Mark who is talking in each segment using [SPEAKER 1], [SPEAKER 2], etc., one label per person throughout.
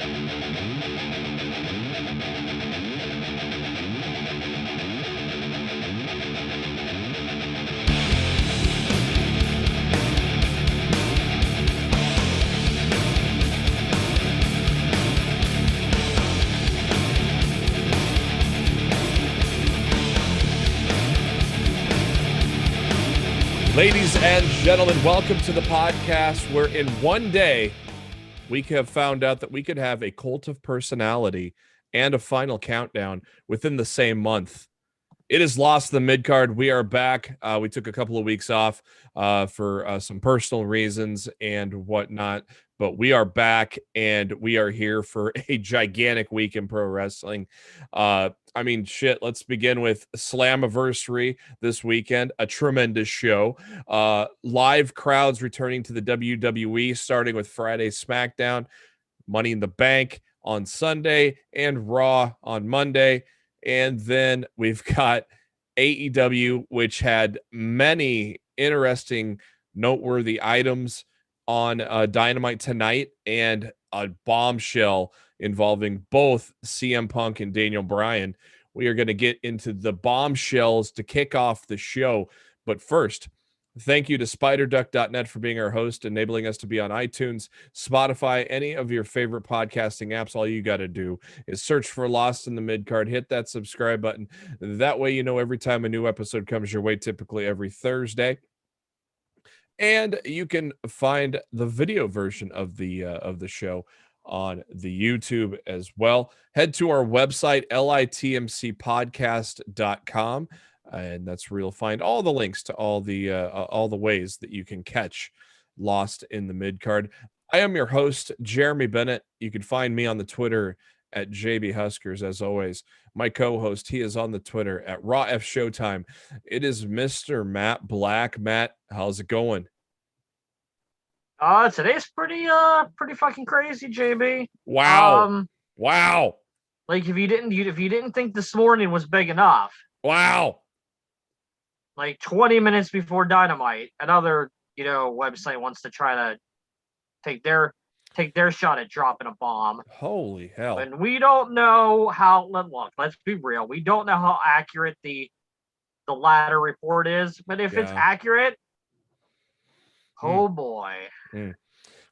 [SPEAKER 1] Ladies and gentlemen, welcome to the podcast where in one day we have found out that we could have a cult of personality and a final countdown within the same month. It is Lost the Midcard. We are back. We took a couple of weeks off for some personal reasons and whatnot, but we are back and we are here for a gigantic week in pro wrestling. Let's begin with Slammiversary this weekend, a tremendous show. Live crowds returning to the WWE, starting with Friday SmackDown, Money in the Bank on Sunday, and Raw on Monday. And then we've got AEW, which had many interesting, noteworthy items on Dynamite tonight, and a bombshell involving both CM Punk and Daniel Bryan. We are going to get into the bombshells to kick off the show. But first, thank you to SpiderDuck.net for being our host, enabling us to be on iTunes, Spotify, any of your favorite podcasting apps. All you got to do is search for Lost in the Midcard, hit that subscribe button. That way you know every time a new episode comes your way, typically every Thursday. And you can find the video version of the show on the YouTube as well. Head to our website, litmcpodcast.com. And that's where you'll find all the links to all the ways that you can catch Lost in the Midcard. I am your host, Jeremy Bennett. You can find me on the Twitter at JBHuskers, as always. My co-host, he is on the Twitter at RawFShowtime. It is Mr. Matt Black. Matt, how's it going?
[SPEAKER 2] Today's pretty fucking crazy, JB.
[SPEAKER 1] Wow.
[SPEAKER 2] Like if you didn't think this morning was big enough.
[SPEAKER 1] Wow.
[SPEAKER 2] Like 20 minutes before Dynamite, another, website wants to try to take their shot at dropping a bomb.
[SPEAKER 1] Holy hell.
[SPEAKER 2] And we don't know how, let's be real. We don't know how accurate the latter report is, but if it's accurate, oh boy.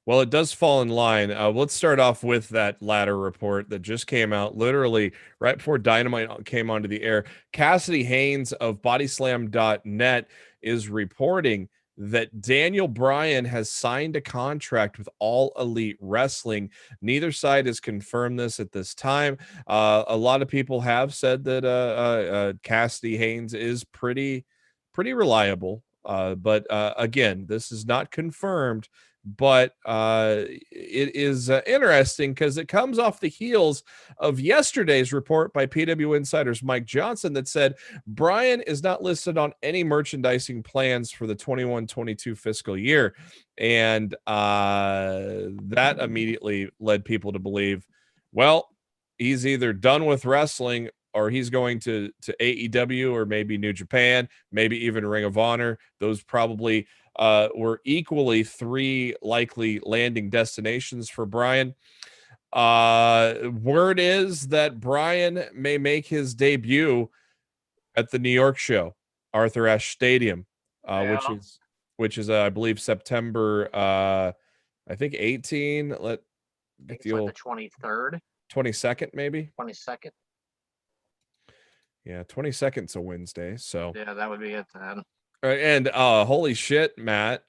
[SPEAKER 1] Well, it does fall in line. Let's start off with that latter report that just came out literally right before Dynamite came onto the air. Cassidy Haynes of bodyslam.net is reporting that Daniel Bryan has signed a contract with All Elite Wrestling. Neither side has confirmed this at this time. A lot of people have said that Cassidy Haynes is pretty reliable. But again, this is not confirmed. But it is interesting because it comes off the heels of yesterday's report by PW Insider's Mike Johnson that said Bryan is not listed on any merchandising plans for the 21-22 fiscal year. And that immediately led people to believe, well, he's either done with wrestling or he's going to AEW or maybe New Japan, maybe even Ring of Honor. Those probably were equally three likely landing destinations for Bryan. Word is that Bryan may make his debut at the New York show, Arthur Ashe Stadium, which is I believe September I think 18.
[SPEAKER 2] It's like the 23rd,
[SPEAKER 1] 22nd, maybe
[SPEAKER 2] 22nd.
[SPEAKER 1] Yeah, 22nd's a Wednesday, so
[SPEAKER 2] yeah, that would be it then.
[SPEAKER 1] And holy shit, Matt,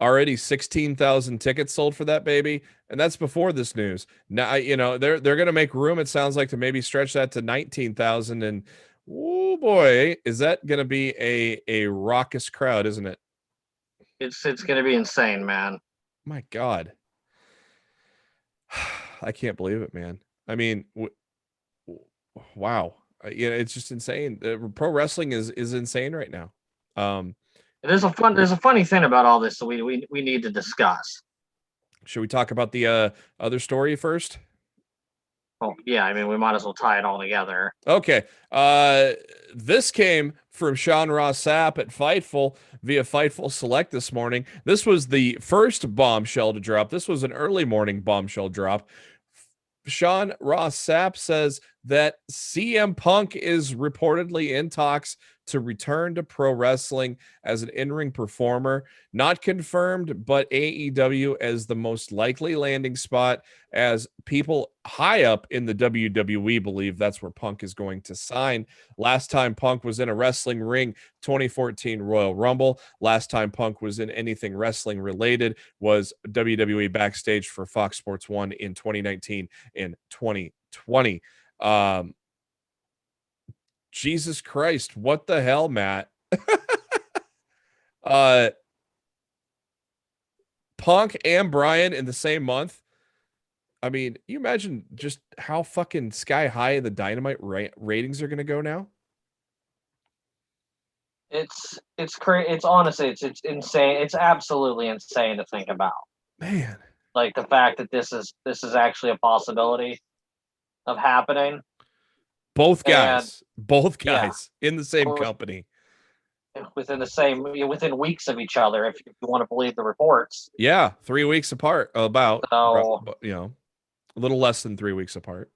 [SPEAKER 1] already 16,000 tickets sold for that baby, and that's before this news. Now, they're going to make room, it sounds like, to maybe stretch that to 19,000, and oh boy, is that going to be a raucous crowd, isn't it?
[SPEAKER 2] It's going to be insane, man.
[SPEAKER 1] My God. I can't believe it, man. I mean, wow. It's just insane. Pro wrestling is insane right now.
[SPEAKER 2] There's a funny thing about all this that we need to discuss.
[SPEAKER 1] Should we talk about the other story first?
[SPEAKER 2] Oh yeah, I mean we might as well tie it all together.
[SPEAKER 1] Okay. This came from Sean Ross Sapp at Fightful via Fightful Select this morning. This was the first bombshell to drop. This was an early morning bombshell drop. Sean Ross Sapp says that CM Punk is reportedly in talks to return to pro wrestling as an in-ring performer. Not confirmed, but AEW as the most likely landing spot, as people high up in the WWE believe that's where Punk is going to sign. Last time Punk was in a wrestling ring, 2014 Royal Rumble. Last time Punk was in anything wrestling related was WWE backstage for Fox Sports 1 in 2019 and 2020. Jesus Christ, what the hell, Matt? Punk and Bryan in the same month. I mean, you imagine just how fucking sky high the Dynamite ratings are going to go now.
[SPEAKER 2] It's crazy. It's honestly, it's insane. It's absolutely insane to think about.
[SPEAKER 1] Man,
[SPEAKER 2] like the fact that this is actually a possibility of happening.
[SPEAKER 1] Both guys in the same
[SPEAKER 2] Both,
[SPEAKER 1] company.
[SPEAKER 2] Within weeks of each other, if you want to believe the reports.
[SPEAKER 1] Yeah, 3 weeks apart, about,
[SPEAKER 2] so,
[SPEAKER 1] a little less than 3 weeks apart.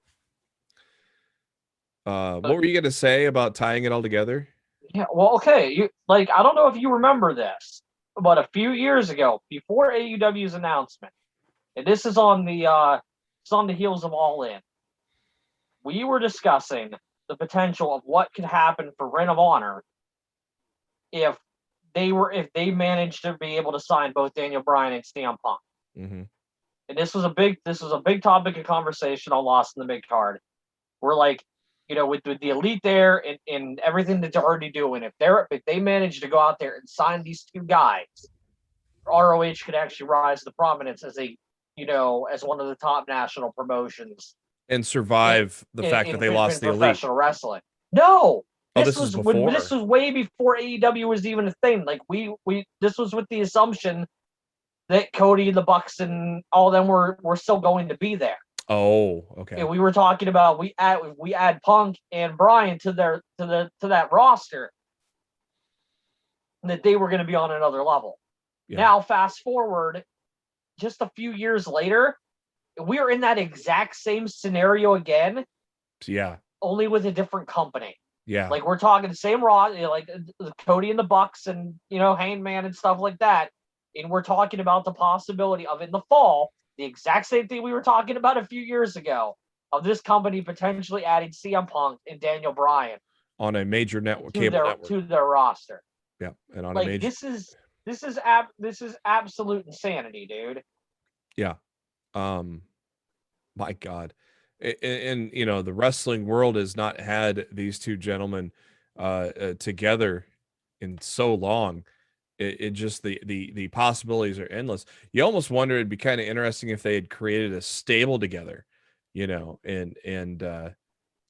[SPEAKER 1] What were you going to say about tying it all together?
[SPEAKER 2] Yeah, well, okay. I don't know if you remember this, but a few years ago, before AEW's announcement, and this is on the heels of All In, we were discussing the potential of what could happen for Ring of Honor if they managed to be able to sign both Daniel Bryan and CM Punk.
[SPEAKER 1] Mm-hmm.
[SPEAKER 2] And this was a big topic of conversation on Lost in the Midcard. We're like, with the Elite there and everything that they're already doing, if they manage to go out there and sign these two guys, ROH could actually rise to prominence as as one of the top national promotions
[SPEAKER 1] and survive the fact that they lost the Elite.
[SPEAKER 2] Professional wrestling. No,
[SPEAKER 1] this was before.
[SPEAKER 2] This was way before AEW was even a thing. Like this was with the assumption that Cody, the Bucks, and all of them were still going to be there.
[SPEAKER 1] Oh, okay.
[SPEAKER 2] And we were talking about we add Punk and Bryan to that roster, that they were going to be on another level. Yeah. Now, fast forward, just a few years later, we are in that exact same scenario again.
[SPEAKER 1] Yeah.
[SPEAKER 2] Only with a different company.
[SPEAKER 1] Yeah.
[SPEAKER 2] Like we're talking the same like Cody and the Bucks and Hangman and stuff like that. And we're talking about the possibility of in the fall, the exact same thing we were talking about a few years ago, of this company potentially adding CM Punk and Daniel Bryan
[SPEAKER 1] on a major network network
[SPEAKER 2] to their roster.
[SPEAKER 1] Yeah, and on a major.
[SPEAKER 2] This is absolute insanity, dude.
[SPEAKER 1] Yeah. My God. And the wrestling world has not had these two gentlemen together in so long. It just the possibilities are endless. You almost wonder it'd be kind of interesting if they had created a stable together, and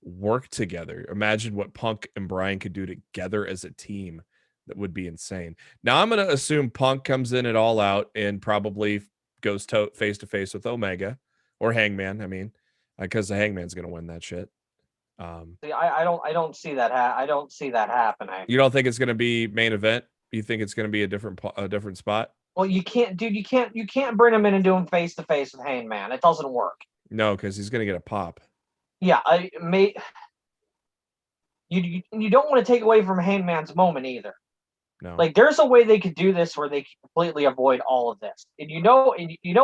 [SPEAKER 1] work together. Imagine what Punk and Bryan could do together as a team. That would be insane. Now I'm going to assume Punk comes in at All Out and probably goes face to face with Omega or Hangman. I mean, because the Hangman's going to win that shit.
[SPEAKER 2] I don't see that. I don't see that happening.
[SPEAKER 1] You don't think it's going to be main event? You think it's going to be a different spot?
[SPEAKER 2] Well, you can't, dude. You can't bring him in and do him face to face with Hangman. It doesn't work.
[SPEAKER 1] No, because he's going to get a pop.
[SPEAKER 2] Yeah, you don't want to take away from Hangman's moment either.
[SPEAKER 1] No.
[SPEAKER 2] Like there's a way they could do this where they can completely avoid all of this. And you know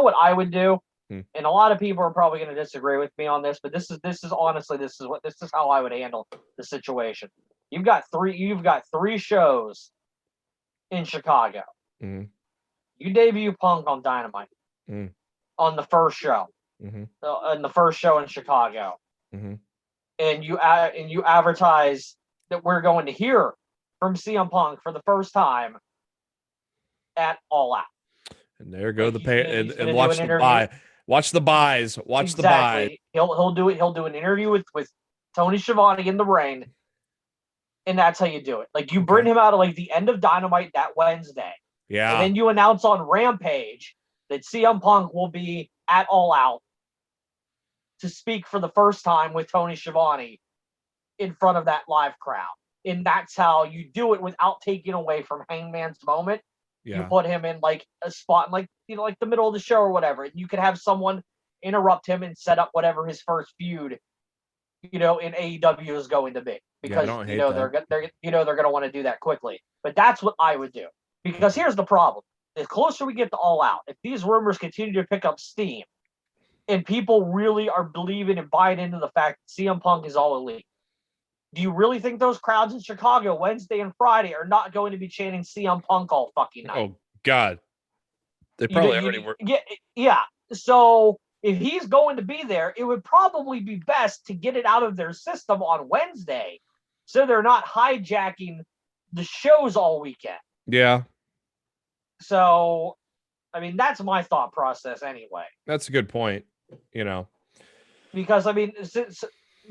[SPEAKER 2] what I would do? And a lot of people are probably going to disagree with me on this, but this is honestly this is how I would handle the situation. You've got three shows in Chicago.
[SPEAKER 1] Mm-hmm.
[SPEAKER 2] You debut Punk on Dynamite on the first show, in the first show in Chicago, and you advertise that we're going to hear from CM Punk for the first time at All Out.
[SPEAKER 1] And there go the pay and watch the buy. Watch the buys. Watch the buy.
[SPEAKER 2] He'll do it. He'll do an interview with Tony Schiavone in the ring, and that's how you do it. Like you bring him out of like the end of Dynamite that Wednesday.
[SPEAKER 1] Yeah.
[SPEAKER 2] And then you announce on Rampage that CM Punk will be at All Out to speak for the first time with Tony Schiavone in front of that live crowd. And that's how you do it without taking away from Hangman's moment. Yeah. You put him in like a spot, like the middle of the show or whatever. And you could have someone interrupt him and set up whatever his first feud, in AEW is going to be, because they're going to want to do that quickly. But that's what I would do, because here's the problem: the closer we get to All Out, if these rumors continue to pick up steam, and people really are believing and buying into the fact that CM Punk is All Elite, do you really think those crowds in Chicago Wednesday and Friday are not going to be chanting CM Punk all fucking night?
[SPEAKER 1] Oh God, they probably already were.
[SPEAKER 2] Yeah. So if he's going to be there, it would probably be best to get it out of their system on Wednesday, so they're not hijacking the shows all weekend.
[SPEAKER 1] Yeah.
[SPEAKER 2] So, I mean, that's my thought process anyway.
[SPEAKER 1] That's a good point.
[SPEAKER 2] Because I mean,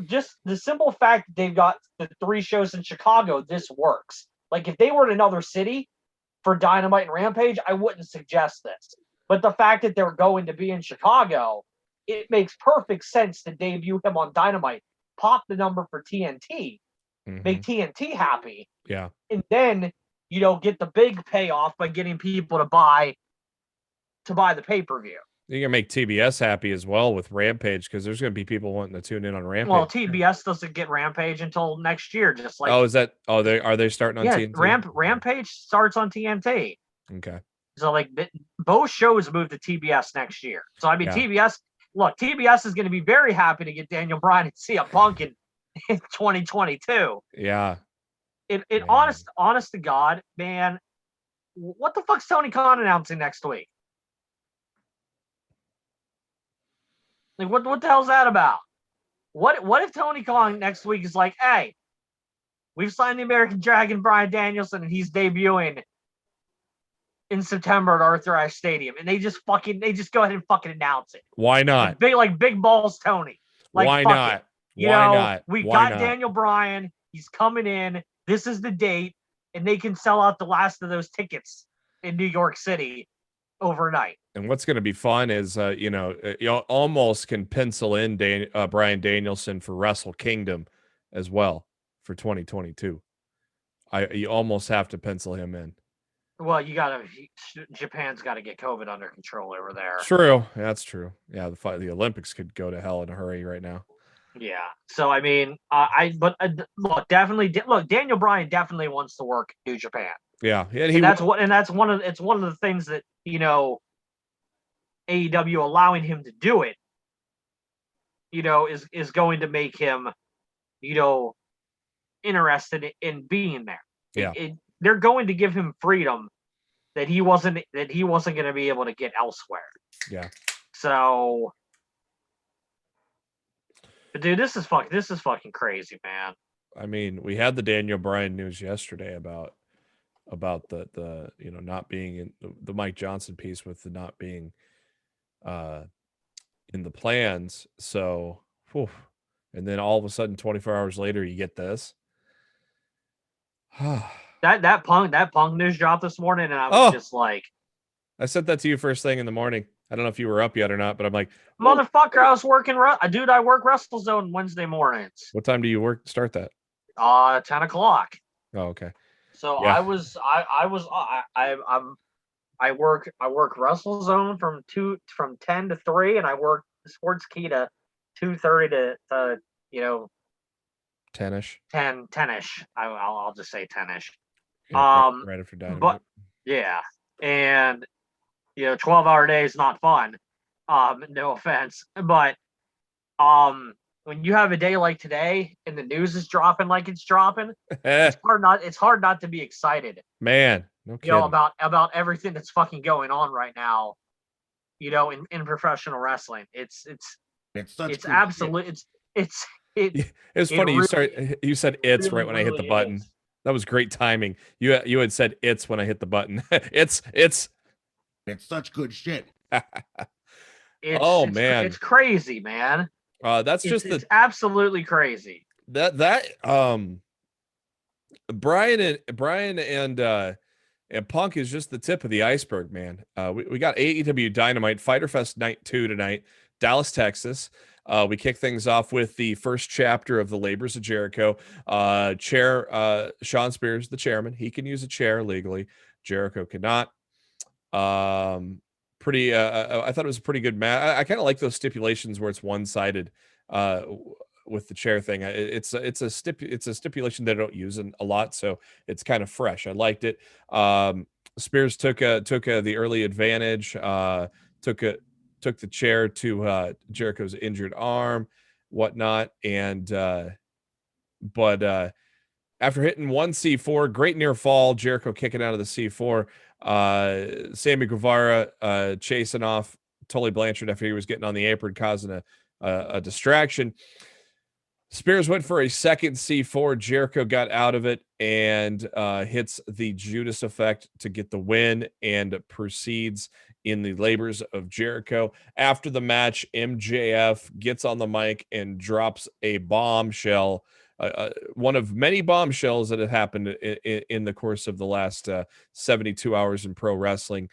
[SPEAKER 2] just the simple fact that they've got the 3 shows in Chicago, this works. Like, if they were in another city for Dynamite and Rampage, I wouldn't suggest this. But the fact that they're going to be in Chicago, it makes perfect sense to debut him on Dynamite, pop the number for TNT, make TNT happy.
[SPEAKER 1] Yeah.
[SPEAKER 2] And then, get the big payoff by getting people to buy the pay-per-view.
[SPEAKER 1] You're going to make TBS happy as well with Rampage, because there's going to be people wanting to tune in on Rampage.
[SPEAKER 2] Well, TBS doesn't get Rampage until next year, just like...
[SPEAKER 1] are they starting on TNT?
[SPEAKER 2] Rampage starts on TNT.
[SPEAKER 1] Okay.
[SPEAKER 2] So, like, both shows move to TBS next year. So, I mean, TBS is going to be very happy to get Daniel Bryan and CM Punk in 2022.
[SPEAKER 1] Yeah.
[SPEAKER 2] Honest to God, man, what the fuck's Tony Khan announcing next week? Like, what the hell's that about? What if Tony Khan next week is like, hey, we've signed the American Dragon Bryan Danielson, and he's debuting in September at Arthur Ashe Stadium, and they just go ahead and fucking announce it.
[SPEAKER 1] Why not?
[SPEAKER 2] Big balls Tony. Like,
[SPEAKER 1] why not?
[SPEAKER 2] We got Daniel Bryan. He's coming in. This is the date, and they can sell out the last of those tickets in New York City overnight.
[SPEAKER 1] And what's going to be fun is, you almost can pencil in Bryan Danielson for Wrestle Kingdom as well for 2022. You almost have to pencil him in.
[SPEAKER 2] Well, Japan's got to get COVID under control over there.
[SPEAKER 1] True. That's true. Yeah. The Olympics could go to hell in a hurry right now.
[SPEAKER 2] Yeah. So, I mean, Daniel Bryan definitely wants to work New Japan.
[SPEAKER 1] Yeah.
[SPEAKER 2] That's one of the things that, AEW allowing him to do it, is going to make him, interested in being there.
[SPEAKER 1] Yeah.
[SPEAKER 2] They're going to give him freedom that he wasn't going to be able to get elsewhere.
[SPEAKER 1] Yeah.
[SPEAKER 2] So, but dude, this is fucking crazy, man.
[SPEAKER 1] I mean, we had the Daniel Bryan news yesterday about the not being in the Mike Johnson piece with the not being in the plans. So, and then all of a sudden, 24 hours later, you get this.
[SPEAKER 2] that Punk news dropped this morning, and I was just like,
[SPEAKER 1] I sent that to you first thing in the morning. I don't know if you were up yet or not, but I'm like,
[SPEAKER 2] motherfucker, I was working. Dude, I work WrestleZone Wednesday mornings.
[SPEAKER 1] What time do you start that?
[SPEAKER 2] 10 o'clock.
[SPEAKER 1] Oh, okay.
[SPEAKER 2] So yeah. I work WrestleZone from 10 to 3, and I work Sports Key to 2:30 to
[SPEAKER 1] 10ish.
[SPEAKER 2] 10ish. I'll just say 10ish.
[SPEAKER 1] Right after Dynamite.
[SPEAKER 2] But yeah, and 12-hour day is not fun. No offense, but when you have a day like today and the news is dropping like it's dropping, it's hard not to be excited.
[SPEAKER 1] Man, no kidding.
[SPEAKER 2] About everything that's fucking going on right now, in professional wrestling. It's absolute. It's
[SPEAKER 1] funny.
[SPEAKER 2] Really,
[SPEAKER 1] you said it's
[SPEAKER 2] really,
[SPEAKER 1] right when I hit the
[SPEAKER 2] really
[SPEAKER 1] button.
[SPEAKER 2] is.
[SPEAKER 1] That was great timing. You had said it's when I hit the button. It's
[SPEAKER 3] such good shit.
[SPEAKER 1] Man,
[SPEAKER 2] it's crazy, man.
[SPEAKER 1] It's
[SPEAKER 2] absolutely crazy.
[SPEAKER 1] Bryan and Punk is just the tip of the iceberg, man. We got AEW Dynamite Fyter Fest Night 2 tonight, Dallas, Texas. We kick things off with the first chapter of the Labors of Jericho. Sean Spears, the chairman, he can use a chair legally. Jericho cannot. pretty. I thought it was a pretty good match. I kind of like those stipulations where it's one-sided with the chair thing. It's a stipulation they don't use a lot, so it's kind of fresh. I liked it. Spears took the early advantage. Took the chair to Jericho's injured arm, whatnot, and but after hitting one C4, great near fall, Jericho kicking out of the C4. Sammy Guevara chasing off Tully Blanchard after he was getting on the apron, causing a distraction. Spears went for a second C4. Jericho got out of it and hits the Judas effect to get the win and proceeds in the labors of Jericho. After the match, MJF gets on the mic and drops a bombshell. One of many bombshells that have happened in the course of the last 72 hours in pro wrestling.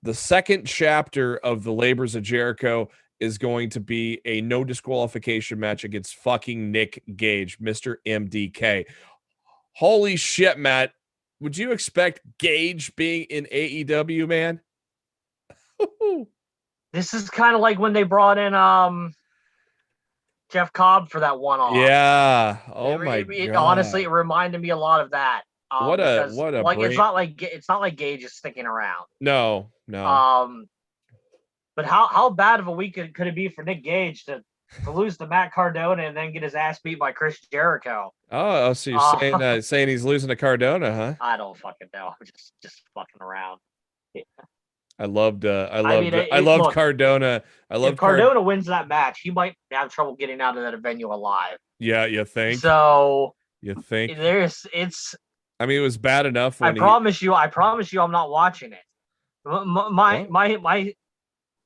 [SPEAKER 1] The second chapter of the labors of Jericho is going to be a no disqualification match against fucking Nick Gage, Mr. MDK. Holy shit, Matt. Would you expect Gage being in AEW, man?
[SPEAKER 2] This is kind of like when they brought in Jeff Cobb for that one-off.
[SPEAKER 1] Yeah. Oh my god.
[SPEAKER 2] Honestly, it reminded me a lot of that.
[SPEAKER 1] What a
[SPEAKER 2] like it's not like Gage is sticking around.
[SPEAKER 1] No.
[SPEAKER 2] But how bad of a week could it be for Nick Gage to lose to Matt Cardona and then get his ass beat by Chris Jericho?
[SPEAKER 1] Oh, so you're saying he's losing to Cardona, huh?
[SPEAKER 2] I don't fucking know. I'm just fucking around. Yeah.
[SPEAKER 1] I loved
[SPEAKER 2] Look,
[SPEAKER 1] Cardona.
[SPEAKER 2] If Cardona wins that match, he might have trouble getting out of that venue alive.
[SPEAKER 1] Yeah, you think?
[SPEAKER 2] So
[SPEAKER 1] you think
[SPEAKER 2] it's
[SPEAKER 1] I mean, it was bad enough when
[SPEAKER 2] I promise you I'm not watching it.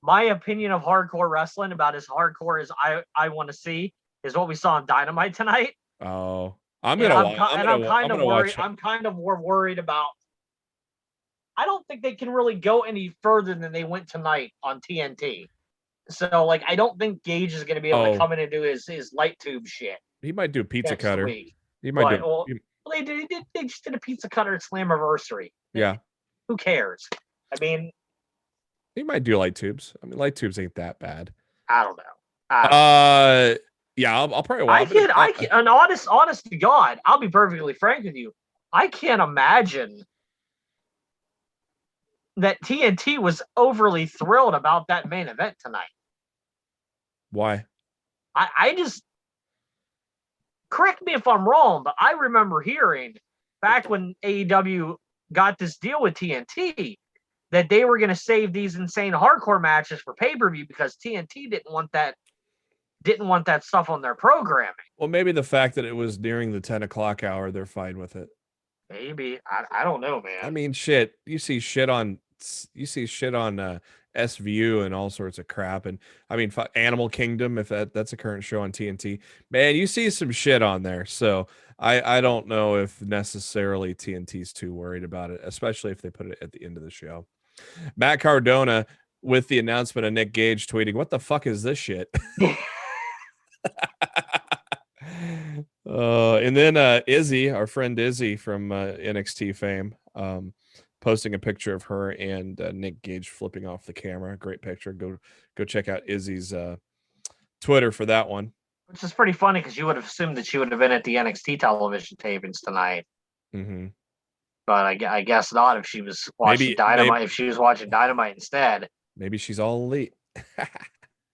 [SPEAKER 2] My opinion of hardcore wrestling, about as hardcore as I want to see, is what we saw on Dynamite tonight.
[SPEAKER 1] Oh,
[SPEAKER 2] I'm kind of more worried about. I don't think they can really go any further than they went tonight on TNT. So, like, I don't think Gage is going to be able to come in and do his light tube shit.
[SPEAKER 1] He might do a pizza cutter.
[SPEAKER 2] Week.
[SPEAKER 1] He might
[SPEAKER 2] they just did a pizza cutter at Slammiversary.
[SPEAKER 1] Yeah.
[SPEAKER 2] Who cares? I mean,
[SPEAKER 1] he might do light tubes. I mean, light tubes ain't that bad.
[SPEAKER 2] I don't know.
[SPEAKER 1] Yeah, I'll probably watch.
[SPEAKER 2] I can, and honest to God, I'll be perfectly frank with you. I can't imagine that TNT was overly thrilled about that main event tonight.
[SPEAKER 1] Why?
[SPEAKER 2] I just, correct me if I'm wrong, but I remember hearing back when AEW got this deal with TNT that they were going to save these insane hardcore matches for pay-per-view because TNT didn't want that stuff on their programming.
[SPEAKER 1] Well, maybe the fact that it was nearing the 10 o'clock hour, they're fine with it.
[SPEAKER 2] Maybe. I don't know, man.
[SPEAKER 1] I mean, shit. You see shit on SVU and all sorts of crap. And I mean, Animal Kingdom, if that's a current show on TNT, man, you see some shit on there. So I don't know if necessarily TNT's too worried about it, especially if they put it at the end of the show. Matt Cardona with the announcement of Nick Gage tweeting, "What the fuck is this shit?" And then Izzy, our friend Izzy from NXT fame, posting a picture of her and Nick Gage flipping off the camera. Great picture. Go check out Izzy's Twitter for that one.
[SPEAKER 2] Which is pretty funny because you would have assumed that she would have been at the NXT television tapings tonight.
[SPEAKER 1] Mm-hmm.
[SPEAKER 2] But I guess not if she was watching Dynamite. If she was watching Dynamite instead.
[SPEAKER 1] Maybe she's all elite.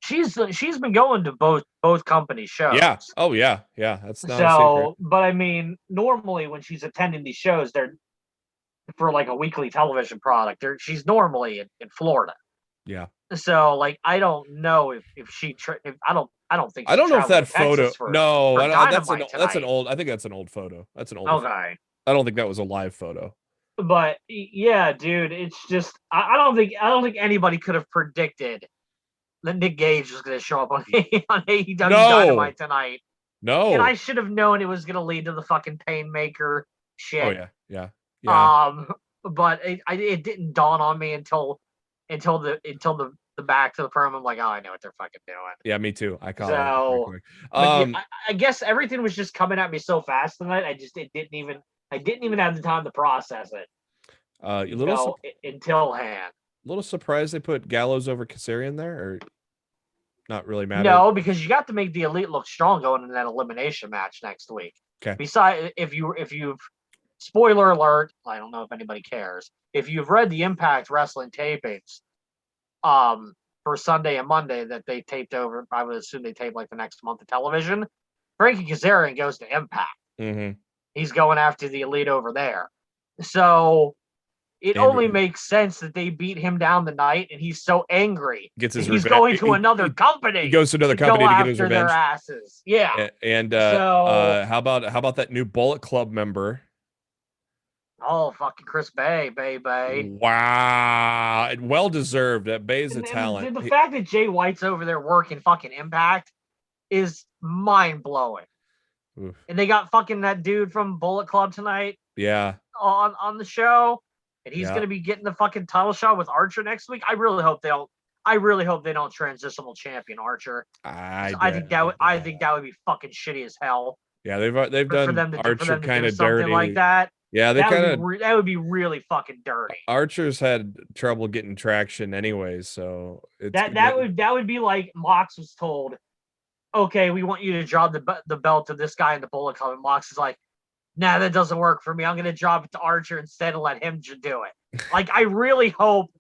[SPEAKER 2] She's been going to both company shows.
[SPEAKER 1] Yeah. Oh yeah. Yeah. That's not a secret.
[SPEAKER 2] But I mean, normally when she's attending these shows, they're for like a weekly television product. She's normally in Florida.
[SPEAKER 1] Yeah.
[SPEAKER 2] So like, I don't know if she. I don't think.
[SPEAKER 1] I don't know if that photo. No, that's an old. I think that's an old photo. That's an old.
[SPEAKER 2] Okay.
[SPEAKER 1] I don't think that was a live photo.
[SPEAKER 2] But yeah, dude, it's just I don't think anybody could have predicted that Nick Gage was going to show up on AEW Dynamite tonight.
[SPEAKER 1] No,
[SPEAKER 2] and I should have known it was going to lead to the fucking Painmaker shit.
[SPEAKER 1] Oh yeah.
[SPEAKER 2] But it didn't dawn on me until the back to the promo. I'm like, oh, I know what they're fucking doing.
[SPEAKER 1] Yeah, me too. I caught
[SPEAKER 2] it. I guess everything was just coming at me so fast tonight. I didn't even have the time to process it.
[SPEAKER 1] Until hand. little surprised they put Gallows over Kazarian there, or not really matter.
[SPEAKER 2] No, because you got to make the Elite look strong going into that elimination match next week.
[SPEAKER 1] Okay.
[SPEAKER 2] Besides, if you've spoiler alert, I don't know if anybody cares. If you've read the Impact Wrestling tapings, for Sunday and Monday that they taped over, I would assume they taped like the next month of television. Frankie Kazarian goes to Impact.
[SPEAKER 1] Mm-hmm.
[SPEAKER 2] He's going after the Elite over there. So it only makes sense that they beat him down the night, and he's so angry.
[SPEAKER 1] Gets his
[SPEAKER 2] he's going to another company.
[SPEAKER 1] He goes to another company to get his revenge.
[SPEAKER 2] Their asses. Yeah.
[SPEAKER 1] And how about that new Bullet Club member?
[SPEAKER 2] Oh, fucking Chris Bay, baby.
[SPEAKER 1] Wow. Well deserved. That Bay's a talent.
[SPEAKER 2] The fact that Jay White's over there working fucking Impact is mind-blowing.
[SPEAKER 1] Oof.
[SPEAKER 2] And they got fucking that dude from Bullet Club tonight.
[SPEAKER 1] Yeah.
[SPEAKER 2] On the show. And he's gonna be getting the fucking title shot with Archer next week. I really hope they don't transitional champion Archer. I think that would be fucking shitty as hell.
[SPEAKER 1] Yeah, they've done Archer kind of dirty
[SPEAKER 2] like that.
[SPEAKER 1] Yeah,
[SPEAKER 2] that would be really fucking dirty.
[SPEAKER 1] Archer's had trouble getting traction anyways, so
[SPEAKER 2] that would be like Mox was told, okay, we want you to drop the belt to this guy in the Bullet Club, and Mox is like, nah, that doesn't work for me. I'm gonna drop it to Archer instead and let him do it. Like, I really hope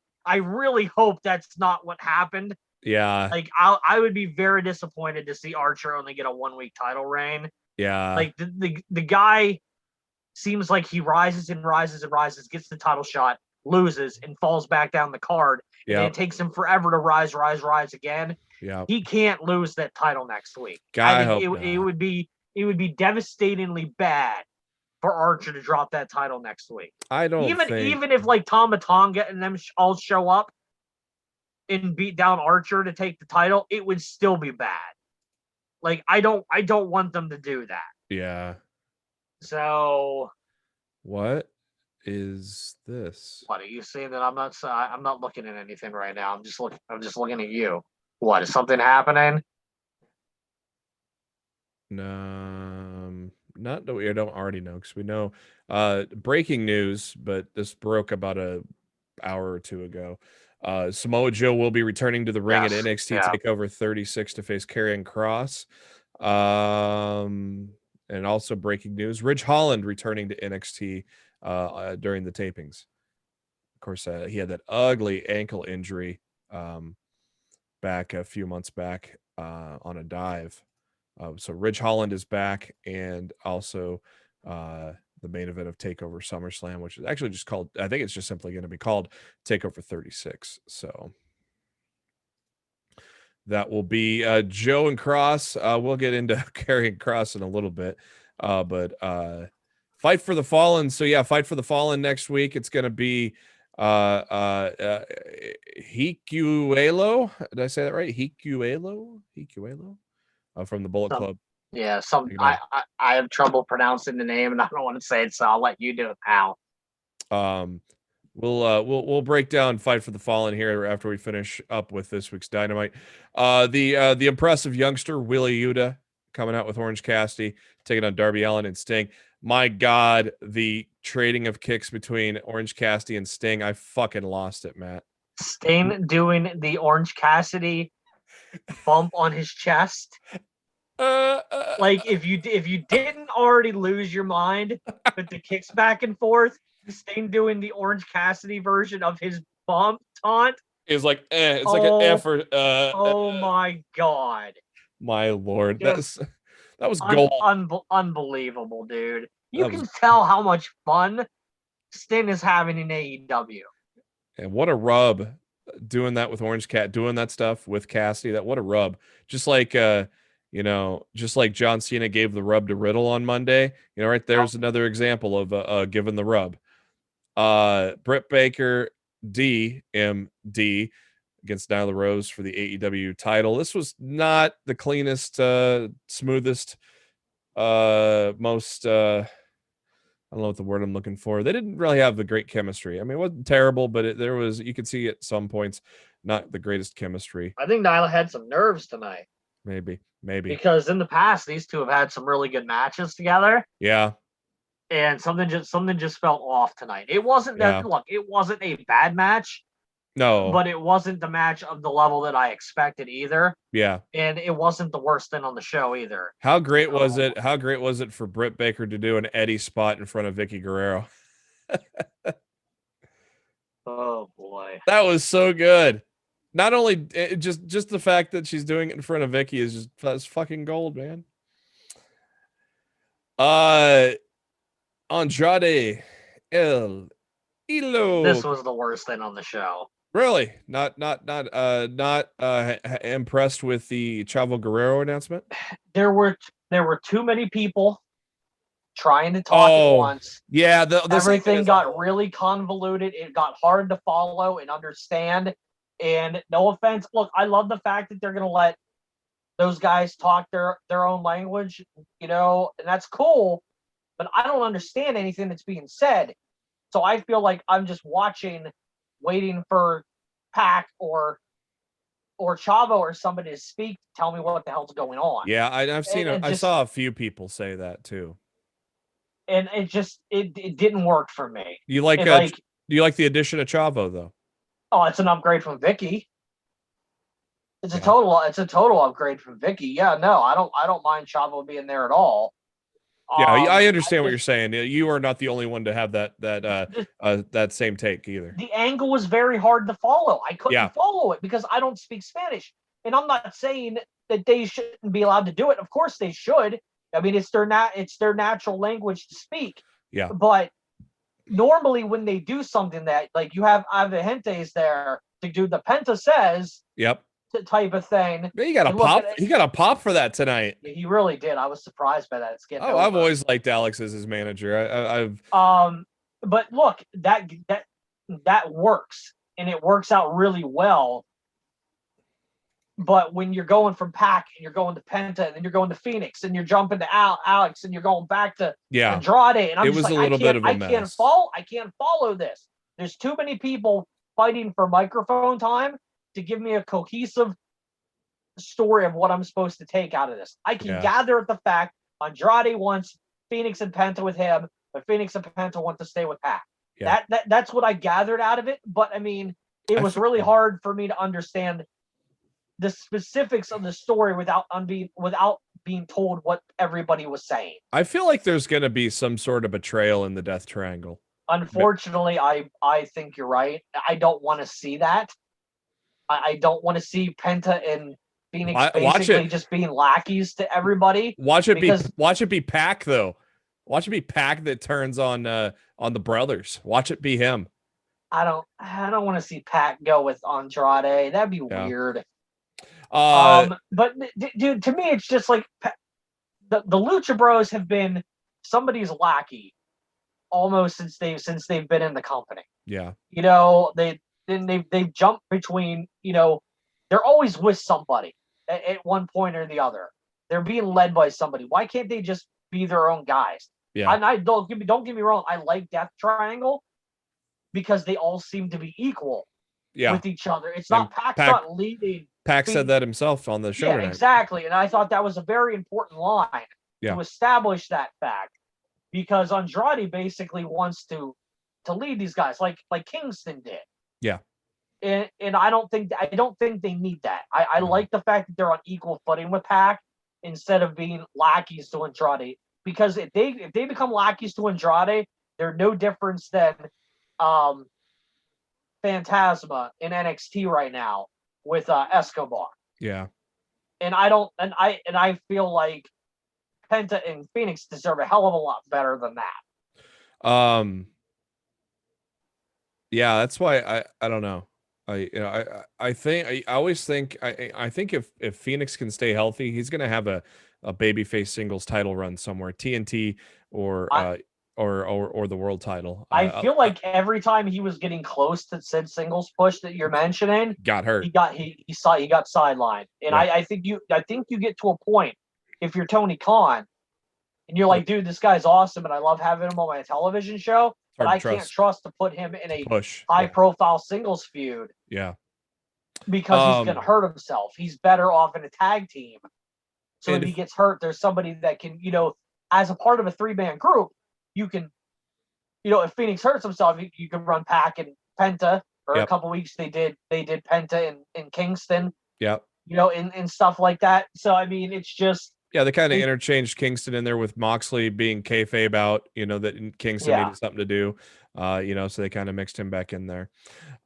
[SPEAKER 2] that's not what happened.
[SPEAKER 1] Yeah.
[SPEAKER 2] Like, I would be very disappointed to see Archer only get a 1-week title reign.
[SPEAKER 1] Yeah.
[SPEAKER 2] Like the guy seems like he rises and rises and rises, gets the title shot, loses, and falls back down the card. Yeah. And it takes him forever to rise again.
[SPEAKER 1] Yeah.
[SPEAKER 2] He can't lose that title next week. It would be devastatingly bad for Archer to drop that title next week.
[SPEAKER 1] I don't
[SPEAKER 2] even if like Tama Tonga and them all show up and beat down Archer to take the title, it would still be bad. Like, I don't want them to do that.
[SPEAKER 1] Yeah.
[SPEAKER 2] So,
[SPEAKER 1] what is this?
[SPEAKER 2] What are you saying that I'm not looking at anything right now? I'm just looking at you. What, is something happening?
[SPEAKER 1] Not that we don't already know, because we know breaking news, but this broke about an hour or two ago. Samoa Joe will be returning to the ring at NXT TakeOver 36 to face Karrion Kross. And also breaking news, Ridge Holland returning to NXT during the tapings. Of course, he had that ugly ankle injury back a few months back on a dive. So Ridge Holland is back, and also the main event of TakeOver SummerSlam, which is actually just called, I think it's just simply going to be called TakeOver 36. So that will be Joe and Cross. We'll get into Karrion Kross in a little bit, but Fight for the Fallen. So yeah, Fight for the Fallen next week. It's going to be Hikuelo. Did I say that right? Hikuelo from the Bullet Club.
[SPEAKER 2] Yeah, I have trouble pronouncing the name, and I don't want to say it, so I'll let you do it now.
[SPEAKER 1] We'll break down Fight for the Fallen here after we finish up with this week's Dynamite. The impressive youngster Willie Yuta coming out with Orange Cassidy, taking on Darby Allin and Sting. My God, the trading of kicks between Orange Cassidy and Sting, I fucking lost it, Matt.
[SPEAKER 2] Sting doing the Orange Cassidy bump on his chest. Like, if you didn't already lose your mind with the kicks back and forth, Sting doing the Orange Cassidy version of his bump taunt
[SPEAKER 1] is like it's like an effort.
[SPEAKER 2] My God,
[SPEAKER 1] my Lord, that was gold.
[SPEAKER 2] Unbelievable, dude. You can tell how much fun Sting is having in AEW.
[SPEAKER 1] And what a rub doing that with Orange Cat, doing that stuff with Cassidy. What a rub. Just like just like John Cena gave the rub to Riddle on Monday. Right there's another example of giving the rub. Britt Baker DMD against Nyla Rose for the AEW title. This was not the cleanest, smoothest, most I don't know what the word I'm looking for. They didn't really have the great chemistry. I mean, it wasn't terrible, but there was, you could see at some points, not the greatest chemistry.
[SPEAKER 2] I think Nyla had some nerves tonight.
[SPEAKER 1] Maybe.
[SPEAKER 2] Because in the past, these two have had some really good matches together.
[SPEAKER 1] Yeah.
[SPEAKER 2] And something just felt off tonight. It wasn't that. Look, it wasn't a bad match.
[SPEAKER 1] No.
[SPEAKER 2] but it wasn't the match of the level that I expected either.
[SPEAKER 1] Yeah.
[SPEAKER 2] And it wasn't the worst thing on the show either.
[SPEAKER 1] How great was it? How great was it for Britt Baker to do an Eddie spot in front of Vicky Guerrero?
[SPEAKER 2] Oh boy.
[SPEAKER 1] That was so good. Not only just the fact that she's doing it in front of Vicky is just that's fucking gold, man. Andrade El Ilo.
[SPEAKER 2] This was the worst thing on the show.
[SPEAKER 1] Really not impressed with the Chavo Guerrero announcement.
[SPEAKER 2] There were too many people trying to talk at once.
[SPEAKER 1] Yeah,
[SPEAKER 2] everything got really convoluted. It got hard to follow and understand. And no offense, look, I love the fact that they're going to let those guys talk their own language, and that's cool. But I don't understand anything that's being said. So I feel like I'm just watching, waiting for Pac or Chavo or somebody to speak, tell me what the hell's going on.
[SPEAKER 1] Yeah, I've seen it. I saw a few people say that too.
[SPEAKER 2] And it didn't work for me.
[SPEAKER 1] Do you like the addition of Chavo though?
[SPEAKER 2] Oh, it's an upgrade from Vicky. It's a total upgrade from Vicky. Yeah, no, I don't mind Chavo being there at all.
[SPEAKER 1] Yeah, I understand what you're saying. You are not the only one to have that same take either.
[SPEAKER 2] The angle was very hard to follow. I couldn't follow it because I don't speak Spanish. And I'm not saying that they shouldn't be allowed to do it. Of course they should. I mean, it's their natural language to speak.
[SPEAKER 1] Yeah.
[SPEAKER 2] But normally when they do something that, like, you have Avegentes there to do the Penta says type of thing.
[SPEAKER 1] Man, he got a pop for that tonight.
[SPEAKER 2] Yeah, he really did. I was surprised by that. It's getting over.
[SPEAKER 1] I've always liked Alex as his manager.
[SPEAKER 2] But look, that works, and it works out really well. But when you're going from Pac and you're going to Penta and then you're going to Phoenix and you're jumping to Alex and you're going back to Andrade, and I'm just like, I can't follow this. There's too many people fighting for microphone time to give me a cohesive story of what I'm supposed to take out of this. I can gather at the fact Andrade wants Phoenix and Penta with him, but Phoenix and Penta want to stay with Pac. Yeah. That's what I gathered out of it. But I mean, it was really hard for me to understand the specifics of the story without being told what everybody was saying.
[SPEAKER 1] I feel like there's going to be some sort of betrayal in the Death Triangle.
[SPEAKER 2] Unfortunately, I think you're right. I don't want to see that. I don't want to see Penta and Phoenix basically just being lackeys to everybody.
[SPEAKER 1] Watch it be Pac though. Watch it be Pac that turns on the brothers. Watch it be him.
[SPEAKER 2] I don't want to see Pac go with Andrade. That'd be weird. But dude, to me, it's just like the Lucha Bros have been somebody's lackey almost since they've been in the company.
[SPEAKER 1] Yeah.
[SPEAKER 2] They've jumped between, they're always with somebody at one point or the other. They're being led by somebody. Why can't they just be their own guys?
[SPEAKER 1] Yeah.
[SPEAKER 2] And I don't get me wrong. I like Death Triangle because they all seem to be equal with each other. It's not Pac's not leading.
[SPEAKER 1] Pac said that himself on the show tonight.
[SPEAKER 2] Exactly. And I thought that was a very important line to establish that fact, because Andrade basically wants to lead these guys like Kingston did.
[SPEAKER 1] Yeah.
[SPEAKER 2] And I don't think they need that. I like the fact that they're on equal footing with Pac instead of being lackeys to Andrade. Because if they become lackeys to Andrade, they're no difference than Phantasma in NXT right now with Escobar.
[SPEAKER 1] Yeah.
[SPEAKER 2] And I feel like Penta and Phoenix deserve a hell of a lot better than that.
[SPEAKER 1] Yeah, that's why I don't know. I always think if Phoenix can stay healthy, he's gonna have a babyface singles title run somewhere, TNT or the world title.
[SPEAKER 2] I feel like every time he was getting close to said singles push that you're mentioning,
[SPEAKER 1] got hurt.
[SPEAKER 2] He got sidelined. And I think you get to a point, if you're Tony Khan and you're like, dude, this guy's awesome and I love having him on my television show, but I can't trust to put him in a high profile singles feud.
[SPEAKER 1] Yeah.
[SPEAKER 2] Because he's gonna hurt himself. He's better off in a tag team. So if he gets hurt, there's somebody that can, as a part of a 3-man group, you can, if Phoenix hurts himself, you can run Pac and Penta or a
[SPEAKER 1] Yep.
[SPEAKER 2] couple weeks they did Penta in Kingston,
[SPEAKER 1] Yep.
[SPEAKER 2] you know, in stuff like that. So I mean, it's just
[SPEAKER 1] Yeah, they kind of
[SPEAKER 2] it-
[SPEAKER 1] interchanged Kingston in there with Moxley being kayfabe out, you know, that Kingston
[SPEAKER 2] yeah.
[SPEAKER 1] needed something to do, you know, so they kind of mixed him back in there.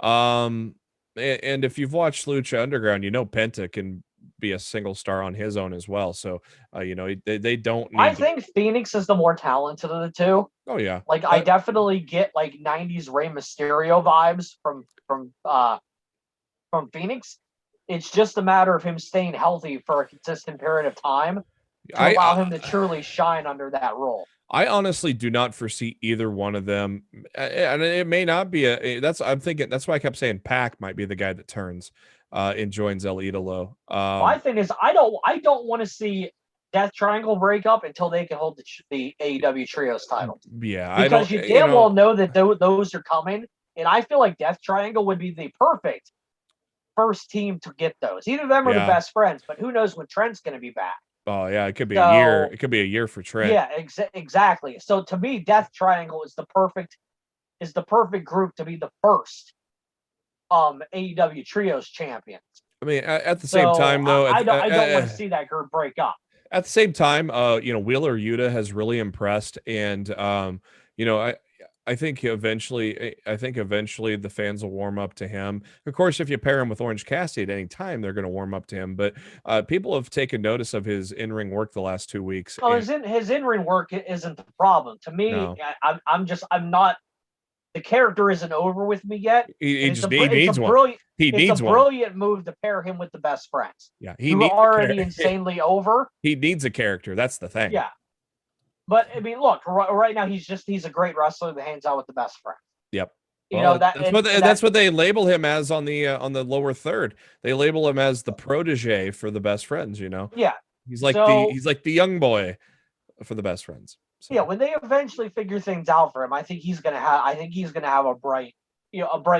[SPEAKER 1] And if you've watched Lucha Underground, you know Penta can be a single star on his own as well. So, you know, they don't
[SPEAKER 2] I
[SPEAKER 1] need to.
[SPEAKER 2] think Phoenix is the more talented of the two.
[SPEAKER 1] Oh yeah,
[SPEAKER 2] Like I definitely get like '90s Rey Mysterio vibes from Phoenix. It's just a matter of him staying healthy for a consistent period of time to allow him to truly shine under that role.
[SPEAKER 1] I honestly do not foresee either one of them, and it may not be I'm thinking that's why I kept saying Pac might be the guy that turns, and joins El Idolo.
[SPEAKER 2] My thing is, I don't want to see Death Triangle break up until they can hold the AEW Trios title.
[SPEAKER 1] Yeah,
[SPEAKER 2] Because you damn well know that those are coming, and I feel like Death Triangle would be the perfect first team to get those. Either of them are the best friends, but who knows when Trent's going to be back.
[SPEAKER 1] Oh yeah, it could be a year. It could be a year for Trent.
[SPEAKER 2] Yeah, exactly. So to me, Death Triangle is the perfect group to be the first AEW Trios champions.
[SPEAKER 1] I mean, at the same time, though,
[SPEAKER 2] I don't want to see that group break up.
[SPEAKER 1] At the same time, you know, Wheeler Yuta has really impressed, and you know, I think eventually the fans will warm up to him. Of course, if you pair him with Orange Cassidy at any time, they're going to warm up to him. But people have taken notice of his in-ring work the last 2 weeks.
[SPEAKER 2] Well, his in-ring work isn't the problem. To me,
[SPEAKER 1] No.
[SPEAKER 2] I'm not. The character isn't over with me yet.
[SPEAKER 1] He needs one.
[SPEAKER 2] It's a brilliant move to pair him with the best friends.
[SPEAKER 1] Yeah,
[SPEAKER 2] who are already insanely over.
[SPEAKER 1] He needs a character. That's the thing.
[SPEAKER 2] Yeah. But I mean, look, right now he's a great wrestler that hangs out with the best friends.
[SPEAKER 1] Yep.
[SPEAKER 2] You know
[SPEAKER 1] that's what they label him as on the lower third. They label him as the protege for the best friends. You know.
[SPEAKER 2] Yeah.
[SPEAKER 1] He's like the young boy for the best friends. So.
[SPEAKER 2] Yeah. When they eventually figure things out for him, I think he's gonna have a bright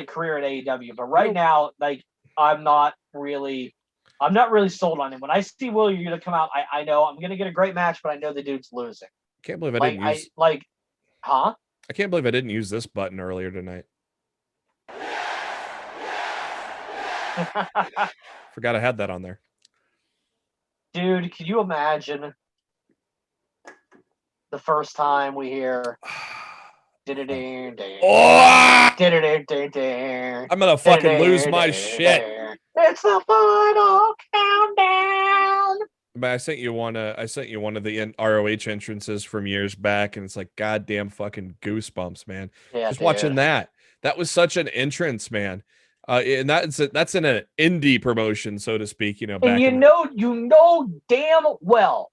[SPEAKER 2] career at AEW. But right now, like I'm not really sold on him. When I see Will Yuta come out, I know I'm gonna get a great match, but I know the dude's losing.
[SPEAKER 1] Can't believe I didn't use.
[SPEAKER 2] Huh?
[SPEAKER 1] I can't believe I didn't use this button earlier tonight. Forgot I had that on there.
[SPEAKER 2] Dude, can you imagine the first time we hear I'm
[SPEAKER 1] gonna fucking lose my shit.
[SPEAKER 2] It's the final countdown.
[SPEAKER 1] But I sent you one of the ROH entrances from years back, and it's like goddamn fucking goosebumps, man.
[SPEAKER 2] Yeah,
[SPEAKER 1] just watching that. That was such an entrance, man. And that's in an indie promotion, so to speak. You know,
[SPEAKER 2] and you know damn well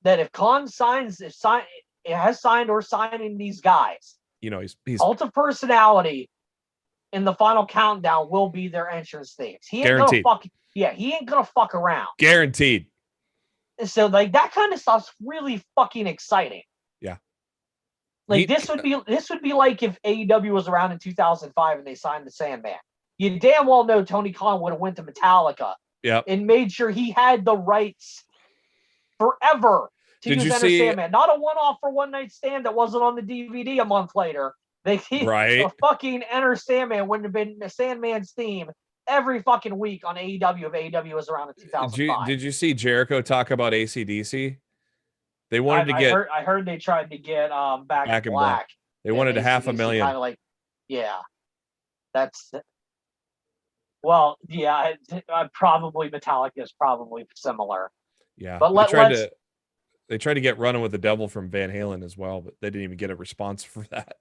[SPEAKER 2] that if Khan has signed or signing these guys,
[SPEAKER 1] you know, he's
[SPEAKER 2] Cult of Personality in the final countdown will be their entrance themes. He ain't
[SPEAKER 1] guaranteed.
[SPEAKER 2] He ain't gonna fuck around.
[SPEAKER 1] Guaranteed.
[SPEAKER 2] So like that kind of stuff's really fucking exciting.
[SPEAKER 1] Yeah.
[SPEAKER 2] Like this would be like if AEW was around in 2005 and they signed the Sandman. You damn well know Tony Khan would have went to Metallica.
[SPEAKER 1] Yep.
[SPEAKER 2] And made sure he had the rights forever to use Enter Sandman. Not a one-off for one night stand that wasn't on the DVD a month later. The fucking Enter Sandman wouldn't have been Sandman's theme every fucking week on AEW if AEW was around in 2005.
[SPEAKER 1] Did you see Jericho talk about AC/DC? They wanted
[SPEAKER 2] I heard they tried to get Back in Black.
[SPEAKER 1] They wanted
[SPEAKER 2] AC/DC
[SPEAKER 1] $500,000.
[SPEAKER 2] Kind of like, yeah. That's well, yeah. Probably Metallica is probably similar.
[SPEAKER 1] Yeah,
[SPEAKER 2] but
[SPEAKER 1] they tried to get Running with the Devil from Van Halen as well, but they didn't even get a response for that.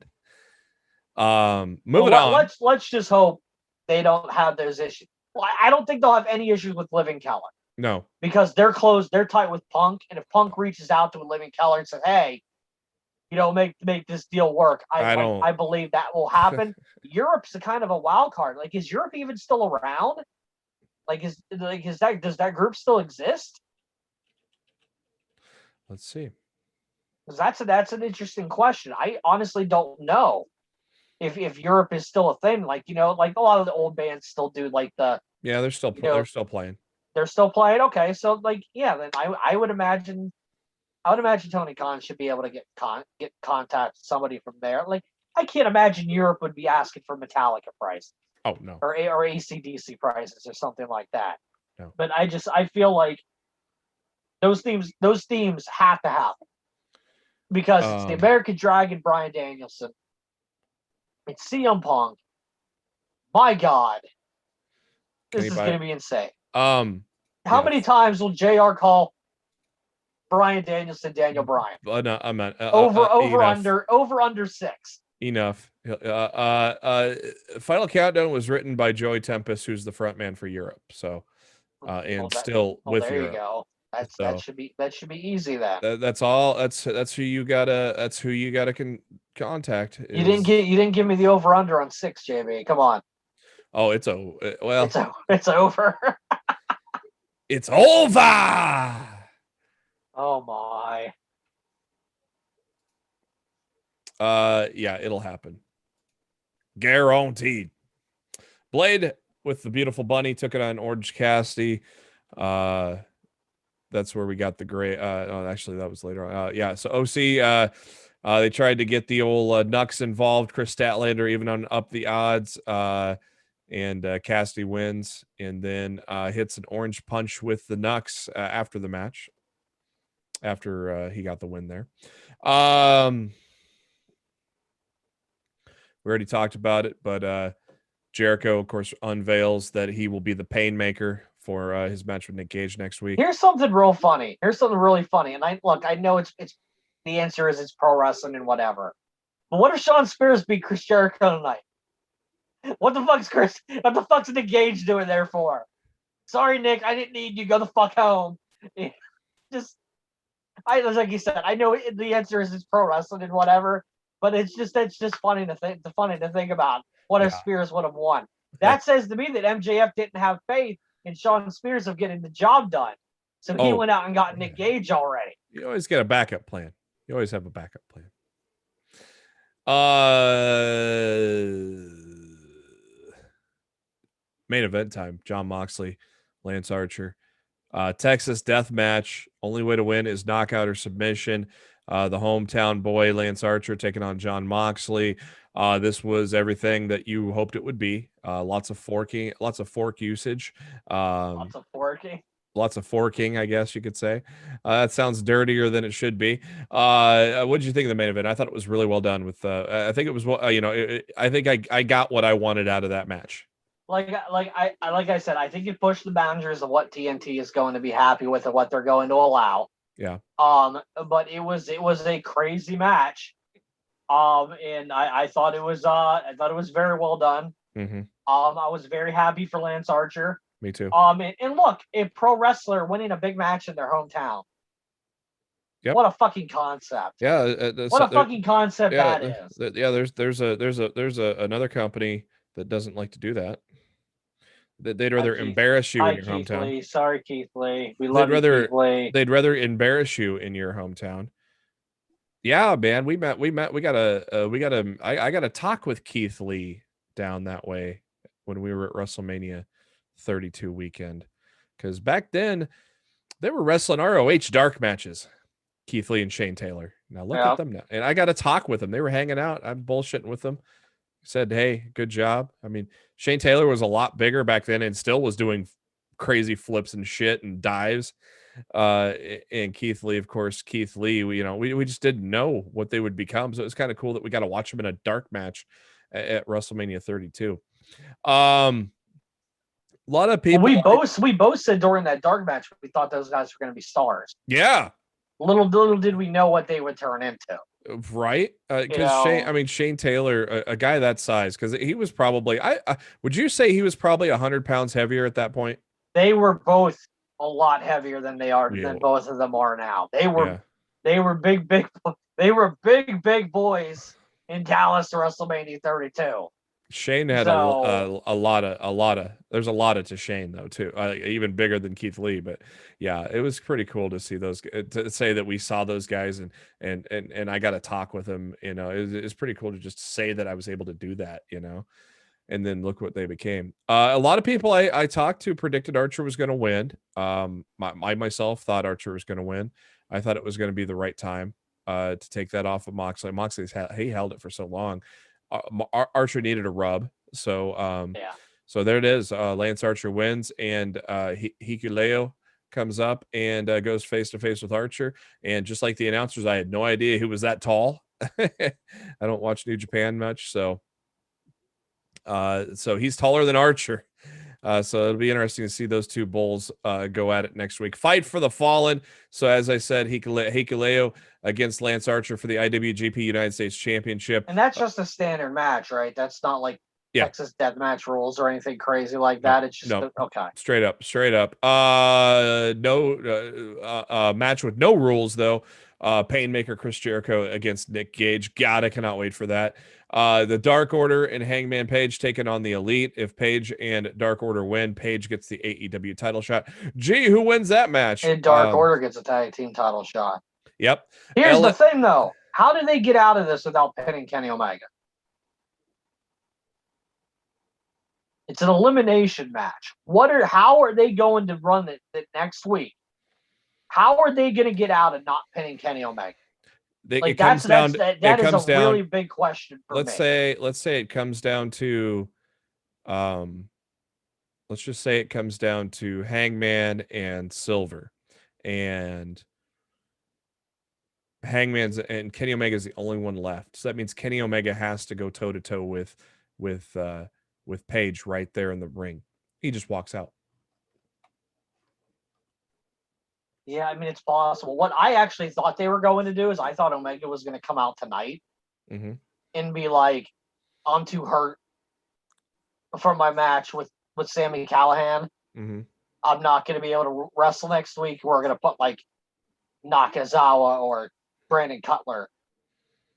[SPEAKER 1] Moving on.
[SPEAKER 2] Let's just hope they don't have those issues. Well, I don't think they'll have any issues with Living Keller.
[SPEAKER 1] No,
[SPEAKER 2] because they're close. They're tight with Punk, and if Punk reaches out to a Living Keller and says, "Hey, you know, make this deal work," I believe that will happen. Europe's a kind of a wild card. Like, is Europe even still around? Does that group still exist?
[SPEAKER 1] Let's see.
[SPEAKER 2] Because that's an interesting question. I honestly don't know if Europe is still a thing. Like, you know, like a lot of the old bands still do like the.
[SPEAKER 1] Yeah, they're still playing.
[SPEAKER 2] They're still playing. Okay, so like, yeah, then I would imagine Tony Khan should be able to get contact with somebody from there. Like, I can't imagine Europe would be asking for Metallica prices.
[SPEAKER 1] Oh no.
[SPEAKER 2] Or AC/DC prices or something like that.
[SPEAKER 1] No.
[SPEAKER 2] But I feel like those themes have to happen because it's the American Dragon, Bryan Danielson. It's CM Punk. My God, this is going to be insane. How many times will JR call Bryan Danielson Daniel Bryan?
[SPEAKER 1] No, I'm not.
[SPEAKER 2] Over under 6.
[SPEAKER 1] Enough. Final Countdown was written by Joey Tempest, who's the front man for Europe. So, with
[SPEAKER 2] there
[SPEAKER 1] Europe.
[SPEAKER 2] You go. That should be easy then.
[SPEAKER 1] That's all. That's who you gotta contact.
[SPEAKER 2] You didn't give me the over under on 6, JB. Come on.
[SPEAKER 1] Oh, it's over. Well,
[SPEAKER 2] it's over.
[SPEAKER 1] It's over.
[SPEAKER 2] Oh my.
[SPEAKER 1] Yeah, it'll happen. Guaranteed. Blade with the beautiful bunny took it on Orange Cassidy. That's where we got the gray. Actually, that was later on. Yeah, so OC, they tried to get the old Nux involved. Chris Statlander even on up the odds. And Cassidy wins and then hits an orange punch with the Nux after the match. After he got the win there. We already talked about it, but Jericho, of course, unveils that he will be the Painmaker for his match with Nick Gage next week.
[SPEAKER 2] Here's something real funny. Here's something really funny. And I know it's the answer is it's pro wrestling and whatever. But what if Shawn Spears beat Chris Jericho tonight? What the fuck's Nick Gage doing there for? Sorry, Nick, I didn't need you. Go the fuck home. Like you said, I know the answer is it's pro wrestling and whatever, but it's just funny to think about. What if Spears would have won? That says to me that MJF didn't have faith in Shawn Spears of getting the job done, so he went out and got Nick Gage already.
[SPEAKER 1] You always get a backup plan. You always have a backup plan. Main event time. Jon Moxley, Lance Archer. Texas death match. Only way to win is knockout or submission. The hometown boy, Lance Archer, taking on Jon Moxley. This was everything that you hoped it would be. Lots of fork usage. Lots of forking, I guess you could say. That sounds dirtier than it should be. What did you think of the main event? I thought it was really well done. I think it was, I think I got what I wanted out of that match.
[SPEAKER 2] Like I said, I think it pushed the boundaries of what TNT is going to be happy with and what they're going to allow.
[SPEAKER 1] Yeah.
[SPEAKER 2] But it was a crazy match. And I thought it was very well done.
[SPEAKER 1] Mm-hmm.
[SPEAKER 2] I was very happy for Lance Archer.
[SPEAKER 1] Me too.
[SPEAKER 2] And look, a pro wrestler winning a big match in their hometown.
[SPEAKER 1] Yep.
[SPEAKER 2] What a fucking concept.
[SPEAKER 1] Yeah.
[SPEAKER 2] What a fucking concept that is.
[SPEAKER 1] Yeah. There's another company that doesn't like to do that. They'd rather embarrass you in your hometown.
[SPEAKER 2] Lee. Sorry, Keith Lee. We love you, Keith Lee.
[SPEAKER 1] They'd rather embarrass you in your hometown. Yeah, man. We got I got a talk with Keith Lee down that way when we were at WrestleMania 32 weekend. Because back then they were wrestling ROH dark matches. Keith Lee and Shane Taylor. Now look at them now. And I got a talk with them. They were hanging out. I'm bullshitting with them. Said, hey, good job. I mean, Shane Taylor was a lot bigger back then and still was doing crazy flips and shit and dives. And Keith Lee, of course, we just didn't know what they would become. So it was kind of cool that we got to watch them in a dark match at WrestleMania 32. A lot of people.
[SPEAKER 2] We both said during that dark match we thought those guys were going to be stars.
[SPEAKER 1] Yeah.
[SPEAKER 2] Little did we know what they would turn into.
[SPEAKER 1] Right, because Shane Taylor, a guy that size, because he was probably, would you say he was probably 100 pounds heavier at that point?
[SPEAKER 2] They were both a lot heavier than than both of them are now. They were big boys in Dallas WrestleMania 32.
[SPEAKER 1] Shane had a lot of. There's a lot to Shane though too, even bigger than Keith Lee. But yeah, it was pretty cool to see those. To say that we saw those guys and I got to talk with them. It's pretty cool to just say that I was able to do that. And then look what they became. A lot of people I talked to predicted Archer was going to win. I myself thought Archer was going to win. I thought it was going to be the right time to take that off of Moxley. He held it for so long. Archer needed a rub. So
[SPEAKER 2] Yeah.
[SPEAKER 1] so there it is. Lance Archer wins, and Hikuleo comes up and goes face to face with Archer. And just like the announcers, I had no idea who was that tall. I don't watch New Japan much, so he's taller than Archer. So it'll be interesting to see those two bulls go at it next week. Fight for the Fallen. So as I said, Hikuleo against Lance Archer for the IWGP United States Championship.
[SPEAKER 2] And that's just a standard match, right? That's not like Texas Deathmatch rules or anything crazy like that. It's just okay.
[SPEAKER 1] Straight up. No match with no rules though. Painmaker Chris Jericho against Nick Gage. God, I cannot wait for that. The Dark Order and Hangman Page taking on the Elite. If Page and Dark Order win, Page gets the AEW title shot. Gee, who wins that match?
[SPEAKER 2] And Dark Order gets a tag team title shot.
[SPEAKER 1] Yep.
[SPEAKER 2] Here's the thing, though. How did they get out of this without pinning Kenny Omega? It's an elimination match. How are they going to run it next week? How are they going to get out and not pinning Kenny Omega? That is a really big question for me.
[SPEAKER 1] Let's say it comes down to, let's just say it comes down to Hangman and Silver, and Hangman's and Kenny Omega is the only one left. So that means Kenny Omega has to go toe to toe with Page right there in the ring. He just walks out.
[SPEAKER 2] Yeah, I mean, it's possible. What I actually thought they were going to do is I thought Omega was going to come out tonight and be like, I'm too hurt for my match with Sami Callihan. I'm not going to be able to wrestle next week. We're going to put like Nakazawa or Brandon Cutler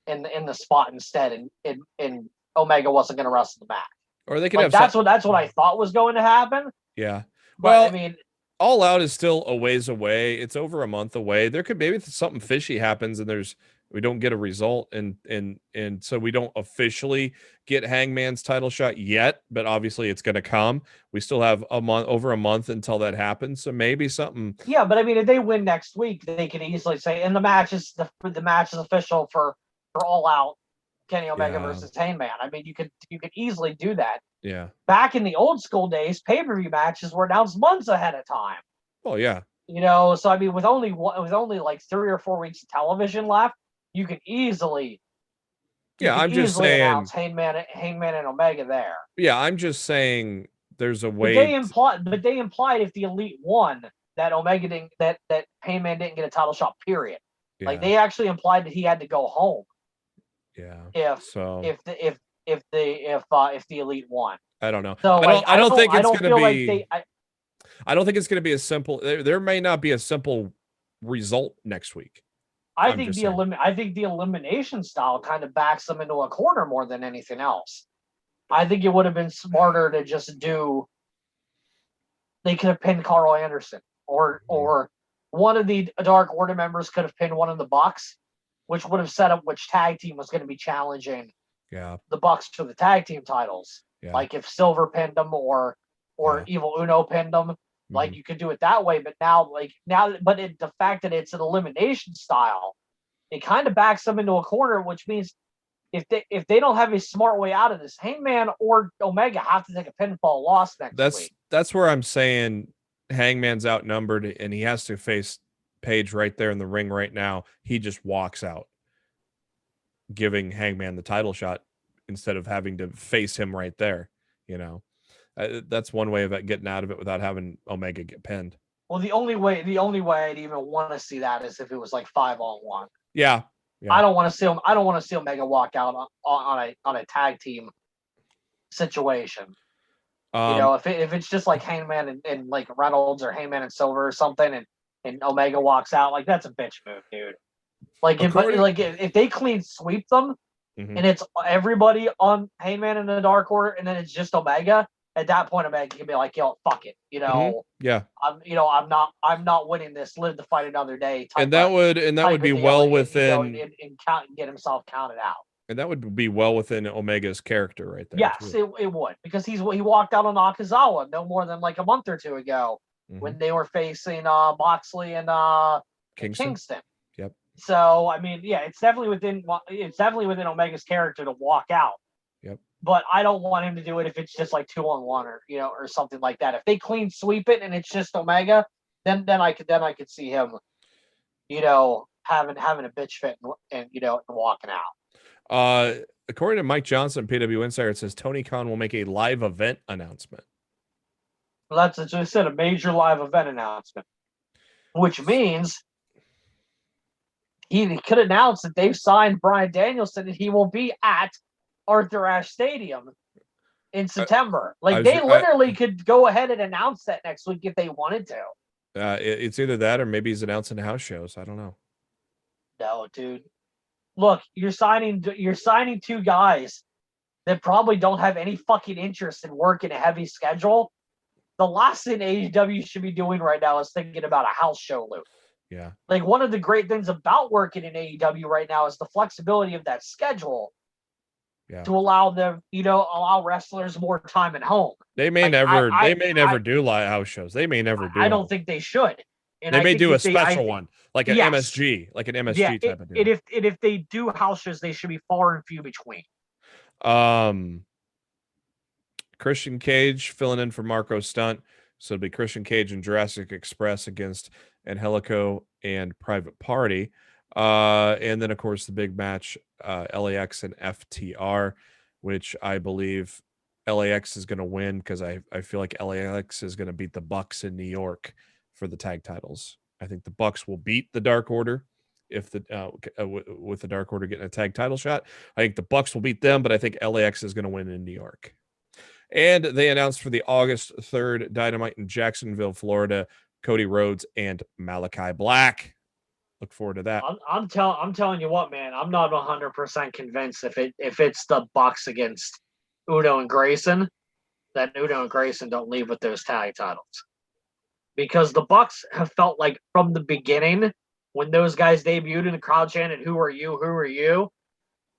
[SPEAKER 2] in the spot instead, and Omega wasn't going to wrestle the match.
[SPEAKER 1] Or they could have
[SPEAKER 2] that's what I thought was going to happen.
[SPEAKER 1] Yeah.
[SPEAKER 2] Well, I mean,
[SPEAKER 1] All Out is still a ways away. It's over a month away. There could maybe something fishy happens and we don't get a result, and so we don't officially get Hangman's title shot yet, but obviously it's going to come. We still have over a month until that happens, so maybe something.
[SPEAKER 2] Yeah, but I mean, if they win next week, they could easily say, and the match is official for All Out, Kenny Omega versus Hangman. I mean, you could easily do that.
[SPEAKER 1] Yeah.
[SPEAKER 2] Back in the old school days, pay-per-view matches were announced months ahead of time.
[SPEAKER 1] Oh yeah.
[SPEAKER 2] So I mean, with only like 3 or 4 weeks of television left, you can easily.
[SPEAKER 1] I'm just saying.
[SPEAKER 2] Announce Hangman and Omega there.
[SPEAKER 1] Yeah, I'm just saying there's a way.
[SPEAKER 2] But they implied if the Elite won that Omega didn't, that Hangman didn't get a title shot. Period. Yeah. Like they actually implied that he had to go home.
[SPEAKER 1] Yeah.
[SPEAKER 2] If the Elite won.
[SPEAKER 1] I don't know.
[SPEAKER 2] So
[SPEAKER 1] I don't think it's going to be. I don't think it's going to be a simple. There may not be a simple result next week.
[SPEAKER 2] I think the elimination style kind of backs them into a corner more than anything else. I think it would have been smarter to just do. They could have pinned Carl Anderson, or one of the Dark Order members could have pinned one of the Bucks, which would have set up which tag team was going to be challenging.
[SPEAKER 1] Yeah.
[SPEAKER 2] The Bucks for the tag team titles. Yeah. Like if Silver pinned them or Evil Uno pinned them. Like you could do it that way, but the fact that it's an elimination style, it kind of backs them into a corner, which means if they don't have a smart way out of this, Hangman or Omega have to take a pinfall loss next week.
[SPEAKER 1] That's where I'm saying Hangman's outnumbered and he has to face Page right there in the ring right now. He just walks out, giving Hangman the title shot instead of having to face him right there, That's one way of getting out of it without having Omega get pinned.
[SPEAKER 2] Well, the only way I'd even want to see that is if it was like 5-on-1.
[SPEAKER 1] Yeah.
[SPEAKER 2] I don't want to see Omega walk out on a tag team situation. If it's just like Hangman and like Reynolds or Hangman and Silver or something, and Omega walks out, like that's a bitch move, dude. Like if they clean sweep them, and it's everybody on Hangman and the Dark Order, and then it's just Omega. At that point, Omega can be like, "Yo, fuck it,"
[SPEAKER 1] Yeah.
[SPEAKER 2] I'm not winning this. Live to fight another day.
[SPEAKER 1] And that would be well within
[SPEAKER 2] and get himself counted out.
[SPEAKER 1] And that would be well within Omega's character right there.
[SPEAKER 2] Yes, it would, because he walked out on Nakazawa no more than like a month or two ago when they were facing Moxley and Kingston.
[SPEAKER 1] Yep.
[SPEAKER 2] So I mean, yeah, it's definitely within Omega's character to walk out but I don't want him to do it if it's just like 2-on-1 or or something like that. If they clean sweep it and it's just Omega, then I could see him, having a bitch fit and walking out.
[SPEAKER 1] According to Mike Johnson, PW Insider, it says Tony Khan will make a live event announcement.
[SPEAKER 2] Well, that's, as I said, a major live event announcement, which means he could announce that they've signed Bryan Danielson and he will be at Arthur Ashe Stadium in September. They literally could go ahead and announce that next week if they wanted to.
[SPEAKER 1] It's either that or maybe he's announcing house shows. I don't know.
[SPEAKER 2] No, dude. Look, you're signing 2 guys that probably don't have any fucking interest in working a heavy schedule. The last thing AEW should be doing right now is thinking about a house show loop.
[SPEAKER 1] Yeah.
[SPEAKER 2] One of the great things about working in AEW right now is the flexibility of that schedule.
[SPEAKER 1] Yeah.
[SPEAKER 2] To allow them, allow wrestlers more time at home.
[SPEAKER 1] They may never do live house shows. They may never do.
[SPEAKER 2] I don't think they should. And
[SPEAKER 1] they may do a special one, like an MSG, type of deal.
[SPEAKER 2] If they do house shows, they should be far and few between.
[SPEAKER 1] Christian Cage filling in for Marco Stunt. So it'll be Christian Cage and Jurassic Express against Angelico and Private Party. And then, of course, the big match, LAX and FTR, which I believe LAX is going to win because I feel like LAX is going to beat the Bucks in New York for the tag titles. I think the Bucks will beat the Dark Order if with the Dark Order getting a tag title shot. I think the Bucks will beat them, but I think LAX is going to win in New York. And they announced for the August 3rd Dynamite in Jacksonville, Florida, Cody Rhodes and Malachi Black. Look forward to that.
[SPEAKER 2] I'm telling you what, man. I'm not 100% convinced if it's the Bucks against Uno and Grayson, that Uno and Grayson don't leave with those tag titles. Because the Bucks have felt like from the beginning, when those guys debuted and the crowd chanted, "Who are you? Who are you?"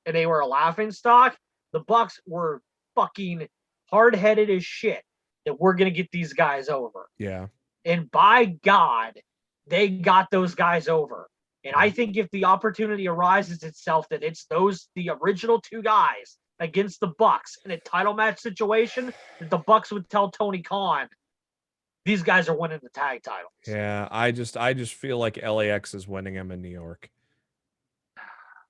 [SPEAKER 2] and they were a laughing stock, the Bucks were fucking hard-headed as shit that we're going to get these guys over.
[SPEAKER 1] Yeah.
[SPEAKER 2] And by God, they got those guys over. And I think if the opportunity arises itself that it's the original 2 guys against the Bucks in a title match situation, that the Bucks would tell Tony Khan, these guys are winning the tag titles.
[SPEAKER 1] Yeah, I just feel like LAX is winning them in New York.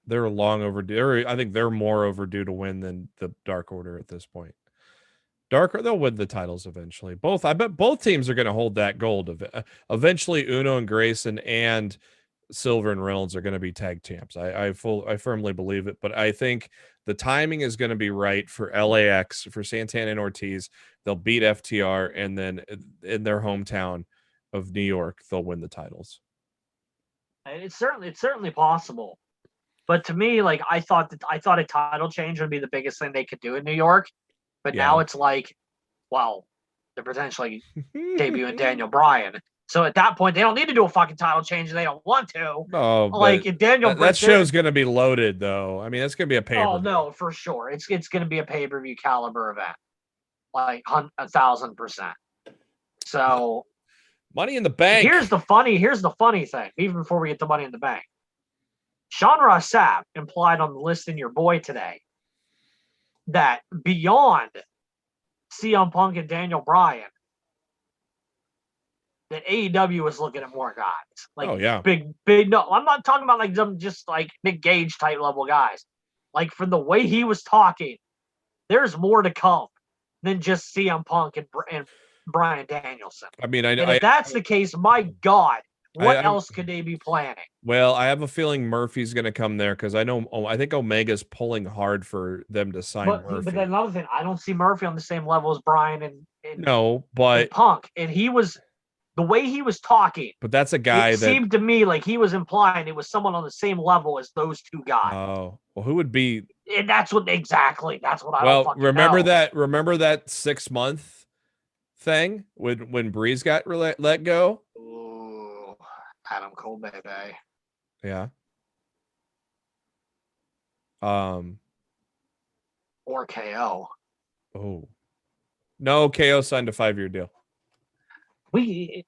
[SPEAKER 1] They're long overdue. I think they're more overdue to win than the Dark Order at this point. They'll win the titles eventually. I bet both teams are going to hold that gold. Eventually, Uno and Grayson and Silver and Reynolds are going to be tag champs. I firmly believe it, but I think the timing is going to be right for LAX, for Santana and Ortiz. They'll beat FTR, and then in their hometown of New York, they'll win the titles.
[SPEAKER 2] It's certainly possible. But to me, I thought a title change would be the biggest thing they could do in New York. But now it's like, well, they're potentially debuting Daniel Bryan. So at that point, they don't need to do a fucking title change, and they don't want to.
[SPEAKER 1] No, that show's going to be loaded, though. I mean, that's going to be a pay-per-view.
[SPEAKER 2] Oh no, for sure, it's going to be a pay-per-view caliber event, 1,000%. So,
[SPEAKER 1] Money in the Bank.
[SPEAKER 2] Here's the funny thing. Even before we get to Money in the Bank, Sean Ross Sapp implied on the list in your boy today that beyond CM Punk and Daniel Bryan, that AEW was looking at more guys. Big. No, I'm not talking about some just Nick Gage type level guys. From the way he was talking, there's more to come than just CM Punk and Bryan Danielson.
[SPEAKER 1] I mean,
[SPEAKER 2] if that's the case, my God, what else could they be planning?
[SPEAKER 1] Well, I have a feeling Murphy's going to come there because I think Omega's pulling hard for them to sign Murphy.
[SPEAKER 2] But then another thing, I don't see Murphy on the same level as Bryan and Punk, and he was. The way he was talking,
[SPEAKER 1] but that's a guy that
[SPEAKER 2] seemed to me like he was implying it was someone on the same level as those 2 guys.
[SPEAKER 1] Oh, well, who would be?
[SPEAKER 2] And that's what I
[SPEAKER 1] don't
[SPEAKER 2] fucking
[SPEAKER 1] remember
[SPEAKER 2] know.
[SPEAKER 1] Remember that 6-month thing when Breeze got let go?
[SPEAKER 2] Ooh, Adam Cole, baby.
[SPEAKER 1] Yeah.
[SPEAKER 2] Or KO.
[SPEAKER 1] Oh, no, KO signed a 5-year deal.
[SPEAKER 2] He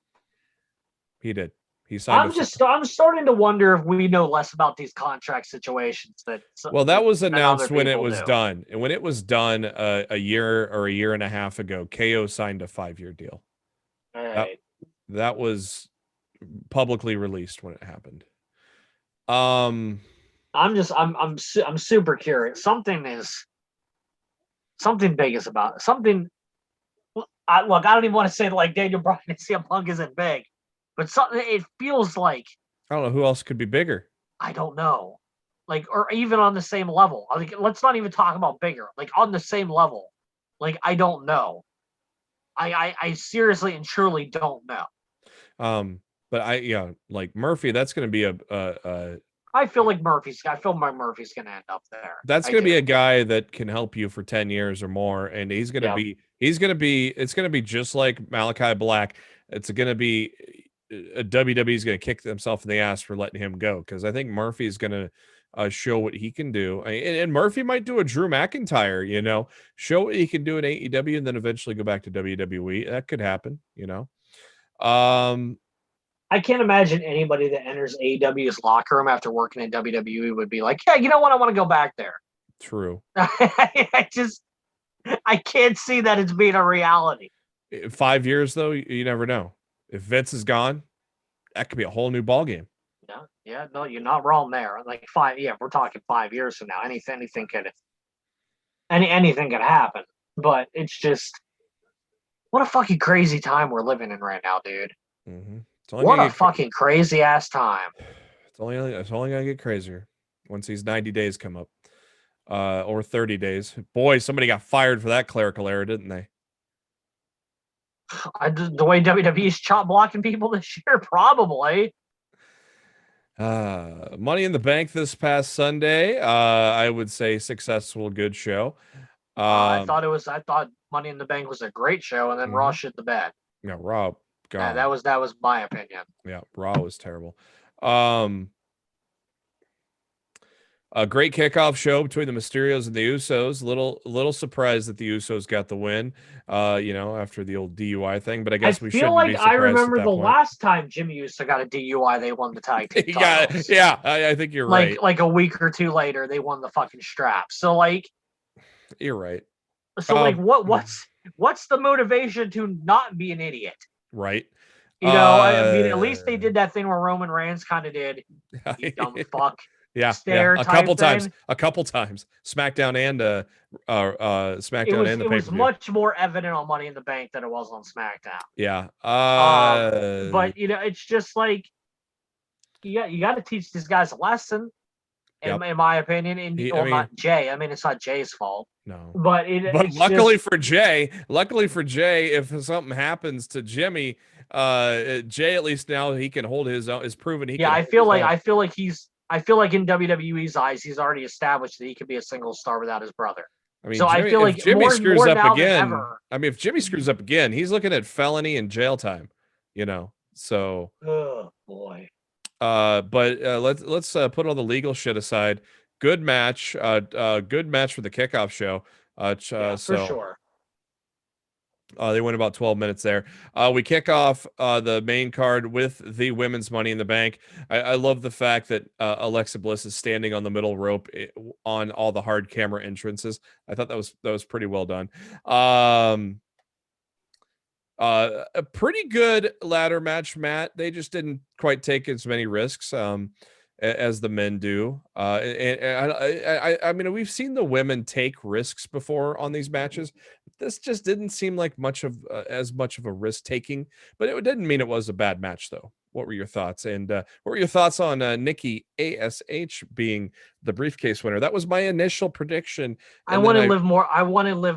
[SPEAKER 1] did. He signed.
[SPEAKER 2] I'm starting to wonder if we know less about these contract situations that.
[SPEAKER 1] Well, that was
[SPEAKER 2] than
[SPEAKER 1] announced
[SPEAKER 2] other
[SPEAKER 1] when it
[SPEAKER 2] people
[SPEAKER 1] was
[SPEAKER 2] do.
[SPEAKER 1] done, and when it was done a year or a year and a half ago, KO signed a 5-year deal.
[SPEAKER 2] All right.
[SPEAKER 1] That was publicly released when it happened.
[SPEAKER 2] I'm super curious. Something big is about something. Look, I don't even want to say like Daniel Bryan and CM Punk isn't big, but something. It feels like
[SPEAKER 1] I don't know who else could be bigger.
[SPEAKER 2] I don't know, like or even on the same level. Like let's not even talk about bigger. Like on the same level. Like I don't know. I seriously and truly don't know.
[SPEAKER 1] But like Murphy, that's going to be a
[SPEAKER 2] I feel like Murphy's gonna end up there.
[SPEAKER 1] that's going to be a guy that can help you for 10 years or more, and it's going to be just like Malachi Black. It's going to be WWE's going to kick themselves in the ass for letting him go, because I think Murphy is going to show what he can do, and Murphy might do a Drew McIntyre, show what he can do in AEW and then eventually go back to WWE. That could happen.
[SPEAKER 2] I can't imagine anybody that enters AEW's locker room after working in WWE would be like, yeah, you know what? I want to go back there.
[SPEAKER 1] True.
[SPEAKER 2] I can't see that as being a reality.
[SPEAKER 1] 5 years, though, you never know. If Vince is gone, that could be a whole new ballgame.
[SPEAKER 2] Yeah, no, you're not wrong there. Like we're talking 5 years from now. Anything could happen. But it's just what a fucking crazy time we're living in right now, dude.
[SPEAKER 1] Mm-hmm.
[SPEAKER 2] What a fucking crazy ass time.
[SPEAKER 1] It's only gonna get crazier once these 90 days come up, or 30 days. Boy, somebody got fired for that clerical error, didn't they?
[SPEAKER 2] The way WWE's chop blocking people this year, probably.
[SPEAKER 1] Money in the Bank this past Sunday. I would say successful, good show.
[SPEAKER 2] I thought Money in the Bank was a great show, and then Raw shit the bed.
[SPEAKER 1] Yeah, Raw. God.
[SPEAKER 2] Yeah, that was my opinion.
[SPEAKER 1] Yeah, Raw was terrible. A great kickoff show between the Mysterios and the Usos. Little surprised that the Usos got the win, after the old DUI thing. But I guess we shouldn't be surprised.
[SPEAKER 2] I remember the last time Jimmy Uso got a DUI, they won the tag team titles.
[SPEAKER 1] I think you're right.
[SPEAKER 2] Like a week or two later, they won the fucking strap. So like,
[SPEAKER 1] you're right.
[SPEAKER 2] So what's the motivation to not be an idiot?
[SPEAKER 1] Right.
[SPEAKER 2] I mean, at least they did that thing where Roman Reigns kind of did. You dumb fuck.
[SPEAKER 1] Yeah. A couple times. SmackDown and SmackDown and the pay-per-view.
[SPEAKER 2] It was much more evident on Money in the Bank than it was on SmackDown.
[SPEAKER 1] Yeah.
[SPEAKER 2] But it's just like you got to teach these guys a lesson. In my opinion, not Jay. I mean, it's not Jay's fault.
[SPEAKER 1] No,
[SPEAKER 2] but
[SPEAKER 1] luckily for Jay, if something happens to Jimmy, Jay at least now he can hold his own. Is proven he. Yeah,
[SPEAKER 2] I feel like in WWE's eyes, he's already established that he could be a single star without his brother.
[SPEAKER 1] I mean, so I feel like Jimmy screws up again. If Jimmy screws up again, he's looking at felony and jail time. So.
[SPEAKER 2] Oh boy.
[SPEAKER 1] But let's put all the legal shit aside. Good match. Good match for the kickoff show.
[SPEAKER 2] For sure.
[SPEAKER 1] They went about 12 minutes there. We kick off the main card with the women's Money in the Bank. I love the fact that Alexa Bliss is standing on the middle rope on all the hard camera entrances. I thought that was pretty well done. A pretty good ladder match, Matt. They just didn't quite take as many risks as the men do. I mean, we've seen the women take risks before on these matches. This just didn't seem like as much of a risk taking, but it didn't mean it was a bad match, though. What were your thoughts? And what were your thoughts on Nikki ASH being the briefcase winner? That was my initial prediction.
[SPEAKER 2] I wanted Liv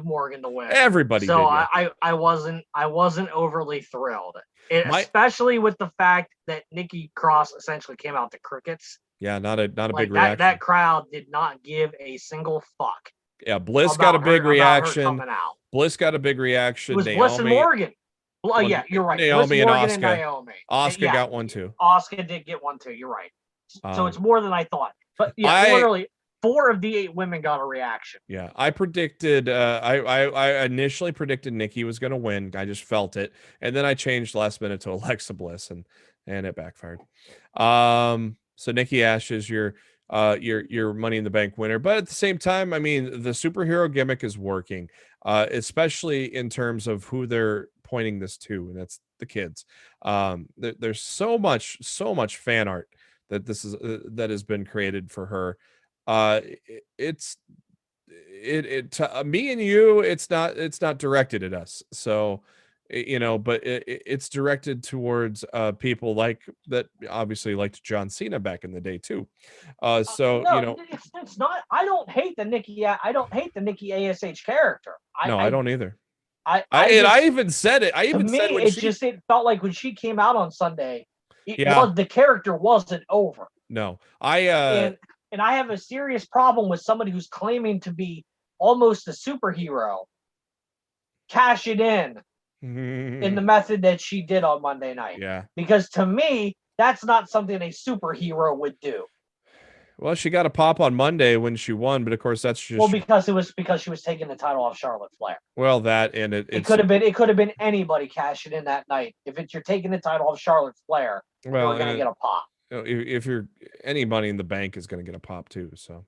[SPEAKER 2] Morgan to win.
[SPEAKER 1] Everybody did.
[SPEAKER 2] So I wasn't overly thrilled, especially with the fact that Nikki Cross essentially came out to crickets.
[SPEAKER 1] Yeah, not a big reaction.
[SPEAKER 2] That crowd did not give a single fuck.
[SPEAKER 1] Yeah, Bliss got a big reaction. Bliss got a big reaction.
[SPEAKER 2] It was Bliss and Morgan. Well, yeah, you're right.
[SPEAKER 1] Naomi and Asuka.
[SPEAKER 2] Naomi.
[SPEAKER 1] Asuka got one too.
[SPEAKER 2] Asuka did get one too. You're right. So it's more than I thought. But yeah, literally 4 of the 8 women got a reaction.
[SPEAKER 1] Yeah, I predicted. I initially predicted Nikki was going to win. I just felt it, and then I changed last minute to Alexa Bliss, and and it backfired. So Nikki Ash is your Money in the Bank winner, but at the same time, I mean, the superhero gimmick is working, especially in terms of who they're pointing this to, and that's the kids. There's so much fan art that that has been created for her. It's to me and you, it's not directed at us, so but it's directed towards people like that, obviously liked John Cena back in the day too. So
[SPEAKER 2] No, it's not. I don't hate the Nikki ASH character.
[SPEAKER 1] No, I don't either.
[SPEAKER 2] I
[SPEAKER 1] even said it.
[SPEAKER 2] To me, it felt like when she came out on Sunday, the character wasn't over.
[SPEAKER 1] No,
[SPEAKER 2] and I have a serious problem with somebody who's claiming to be almost a superhero cash it in the method that she did on Monday night.
[SPEAKER 1] Yeah,
[SPEAKER 2] because to me, that's not something a superhero would do.
[SPEAKER 1] Well, she got a pop on Monday when she won, but of course that's just
[SPEAKER 2] because she was taking the title off Charlotte Flair.
[SPEAKER 1] Well, that and it
[SPEAKER 2] could have been anybody cashing in that night. If you're taking the title off Charlotte Flair, you're gonna get a pop.
[SPEAKER 1] If you're any Money in the Bank is going to get a pop too. So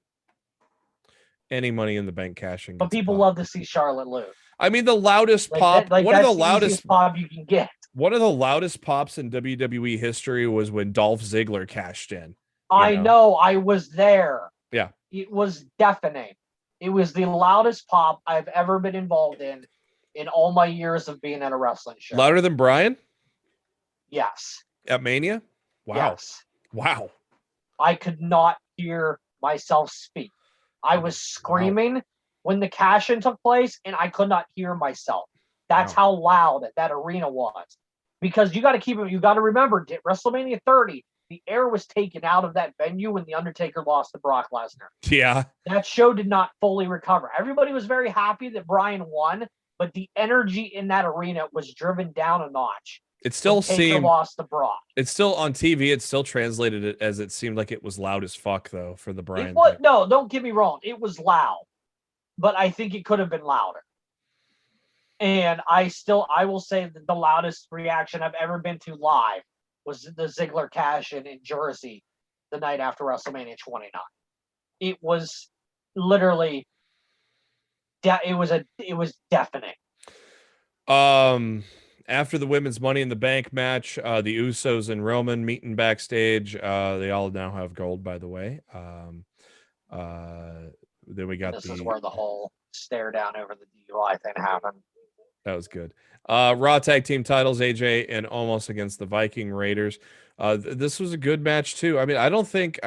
[SPEAKER 1] any Money in the Bank cashing,
[SPEAKER 2] but people love to see Charlotte lose.
[SPEAKER 1] I mean, the loudest pop, one of the loudest
[SPEAKER 2] pop you can get.
[SPEAKER 1] One of the loudest pops in WWE history was when Dolph Ziggler cashed in.
[SPEAKER 2] I know. I was there.
[SPEAKER 1] Yeah.
[SPEAKER 2] It was deafening. It was the loudest pop I've ever been involved in all my years of being at a wrestling show.
[SPEAKER 1] Louder than Bryan?
[SPEAKER 2] Yes.
[SPEAKER 1] At Mania? Wow.
[SPEAKER 2] Yes.
[SPEAKER 1] Wow.
[SPEAKER 2] I could not hear myself speak. I was screaming when the cash-in took place, and I could not hear myself. That's how loud that arena was. Because you got to remember, WrestleMania 30, the air was taken out of that venue when The Undertaker lost to Brock Lesnar.
[SPEAKER 1] Yeah.
[SPEAKER 2] That show did not fully recover. Everybody was very happy that Bryan won, but the energy in that arena was driven down a notch.
[SPEAKER 1] It still seemed
[SPEAKER 2] lost to Brock.
[SPEAKER 1] It's still on TV. It still translated it as it seemed like it was loud as fuck though for the Bryan.
[SPEAKER 2] No, don't get me wrong. It was loud, but I think it could have been louder. And I will say that the loudest reaction I've ever been to live was the Ziggler cash-in Jersey the night after WrestleMania 29. It was literally, it was deafening.
[SPEAKER 1] After the women's Money in the Bank match, the Usos and Roman meeting backstage. They all now have gold, by the way. Then we got
[SPEAKER 2] this is where the whole stare down over the DUI thing happened.
[SPEAKER 1] That was good. Raw tag team titles, AJ and Omos against the Viking Raiders. This was a good match too. I mean, I don't think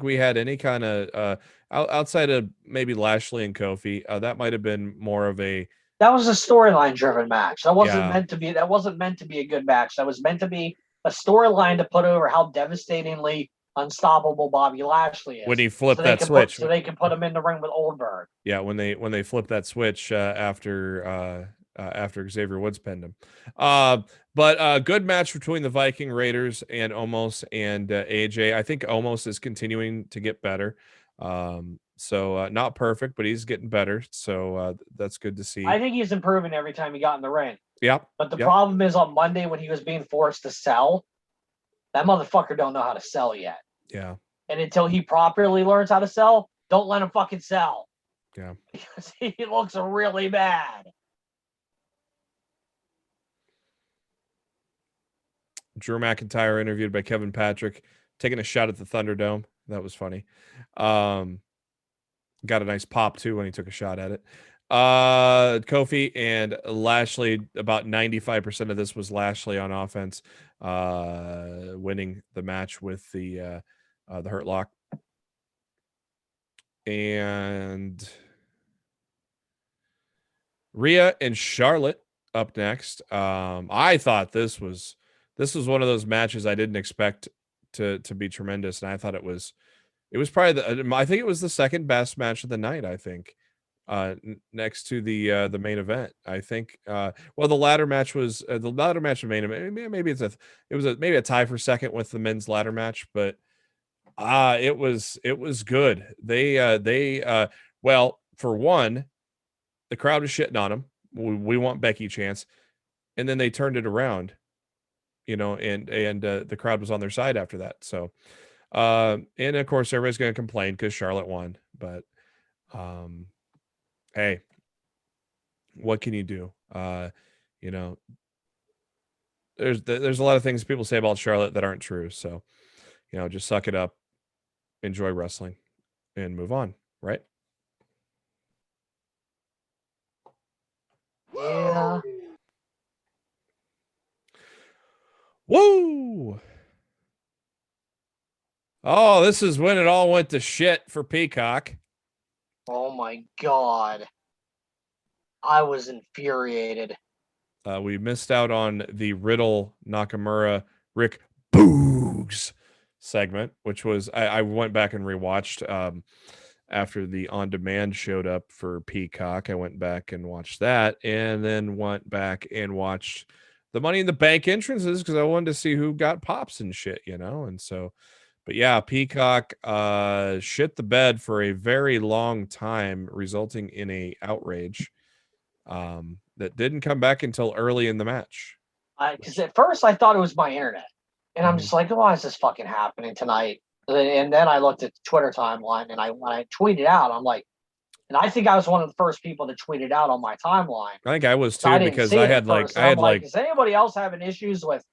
[SPEAKER 1] we had any kind of outside of maybe Lashley and Kofi. That might have been more of a.
[SPEAKER 2] That was a storyline driven match. That wasn't meant to be. That wasn't meant to be a good match. That was meant to be a storyline to put over how devastatingly unstoppable Bobby Lashley is.
[SPEAKER 1] When he flipped that switch,
[SPEAKER 2] so they can put him in the ring with Oldberg.
[SPEAKER 1] Yeah, when they flipped that switch after Xavier Woods pinned him. But good match between the Viking Raiders and Omos and AJ. I think Omos is continuing to get better. So not perfect, but he's getting better. So that's good to see.
[SPEAKER 2] I think he's improving every time he got in the ring.
[SPEAKER 1] Yep.
[SPEAKER 2] But the problem is on Monday when he was being forced to sell, that motherfucker don't know how to sell yet.
[SPEAKER 1] Yeah.
[SPEAKER 2] And until he properly learns how to sell, don't let him fucking sell.
[SPEAKER 1] Yeah.
[SPEAKER 2] Because he looks really bad.
[SPEAKER 1] Drew McIntyre interviewed by Kevin Patrick, taking a shot at the Thunderdome. That was funny. Got a nice pop too when he took a shot at it. Kofi and Lashley, about 95% of this was Lashley on offense, winning the match with the Hurt Lock. And Rhea and Charlotte up next. I thought this was one of those matches I didn't expect to be tremendous, and I thought it was probably I think it was the second best match of the night. I think next to the main event. I think the ladder match was the ladder match of main event. Maybe it was maybe a tie for second with the men's ladder match, but it was good. They well, for one, the crowd was shitting on them. We want Becky chance, and then they turned it around and the crowd was on their side after that. So, and of course, everybody's going to complain because Charlotte won. But, hey, what can you do? You know, there's a lot of things people say about Charlotte that aren't true. So, just suck it up, enjoy wrestling, and move on. Right?
[SPEAKER 2] Yeah.
[SPEAKER 1] Woo! Oh, this is when it all went to shit for Peacock.
[SPEAKER 2] Oh my God. I was infuriated.
[SPEAKER 1] We missed out on the Riddle Nakamura Rick Boogs segment, which was I went back and rewatched after the on demand showed up for Peacock. I went back and watched that, and then went back and watched the Money in the Bank entrances because I wanted to see who got pops and shit, and so. But yeah, Peacock shit the bed for a very long time, resulting in a outrage that didn't come back until early in the match.
[SPEAKER 2] Because at first I thought it was my internet. And I'm
[SPEAKER 1] Mhm.
[SPEAKER 2] just like, why is this fucking happening tonight? And then I looked at the Twitter timeline and when I tweeted out, I'm like, and I think I was one of the first people that tweeted out on my timeline.
[SPEAKER 1] I think I was
[SPEAKER 2] So I
[SPEAKER 1] too
[SPEAKER 2] didn't
[SPEAKER 1] because
[SPEAKER 2] see
[SPEAKER 1] I
[SPEAKER 2] it
[SPEAKER 1] had
[SPEAKER 2] at
[SPEAKER 1] like
[SPEAKER 2] first.
[SPEAKER 1] I
[SPEAKER 2] And I'm
[SPEAKER 1] had
[SPEAKER 2] like,
[SPEAKER 1] like
[SPEAKER 2] is anybody else having issues with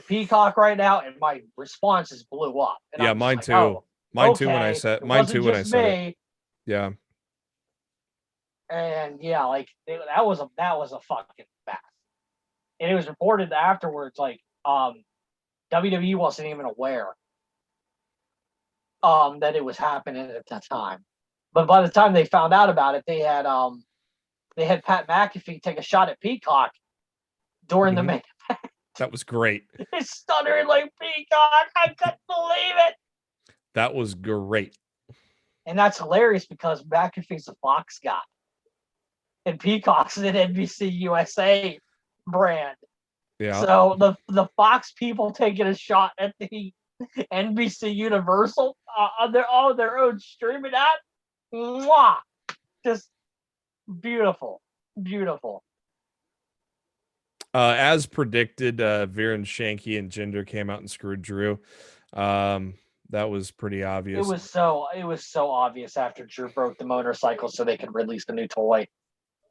[SPEAKER 2] Peacock right now? And my responses blew up. And
[SPEAKER 1] yeah,
[SPEAKER 2] I'm just
[SPEAKER 1] mine
[SPEAKER 2] like,
[SPEAKER 1] too.
[SPEAKER 2] oh,
[SPEAKER 1] Mine too when I
[SPEAKER 2] okay.
[SPEAKER 1] said
[SPEAKER 2] It
[SPEAKER 1] mine
[SPEAKER 2] wasn't
[SPEAKER 1] too when I
[SPEAKER 2] just
[SPEAKER 1] said it.
[SPEAKER 2] me.
[SPEAKER 1] Yeah.
[SPEAKER 2] And yeah, like that was a fucking mess. And it was reported afterwards, like WWE wasn't even aware that it was happening at that time. But by the time they found out about it, they had Pat McAfee take a shot at Peacock during the
[SPEAKER 1] Mhm.
[SPEAKER 2] main.
[SPEAKER 1] That was great.
[SPEAKER 2] He's stuttering like Peacock. I couldn't believe it.
[SPEAKER 1] That was great.
[SPEAKER 2] And that's hilarious because McAfee's a Fox guy. And Peacock's an NBC USA brand.
[SPEAKER 1] Yeah.
[SPEAKER 2] So the Fox people taking a shot at the NBC Universal on their own streaming app. Mwah! Just beautiful.
[SPEAKER 1] As predicted, Veer and Shanky and Jinder came out and screwed Drew. That was pretty obvious.
[SPEAKER 2] It was so obvious after Drew broke the motorcycle so they could release a new toy.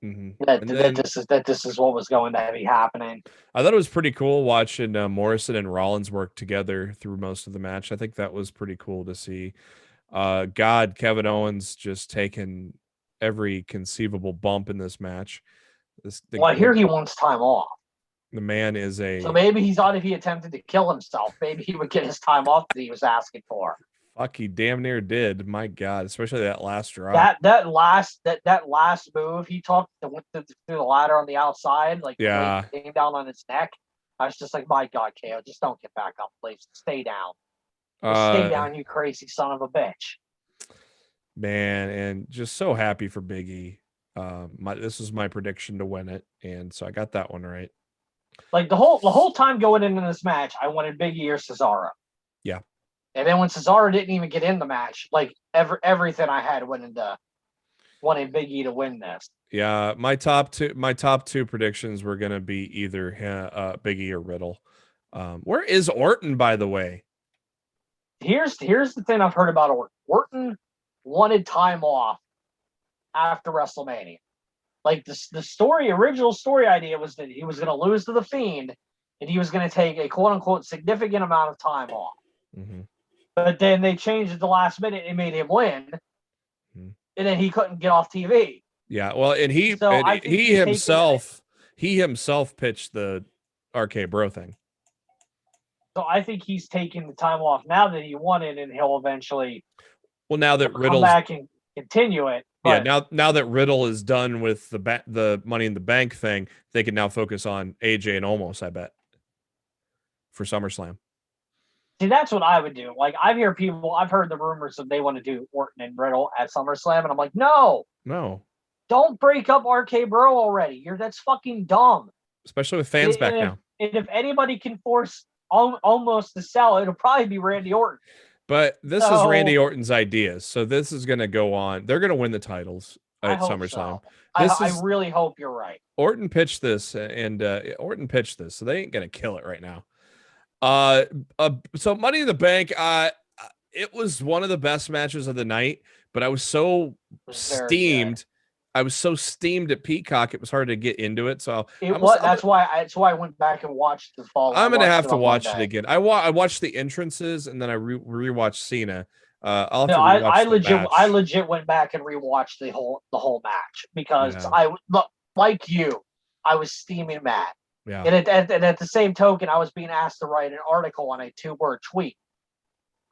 [SPEAKER 1] Mm-hmm.
[SPEAKER 2] That this is what was going to be happening.
[SPEAKER 1] I thought it was pretty cool watching Morrison and Rollins work together through most of the match. I think that was pretty cool to see. Kevin Owens just taking every conceivable bump in this match.
[SPEAKER 2] Well, I hear he wants time off.
[SPEAKER 1] The man is
[SPEAKER 2] So maybe he thought if he attempted to kill himself, maybe he would get his time off that he was asking for.
[SPEAKER 1] Fuck, he damn near did. My God, especially that last drop.
[SPEAKER 2] That last move he took that went through the ladder on the outside, like
[SPEAKER 1] Yeah,
[SPEAKER 2] came down on his neck. I was just like, my God, KO, just don't get back up, please. Stay down. Just stay down, you crazy son of a bitch.
[SPEAKER 1] Man, and just so happy for Big E. This was my prediction to win it, and so I got that one right.
[SPEAKER 2] Like the whole time going into this match, I wanted Big E or Cesaro.
[SPEAKER 1] Yeah.
[SPEAKER 2] And then when Cesaro didn't even get in the match, like everything I had went into wanting Big E to win this.
[SPEAKER 1] Yeah, my top two predictions were gonna be either Big E or Riddle. Where is Orton, by the way?
[SPEAKER 2] Here's the thing I've heard about Orton. Orton wanted time off after WrestleMania. Like the original story idea was that he was going to lose to the Fiend, and he was going to take a quote unquote significant amount of time off.
[SPEAKER 1] Mm-hmm.
[SPEAKER 2] But then they changed at the last minute and made him win, and then he couldn't get off TV.
[SPEAKER 1] Yeah, well, and he himself pitched the RK Bro thing.
[SPEAKER 2] So I think he's taking the time off now that he won it, and he'll eventually.
[SPEAKER 1] Well, now that Riddle's
[SPEAKER 2] come back and continue it.
[SPEAKER 1] Yeah, now that Riddle is done with the Money in the Bank thing, they can now focus on AJ and Omos, I bet, for SummerSlam.
[SPEAKER 2] See, that's what I would do. Like I've heard the rumors that they want to do Orton and Riddle at SummerSlam, and I'm like, no, don't break up RK Bro already. That's fucking dumb.
[SPEAKER 1] Especially with fans back now.
[SPEAKER 2] And if anybody can force Omos to sell, it'll probably be Randy Orton.
[SPEAKER 1] But this is Randy Orton's idea, so this is going to go on. They're going to win the titles.
[SPEAKER 2] I
[SPEAKER 1] at
[SPEAKER 2] hope
[SPEAKER 1] SummerSlam.
[SPEAKER 2] so.
[SPEAKER 1] This
[SPEAKER 2] I
[SPEAKER 1] is
[SPEAKER 2] really hope you're right.
[SPEAKER 1] Orton pitched this, and Orton pitched this, so they ain't gonna kill it right now. So Money in the Bank, it was one of the best matches of the night, but I was so
[SPEAKER 2] It was very good.
[SPEAKER 1] steamed. I was so steamed at Peacock, it was hard to get into it. So
[SPEAKER 2] That's why I went back and watched the fall.
[SPEAKER 1] I'm gonna have to watch it
[SPEAKER 2] Monday.
[SPEAKER 1] again. I watched the entrances and then I rewatched Cena. I'll have
[SPEAKER 2] No,
[SPEAKER 1] to rewatch
[SPEAKER 2] I
[SPEAKER 1] the
[SPEAKER 2] legit
[SPEAKER 1] match.
[SPEAKER 2] I legit went back and rewatched the whole match because
[SPEAKER 1] Yeah.
[SPEAKER 2] like you, I was steaming mad.
[SPEAKER 1] Yeah.
[SPEAKER 2] And at the same token, I was being asked to write an article on a 2-word tweet.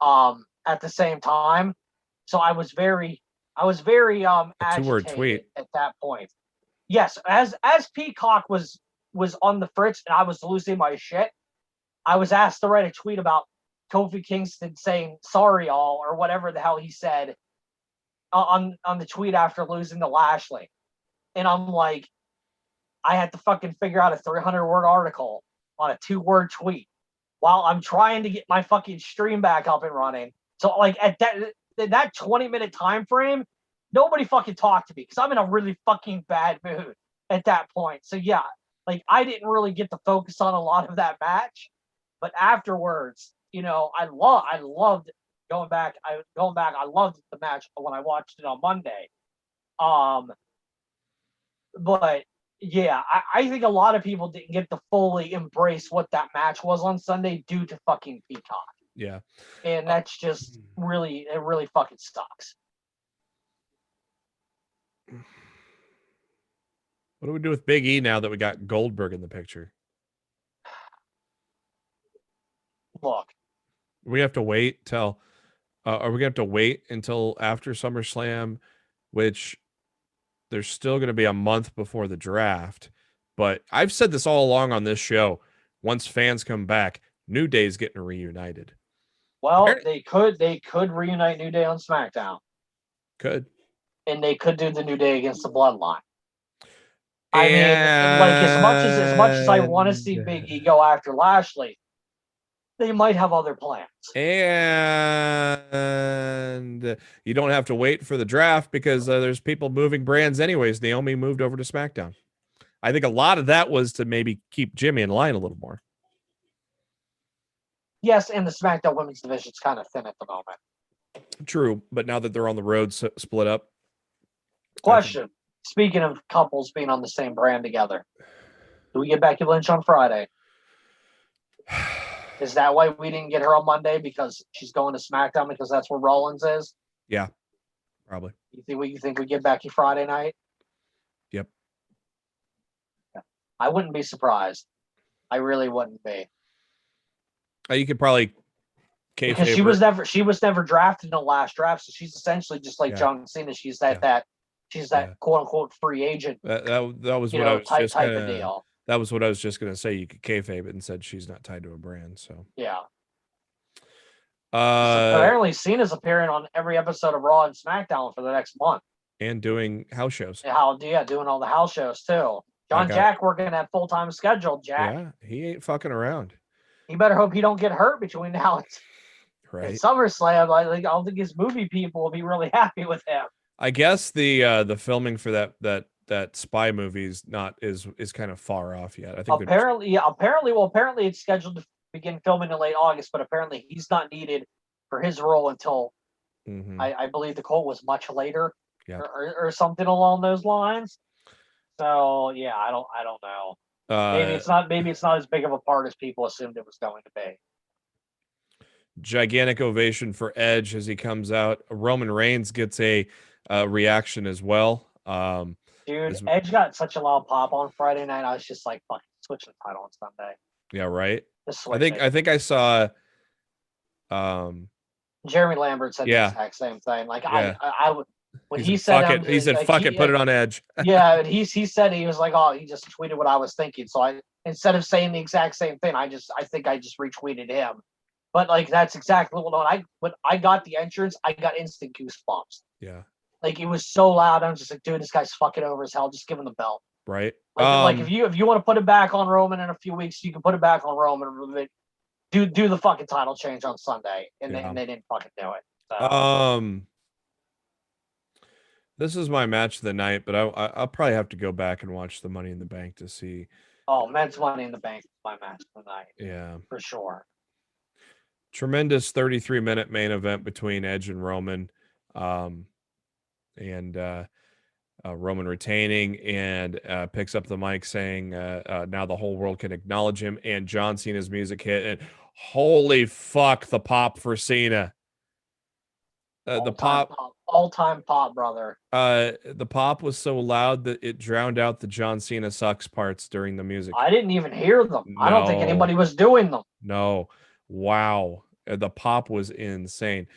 [SPEAKER 2] At the same time, so I was very
[SPEAKER 1] A 2-word
[SPEAKER 2] agitated
[SPEAKER 1] tweet.
[SPEAKER 2] at that point. Yes, as Peacock was on the fritz and I was losing my shit, I was asked to write a tweet about Kofi Kingston saying sorry all or whatever the hell he said on the tweet after losing to Lashley. And I'm like, I had to fucking figure out a 300-word article on a 2-word tweet while I'm trying to get my fucking stream back up and running. So like at that 20-minute time frame, nobody fucking talked to me because I'm in a really fucking bad mood at that point. So yeah, like I didn't really get to focus on a lot of that match, but afterwards, I loved going back. I loved the match when I watched it on Monday. But yeah, I think a lot of people didn't get to fully embrace what that match was on Sunday due to fucking Peacock.
[SPEAKER 1] Yeah.
[SPEAKER 2] And that's just it really fucking sucks.
[SPEAKER 1] What do we do with Big E now that we got Goldberg in the picture?
[SPEAKER 2] Look,
[SPEAKER 1] We have to wait till are we gonna have to wait until after SummerSlam, which there's still gonna be a month before the draft. But I've said this all along on this show. Once fans come back, New Day's getting reunited.
[SPEAKER 2] well, they could reunite New Day on SmackDown.
[SPEAKER 1] Could.
[SPEAKER 2] And they could do the New Day against the Bloodline. I mean, like as much as I want to see Big E go after Lashley, they might have other plans.
[SPEAKER 1] And you don't have to wait for the draft because there's people moving brands anyways. Naomi moved over to SmackDown. I think a lot of that was to maybe keep Jimmy in line a little more.
[SPEAKER 2] Yes, and the SmackDown Women's Division's kind of thin at the moment.
[SPEAKER 1] True, but now that they're on the road, split up.
[SPEAKER 2] Question. Speaking of couples being on the same brand together, do we get Becky Lynch on Friday? Is that why we didn't get her on Monday? Because she's going to SmackDown because that's where Rollins is?
[SPEAKER 1] Yeah, probably.
[SPEAKER 2] You think we get Becky Friday night?
[SPEAKER 1] Yep.
[SPEAKER 2] I wouldn't be surprised. I really wouldn't be.
[SPEAKER 1] You could probably
[SPEAKER 2] because she was never drafted in the last draft, so she's essentially just like John Cena. She's that quote unquote free agent.
[SPEAKER 1] That was what I was
[SPEAKER 2] type
[SPEAKER 1] just
[SPEAKER 2] of deal.
[SPEAKER 1] That was what I was just gonna say. You could kayfabe it and said she's not tied to a brand. So
[SPEAKER 2] yeah. Apparently, Cena's appearing on every episode of Raw and SmackDown for the next month,
[SPEAKER 1] and doing house shows.
[SPEAKER 2] Doing all the house shows too. John Jack working that full-time schedule. Jack.
[SPEAKER 1] Yeah, he ain't fucking around.
[SPEAKER 2] He better hope he don't get hurt between now and SummerSlam. I don't think his movie people will be really happy with him.
[SPEAKER 1] I guess the filming for that spy movie is kind of far off yet. I think
[SPEAKER 2] apparently it's scheduled to begin filming in late August, but apparently he's not needed for his role until I believe the quote was much later, or something along those lines. So yeah, I don't know. Maybe it's not as big of a part as people assumed it was going to be.
[SPEAKER 1] Gigantic ovation for Edge as he comes out. Roman Reigns gets a reaction as well.
[SPEAKER 2] Dude, Edge got such a loud pop on Friday night. I was just like, fucking switch the title on Sunday.
[SPEAKER 1] Yeah, right. I think I saw.
[SPEAKER 2] Jeremy Lambert said the exact same thing. Like I would. When he said
[SPEAKER 1] fuck it, put it on Edge.
[SPEAKER 2] Yeah, he said he was like, oh, he just tweeted what I was thinking. So instead of saying the exact same thing, I think I just retweeted him. But like that's exactly when I got the entrance, I got instant goosebumps.
[SPEAKER 1] Yeah.
[SPEAKER 2] Like it was so loud. I'm just like, dude, this guy's fucking over as hell. Just give him the belt.
[SPEAKER 1] Right.
[SPEAKER 2] Like if you want to put it back on Roman in a few weeks, you can put it back on Roman. Do the fucking title change on Sunday, and they didn't fucking do it. So.
[SPEAKER 1] This is my match of the night, but I'll probably have to go back and watch the Money in the Bank to see.
[SPEAKER 2] Oh, men's Money in the Bank is my match tonight
[SPEAKER 1] Yeah.
[SPEAKER 2] for sure.
[SPEAKER 1] Tremendous 33-minute main event between Edge and Roman. And Roman retaining and picks up the mic saying now the whole world can acknowledge him, and John Cena's music hit, and holy fuck, the pop for Cena. The pop,
[SPEAKER 2] all-time pop, brother.
[SPEAKER 1] the pop was so loud that it drowned out the John Cena sucks parts during the music.
[SPEAKER 2] I didn't even hear them.
[SPEAKER 1] No,
[SPEAKER 2] I don't think anybody was doing them.
[SPEAKER 1] No. Wow. The pop was insane.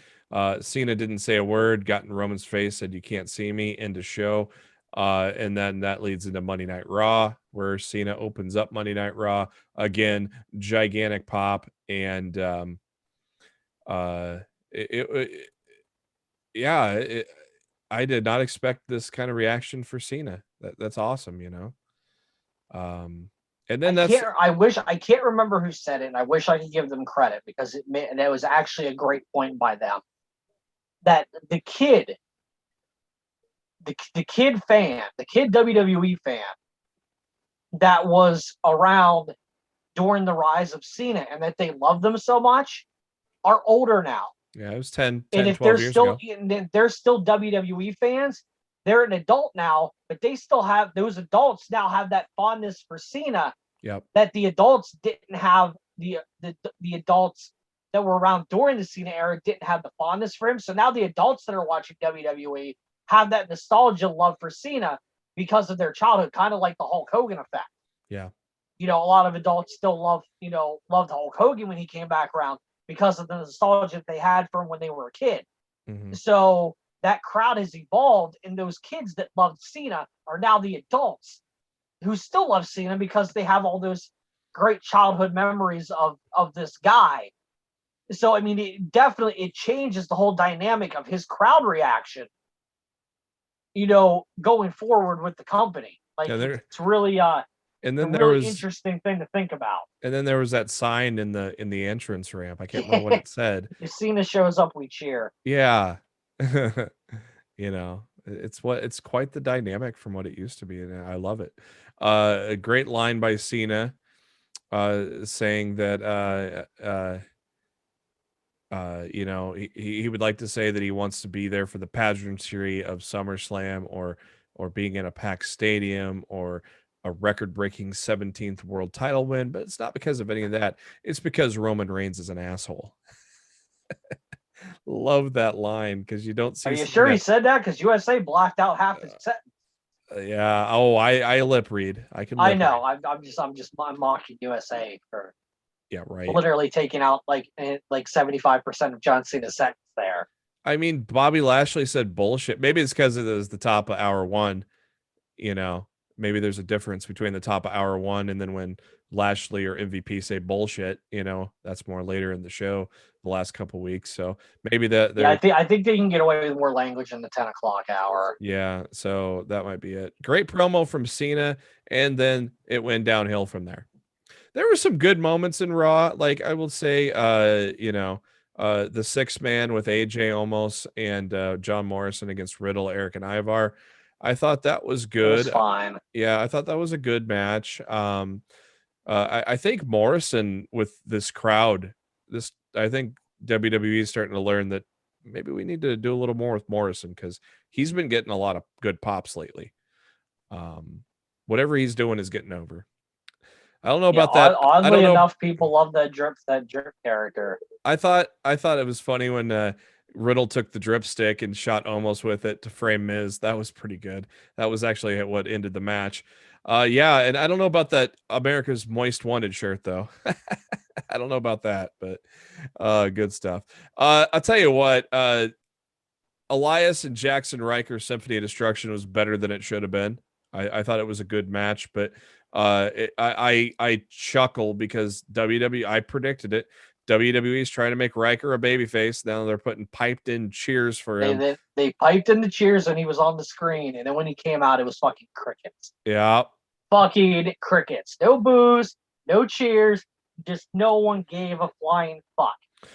[SPEAKER 1] Cena didn't say a word, got in Roman's face, said, "You can't see me," end of show. And then that leads into Monday Night Raw, where Cena opens up Monday Night Raw. Again, gigantic pop. And I did not expect this kind of reaction for Cena. That's awesome, you know. And then
[SPEAKER 2] I can't remember who said it, and I wish I could give them credit because it was actually a great point by them. That the kid WWE fan that was around during the rise of Cena and that they love them so much are older now.
[SPEAKER 1] Yeah, it was 10
[SPEAKER 2] and if
[SPEAKER 1] 12
[SPEAKER 2] they're
[SPEAKER 1] years
[SPEAKER 2] still
[SPEAKER 1] ago.
[SPEAKER 2] they're still WWE fans, they're an adult now, but they still have those adults now have that fondness for Cena.
[SPEAKER 1] Yep.
[SPEAKER 2] That the adults didn't have the adults that were around during the Cena era didn't have the fondness for him. So now the adults that are watching WWE have that nostalgia love for Cena because of their childhood, kind of like the Hulk Hogan effect.
[SPEAKER 1] Yeah.
[SPEAKER 2] You know, a lot of adults still loved Hulk Hogan when he came back around because of the nostalgia they had from when they were a kid.
[SPEAKER 1] Mm-hmm.
[SPEAKER 2] So that crowd has evolved, and those kids that loved Cena are now the adults who still love Cena because they have all those great childhood memories of this guy. So, I mean, it changes the whole dynamic of his crowd reaction, you know, going forward with the company. Like, it's really
[SPEAKER 1] and then
[SPEAKER 2] there was interesting thing to think about.
[SPEAKER 1] And then there was that sign in the entrance ramp. I can't remember what it said.
[SPEAKER 2] If Cena shows up, we cheer.
[SPEAKER 1] Yeah. You know, it's quite the dynamic from what it used to be, and I love it. A great line by Cena saying that you know, he would like to say that he wants to be there for the pageantry of SummerSlam or being in a packed stadium or a record-breaking 17th world title win, but it's not because of any of that. It's because Roman Reigns is an asshole. Love that line because you don't see.
[SPEAKER 2] Are you sure he said that? Because USA blocked out half his sentence.
[SPEAKER 1] Yeah. Oh, I lip read. I can.
[SPEAKER 2] I know. I'm mocking USA for.
[SPEAKER 1] Yeah. Right.
[SPEAKER 2] Literally taking out like 75% of John Cena's sentence there.
[SPEAKER 1] I mean, Bobby Lashley said bullshit. Maybe it's because it was the top of hour one. You know, maybe there's a difference between the top of hour one and then when Lashley or MVP say bullshit. You know, that's more later in the show, the last couple weeks. So maybe that.
[SPEAKER 2] Yeah, I think they can get away with more language in the 10 o'clock hour.
[SPEAKER 1] Yeah, so that might be it. Great promo from Cena, and then it went downhill from there. There were some good moments in Raw, like I will say, you know, the 6-man with AJ almost and John Morrison against Riddle, Eric, and Ivar. I thought that was good.
[SPEAKER 2] It was fine.
[SPEAKER 1] Yeah, I thought that was a good match. I think Morrison with this crowd, I think WWE is starting to learn that maybe we need to do a little more with Morrison because he's been getting a lot of good pops lately. Whatever he's doing is getting over. I don't know about that.
[SPEAKER 2] Oddly enough, people love that drip character.
[SPEAKER 1] I thought it was funny when Riddle took the drip stick and shot almost with it to frame Miz. That was pretty good. That was actually what ended the match. Yeah, and I don't know about that America's Moist Wanted shirt though. I don't know about that, but good stuff. I'll tell you what, Elias and Jackson Riker Symphony of Destruction was better than it should have been. I thought it was a good match, but I chuckle because I predicted it. WWE is trying to make Riker a babyface. Now they're putting piped in cheers for him.
[SPEAKER 2] They piped in the cheers when he was on the screen, and then when he came out, it was fucking crickets.
[SPEAKER 1] Yeah.
[SPEAKER 2] Fucking crickets. No boos, no cheers, just no one gave a flying fuck.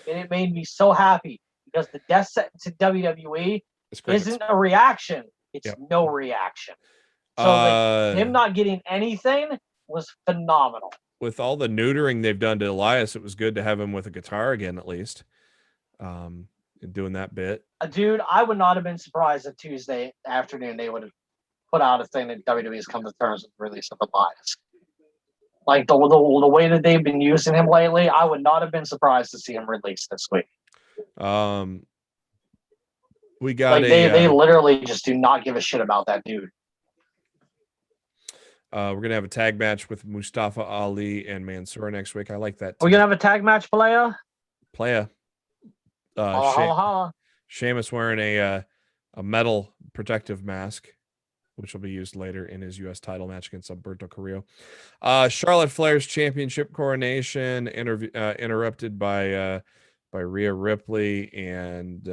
[SPEAKER 2] And it made me so happy because the death sentence in WWE isn't a reaction. It's
[SPEAKER 1] Yep.
[SPEAKER 2] no reaction. So him not getting anything was phenomenal.
[SPEAKER 1] With all the neutering they've done to Elias, it was good to have him with a guitar again, at least. Doing that bit.
[SPEAKER 2] Dude, I would not have been surprised if Tuesday afternoon they would have put out a thing that WWE has come to terms with the release of Elias. Like the way that they've been using him lately, I would not have been surprised to see him released this week.
[SPEAKER 1] We got
[SPEAKER 2] they literally just do not give a shit about that dude.
[SPEAKER 1] We're gonna have a tag match with Mustafa Ali and Mansoor next week. I like that.
[SPEAKER 2] We're gonna have a tag match, Playa.
[SPEAKER 1] Sheamus wearing a metal protective mask, which will be used later in his U.S. title match against Alberto Carrillo. Charlotte Flair's championship coronation interrupted by Rhea Ripley and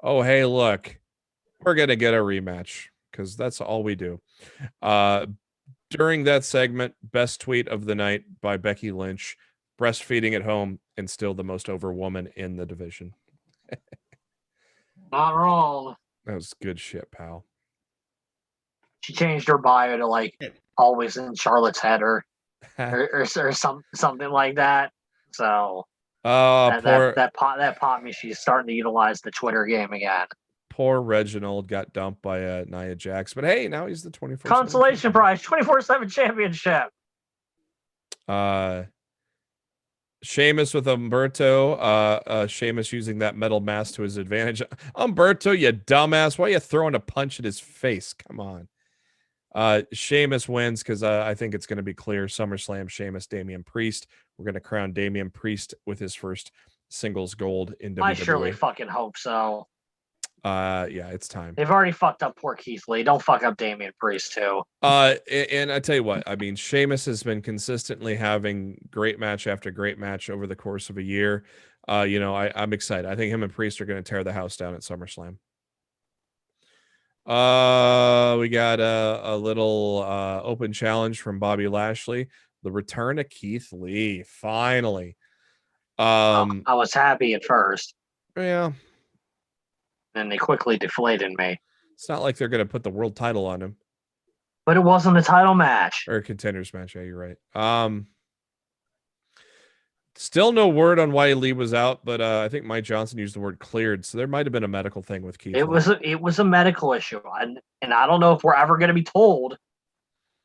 [SPEAKER 1] oh hey look, we're gonna get a rematch because that's all we do. During that segment, best tweet of the night by Becky Lynch: breastfeeding at home and still the most over woman in the division.
[SPEAKER 2] Not wrong.
[SPEAKER 1] That was good shit, pal.
[SPEAKER 2] She changed her bio to like always in Charlotte's head or something like that. So that popped me. She's starting to utilize the Twitter game again.
[SPEAKER 1] Poor Reginald got dumped by Nia Jax, but hey, now he's the 24/7
[SPEAKER 2] consolation prize, 24/7 championship.
[SPEAKER 1] Sheamus with Umberto. Sheamus using that metal mask to his advantage. Umberto, you dumbass! Why are you throwing a punch at his face? Come on. Sheamus wins because I think it's going to be clear. SummerSlam, Sheamus, Damian Priest. We're going to crown Damian Priest with his first singles gold in WWE.
[SPEAKER 2] I surely fucking hope so.
[SPEAKER 1] Yeah, it's time.
[SPEAKER 2] They've already fucked up poor Keith Lee. Don't fuck up Damian Priest too.
[SPEAKER 1] And I tell you what, I mean, Sheamus has been consistently having great match after great match over the course of a year. I'm excited. I think him and Priest are going to tear the house down at SummerSlam. We got a little open challenge from Bobby Lashley. The return of Keith Lee, finally.
[SPEAKER 2] I was happy at first.
[SPEAKER 1] Yeah.
[SPEAKER 2] And they quickly deflated me.
[SPEAKER 1] It's not like they're going to put the world title on him.
[SPEAKER 2] But it wasn't a title match.
[SPEAKER 1] Or a contenders match. Yeah, you're right. Still no word on why Lee was out, but I think Mike Johnson used the word cleared, so there might have been a medical thing with Keith.
[SPEAKER 2] It was a medical issue, and I don't know if we're ever going to be told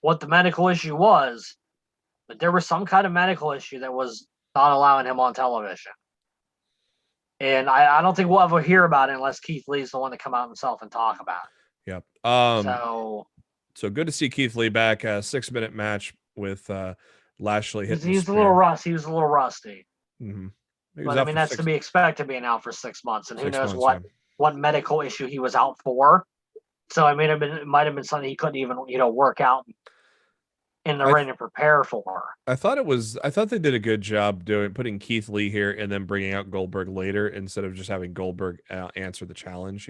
[SPEAKER 2] what the medical issue was, but there was some kind of medical issue that was not allowing him on television. And I don't think we'll ever hear about it unless Keith Lee's the one to come out himself and talk about it.
[SPEAKER 1] Yep. So good to see Keith Lee back. A 6-minute match with Lashley hitting.
[SPEAKER 2] He was a little rusty. He was a little rusty.
[SPEAKER 1] Mm-hmm.
[SPEAKER 2] But I mean, that's to be expected being out for 6 months, and who knows what medical issue he was out for. So I mean, it might have been something he couldn't even work out in the ring and prepare for.
[SPEAKER 1] I thought they did a good job putting Keith Lee here and then bringing out Goldberg later instead of just having Goldberg answer the challenge.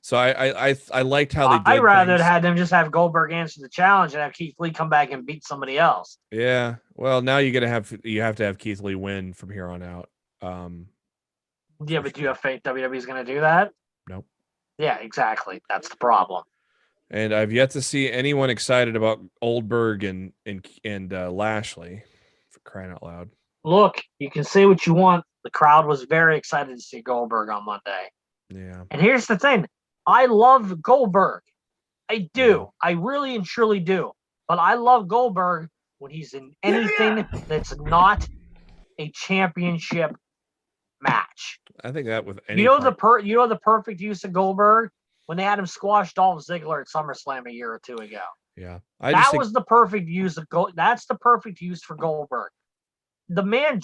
[SPEAKER 1] So I liked how they did.
[SPEAKER 2] I'd rather had them just have Goldberg answer the challenge and have Keith Lee come back and beat somebody else.
[SPEAKER 1] Yeah. Well, now you have to have Keith Lee win from here on out.
[SPEAKER 2] Yeah, but do you have faith WWE's going to do that?
[SPEAKER 1] Nope.
[SPEAKER 2] Yeah, exactly. That's the problem.
[SPEAKER 1] And I've yet to see anyone excited about Goldberg and Lashley, for crying out loud.
[SPEAKER 2] Look, you can say what you want. The crowd was very excited to see Goldberg on Monday.
[SPEAKER 1] Yeah.
[SPEAKER 2] And here's the thing. I love Goldberg. I do. I really and truly do. But I love Goldberg when he's in anything that's not a championship match.
[SPEAKER 1] I think that with any
[SPEAKER 2] the perfect use of Goldberg when they had him squash Dolph Ziggler at SummerSlam a year or two ago.
[SPEAKER 1] Yeah.
[SPEAKER 2] That was the perfect use of Gold. That's the perfect use for Goldberg. The man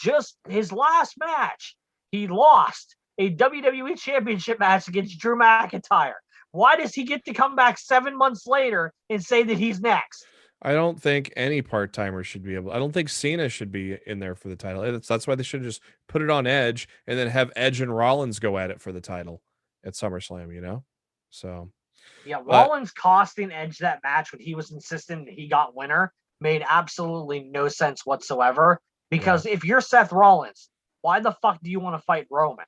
[SPEAKER 2] his last match, he lost a WWE Championship match against Drew McIntyre. Why does he get to come back 7 months later and say that he's next?
[SPEAKER 1] I don't think any part-timer should be able. I don't think Cena should be in there for the title. That's why they should just put it on Edge and then have Edge and Rollins go at it for the title at SummerSlam, So
[SPEAKER 2] yeah, Rollins costing Edge that match when he was insistent that he got winner made absolutely no sense whatsoever. Because if you're Seth Rollins, why the fuck do you want to fight Roman?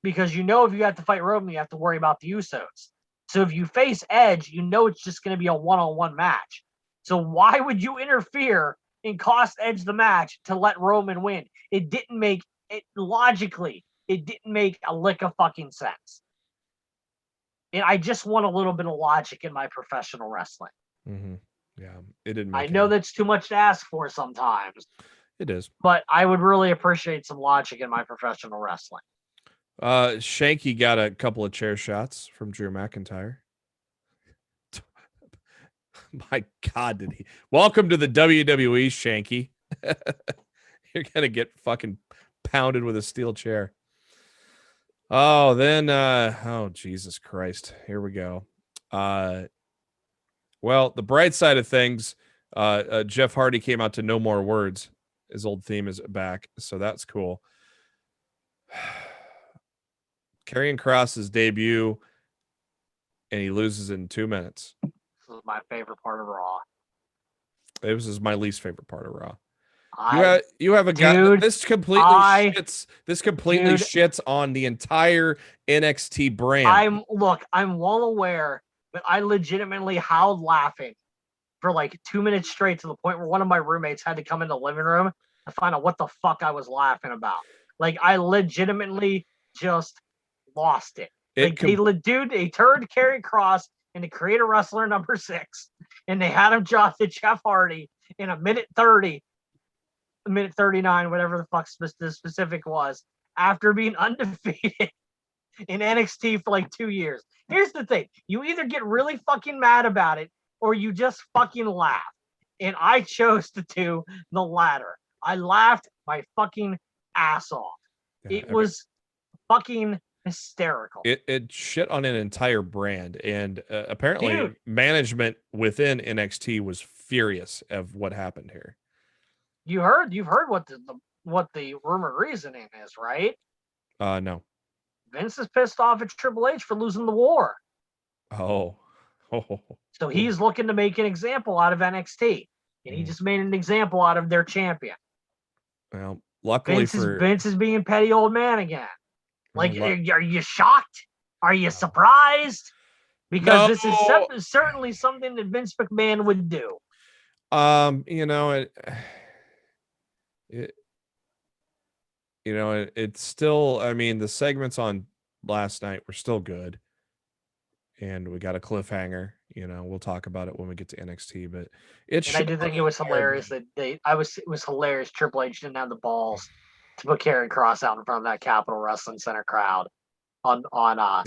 [SPEAKER 2] because if you have to fight Roman, you have to worry about the Usos. So if you face Edge, it's just going to be a one-on-one match. So why would you interfere and cost Edge the match to let Roman win? It didn't make it logically. It didn't make a lick of fucking sense. And I just want a little bit of logic in my professional wrestling.
[SPEAKER 1] Mm-hmm. Yeah, it didn't.
[SPEAKER 2] I know that's too much to ask for sometimes.
[SPEAKER 1] It is,
[SPEAKER 2] but I would really appreciate some logic in my professional wrestling.
[SPEAKER 1] Shanky got a couple of chair shots from Drew McIntyre. My God, did he? Welcome to the WWE, Shanky. You're gonna get fucking pounded with a steel chair. Oh, then oh Jesus Christ. Here we go. Well, the bright side of things, Jeff Hardy came out to No More Words. His old theme is back, so that's cool. Karrion Kross's debut, and he loses in 2 minutes.
[SPEAKER 2] This is my favorite part of Raw.
[SPEAKER 1] This is my least favorite part of Raw. You have a
[SPEAKER 2] guy.
[SPEAKER 1] This completely shits on the entire NXT brand.
[SPEAKER 2] I'm well aware, but I legitimately howled laughing for like 2 minutes straight to the point where one of my roommates had to come in the living room to find out what the fuck I was laughing about. Like I legitimately just lost it. They turned Karrion Kross into Creator Wrestler number 6, and they had him drop to Jeff Hardy in a minute 30. Minute 39, whatever the fuck the specific was, after being undefeated in NXT for like 2 years. Here's the thing. You either get really fucking mad about it or you just fucking laugh. And I chose to do the latter. I laughed my fucking ass off. It was fucking hysterical.
[SPEAKER 1] It shit on an entire brand, and apparently management within NXT was furious of what happened here.
[SPEAKER 2] You've heard what the rumored reasoning is, right?
[SPEAKER 1] No.
[SPEAKER 2] Vince is pissed off at Triple H for losing the war.
[SPEAKER 1] Oh.
[SPEAKER 2] So he's looking to make an example out of NXT, and he just made an example out of their champion.
[SPEAKER 1] Well, luckily
[SPEAKER 2] Vince is being petty old man again. Like, are you shocked? Are you surprised? Because this is certainly something that Vince McMahon would do.
[SPEAKER 1] It's still, I mean, the segments on last night were still good, and we got a cliffhanger. We'll talk about it when we get to NXT, but
[SPEAKER 2] I did think it was hilarious that it was hilarious Triple H didn't have the balls to put Karrion Kross out in front of that Capitol Wrestling Center crowd on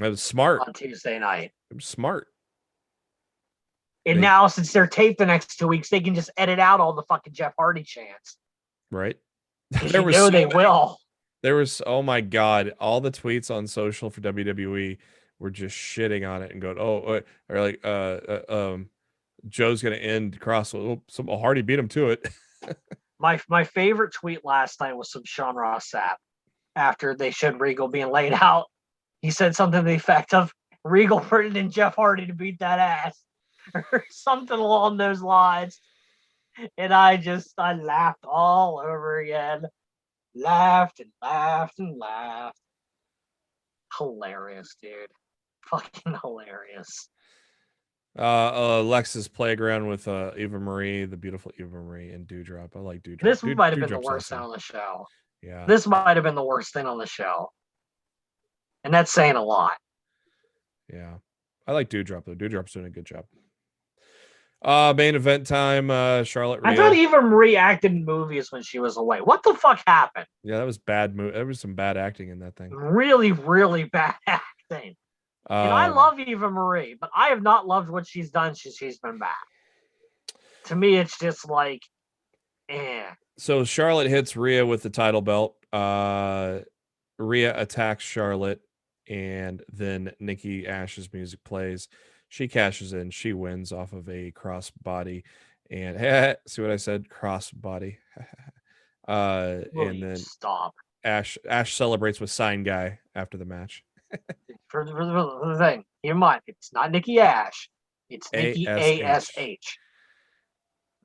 [SPEAKER 1] it was smart
[SPEAKER 2] on Tuesday night.
[SPEAKER 1] It was smart.
[SPEAKER 2] And now, since they're taped the next 2 weeks, they can just edit out all the fucking Jeff Hardy chants.
[SPEAKER 1] Right.
[SPEAKER 2] They will.
[SPEAKER 1] There was, oh my God, all the tweets on social for WWE were just shitting on it and going, or like, Joe's going to end Kross. Hardy beat him to it.
[SPEAKER 2] My favorite tweet last night was from Sean Ross Sapp after they showed Regal being laid out. He said something to the effect of, Regal put in Jeff Hardy to beat that ass, or something along those lines. And I laughed all over again. Laughed and laughed and laughed. Hilarious, dude. Fucking hilarious.
[SPEAKER 1] Lex's Playground with Eva Marie, the beautiful Eva Marie, and Dewdrop. I like Dewdrop.
[SPEAKER 2] This might have been the worst thing on the show.
[SPEAKER 1] Yeah.
[SPEAKER 2] This might have been the worst thing on the show. And that's saying a lot.
[SPEAKER 1] Yeah. I like Dewdrop, though. Dewdrop's doing a good job. Main event time, Charlotte Rhea.
[SPEAKER 2] I thought Eva Marie acted in movies when she was away. What the fuck happened?
[SPEAKER 1] Yeah, that was bad. There was some bad acting in that thing.
[SPEAKER 2] Really, really bad acting. And I love Eva Marie, but I have not loved what she's done since she's been back. To me, it's just like,
[SPEAKER 1] So Charlotte hits Rhea with the title belt. Rhea attacks Charlotte, and then Nikki Ash's music plays. She cashes in. She wins off of a cross body. And see what I said? Cross body. And then
[SPEAKER 2] stop.
[SPEAKER 1] Ash celebrates with Sign Guy after the match.
[SPEAKER 2] For the thing, keep in mind, it's not Nikki Ash. It's Nikki ASH.